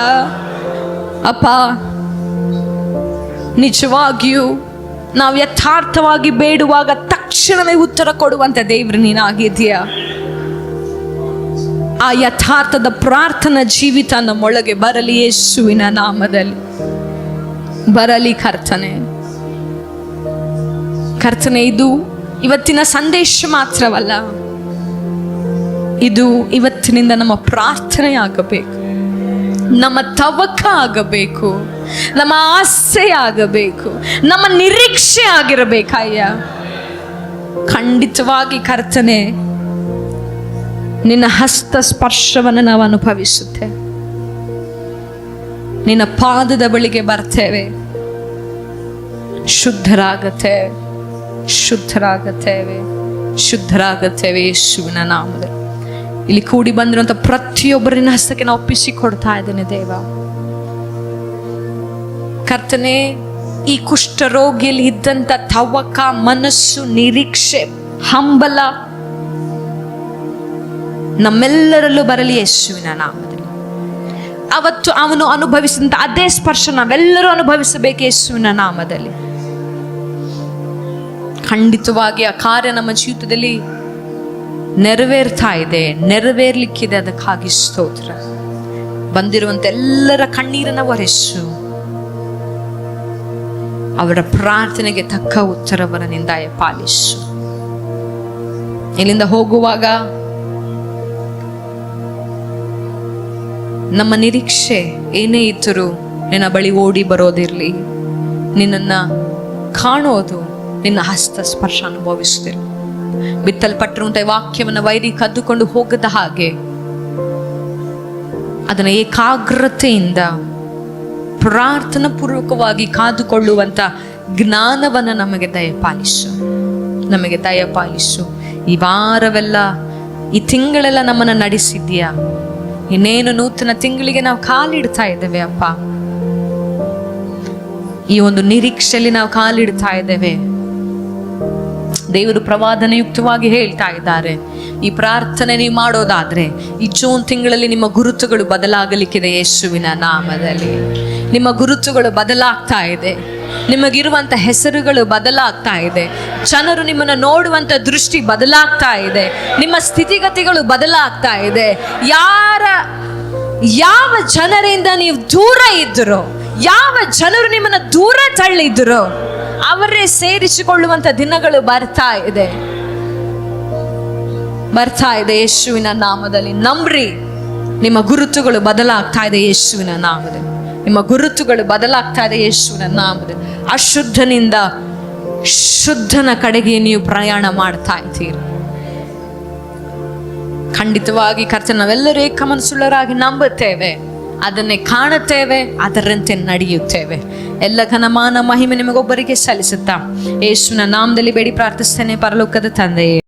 S1: ಅಪ್ಪ, ನಿಜವಾಗಿಯೂ ನಾವು ಯಥಾರ್ಥವಾಗಿ ಬೇಡುವಾಗ ತಕ್ಷಣವೇ ಉತ್ತರ ಕೊಡುವಂತ ದೇವರು ನೀನಾಗಿದ್ದೀಯ. ಆ ಯಥಾರ್ಥದ ಪ್ರಾರ್ಥನಾ ಜೀವಿತ ನಮ್ಮೊಳಗೆ ಬರಲಿ ಯೇಸುವಿನ ನಾಮದಲ್ಲಿ ಬರಲಿ. ಕರ್ತನೆ, ಇದು ಇವತ್ತಿನ ಸಂದೇಶ ಮಾತ್ರವಲ್ಲ, ಇದು ಇವತ್ತಿನಿಂದ ನಮ್ಮ ಪ್ರಾರ್ಥನೆ ಆಗಬೇಕು, ನಮ್ಮ ತವಕ ಆಗಬೇಕು, ನಮ್ಮ ಆಸೆ ಆಗಬೇಕು, ನಮ್ಮ ನಿರೀಕ್ಷೆ ಆಗಿರಬೇಕಯ್ಯ. ಖಂಡಿತವಾಗಿ ಕರ್ತನೆ, ನಿನ್ನ ಹಸ್ತ ಸ್ಪರ್ಶವನ್ನು ನಾವು ಅನುಭವಿಸುತ್ತೇವೆ. ನಿನ್ನ ಪಾದದ ಬಳಿಗೆ ಬರ್ತೇವೆ, ಶುದ್ಧರಾಗುತ್ತೇವೆ, ಶುದ್ಧರಾಗುತ್ತೇವೆ, ಶುದ್ಧರಾಗುತ್ತೇವೆ ಯೇಸುವಿನ ನಾಮದಲ್ಲಿ. ಇಲ್ಲಿ ಕೂಡಿ ಬಂದಿರುವಂತ ಪ್ರತಿಯೊಬ್ಬರಿನ ಹಸ್ತಕ್ಕೆ ನಾವು ಒಪ್ಪಿಸಿಕೊಡ್ತಾ ಇದ್ದೇನೆ ದೇವ. ಕರ್ತನೆ, ಈ ಕುಷ್ಠರೋಗಿಯಲ್ಲಿ ಇದ್ದಂತ ತವಕ, ಮನಸ್ಸು, ನಿರೀಕ್ಷೆ, ಹಂಬಲ ನಮ್ಮೆಲ್ಲರಲ್ಲೂ ಬರಲಿ ಯೇಸುವಿನ ನಾಮದಲ್ಲಿ. ಅವತ್ತು ಅವನು ಅನುಭವಿಸಿದಂತ ಅದೇ ಸ್ಪರ್ಶ ನಾವೆಲ್ಲರೂ ಅನುಭವಿಸಬೇಕು ಯೇಸುವಿನ ನಾಮದಲ್ಲಿ. ಖಂಡಿತವಾಗಿ ಆ ಕಾರ್ಯ ನಮ್ಮ ಜೀವಿತದಲ್ಲಿ ನೆರವೇರ್ತಾ ಇದೆ, ನೆರವೇರ್ಲಿಕ್ಕಿದೆ. ಅದಕ್ಕಾಗಿ ಸ್ತೋತ್ರ. ಬಂದಿರುವಂತ ಎಲ್ಲರ ಕಣ್ಣೀರನ್ನ ಒರೆಸು, ಅವರ ಪ್ರಾರ್ಥನೆಗೆ ತಕ್ಕ ಉತ್ತರವನ್ನು ದಯ ಪಾಲಿಸು. ಇಲ್ಲಿಂದ ಹೋಗುವಾಗ ನಮ್ಮ ನಿರೀಕ್ಷೆ ಏನೇ ಇದ್ದರೂ ನಿನ್ನ ಬಳಿ ಓಡಿ ಬರೋದಿರಲಿ, ನಿನ್ನನ್ನ ಕಾಣೋದು, ನಿನ್ನ ಹಸ್ತ ಸ್ಪರ್ಶ ಅನುಭವಿಸುತ್ತಿರಲಿ. ಬಿತ್ತಲ್ಪಟ್ಟಿರುವಂತಹ ವಾಕ್ಯವನ್ನು ವೈರಿ ಕದ್ದುಕೊಂಡು ಹೋಗದ ಹಾಗೆ ಅದನ್ನು ಏಕಾಗ್ರತೆಯಿಂದ ಪ್ರಾರ್ಥನಾ ಪೂರ್ವಕವಾಗಿ ಕಾದುಕೊಳ್ಳುವಂತ ಜ್ಞಾನವನ್ನು ನಮಗೆ ದಯಪಾಲಿಸು, ನಮಗೆ ದಯಪಾಲಿಸು. ಈ ವಾರವೆಲ್ಲ, ಈ ತಿಂಗಳೆಲ್ಲ ನಮ್ಮನ್ನು ನಡೆಸಿದ್ಯಾ. ಇನ್ನೇನು ನೂತನ ತಿಂಗಳಿಗೆ ನಾವು ಕಾಲಿಡ್ತಾ ಇದ್ದೇವೆ ಅಪ್ಪ. ಈ ಒಂದು ನಿರೀಕ್ಷೆಯಲ್ಲಿ ನಾವು ಕಾಲಿಡ್ತಾ ಇದ್ದೇವೆ. ದೇವರು ಪ್ರವಾದನಯುಕ್ತವಾಗಿ ಹೇಳ್ತಾ ಇದ್ದಾರೆ, ಈ ಪ್ರಾರ್ಥನೆ ನೀವು ಮಾಡೋದಾದ್ರೆ ಈ ಜೂನ್ ತಿಂಗಳಲ್ಲಿ ನಿಮ್ಮ ಗುರುತುಗಳು ಬದಲಾಗಲಿಕ್ಕಿದೆ. ಯೇಸುವಿನ ನಾಮದಲ್ಲಿ ನಿಮ್ಮ ಗುರುತುಗಳು ಬದಲಾಗ್ತಾ ಇದೆ. ನಿಮಗಿರುವಂತ ಹೆಸರುಗಳು ಬದಲಾಗ್ತಾ ಇದೆ. ಜನರು ನಿಮ್ಮನ್ನು ನೋಡುವಂತ ದೃಷ್ಟಿ ಬದಲಾಗ್ತಾ ಇದೆ. ನಿಮ್ಮ ಸ್ಥಿತಿಗತಿಗಳು ಬದಲಾಗ್ತಾ ಇದೆ. ಯಾವ ಜನರಿಂದ ನೀವು ದೂರ ಇದ್ರೋ, ಯಾವ ಜನರು ನಿಮ್ಮನ್ನು ದೂರ ತಳ್ಳಿದ್ರು, ಅವರೇ ಸೇರಿಸಿಕೊಳ್ಳುವಂತ ದಿನಗಳು ಬರ್ತಾ ಇದೆ. ಯೇಸುವಿನ ನಾಮದಲ್ಲಿ ನಂಬ್ರಿ. ನಿಮ್ಮ ಗುರುತುಗಳು ಬದಲಾಗ್ತಾ ಇದೆ ಯೇಸುವಿನ ನಾಮದಲ್ಲಿ. ನಿಮ್ಮ ಗುರುತುಗಳು ಬದಲಾಗ್ತಾ ಇದೆ ಯೇಸುವಿನ ನಾಮದಲ್ಲಿ. ಅಶುದ್ಧನಿಂದ ಶುದ್ಧನ ಕಡೆಗೆ ನೀವು ಪ್ರಯಾಣ ಮಾಡ್ತಾ ಇದ್ದೀರಿ. ಖಂಡಿತವಾಗಿ ಕರ್ತನ ನಾವೆಲ್ಲರೂ ಏಕ ಮನಸ್ಸುಳ್ಳವರಾಗಿ ನಂಬುತ್ತೇವೆ, ಅದನ್ನೇ ಕಾಣುತ್ತೇವೆ, ಅದರಂತೆ ನಡೆಯುತ್ತೇವೆ. ಎಲ್ಲ ಘನಮಾನ ಮಹಿಮೆ ನಿಮಗೊಬ್ಬರಿಗೆ ಸಲ್ಲಿಸುತ್ತಾ ಯೇಸುವಿನ ನಾಮದಲ್ಲಿ ಬೇಡಿ ಪ್ರಾರ್ಥಿಸ್ತೇನೆ, ಪರಲೋಕದ ತಂದೆಯೇ.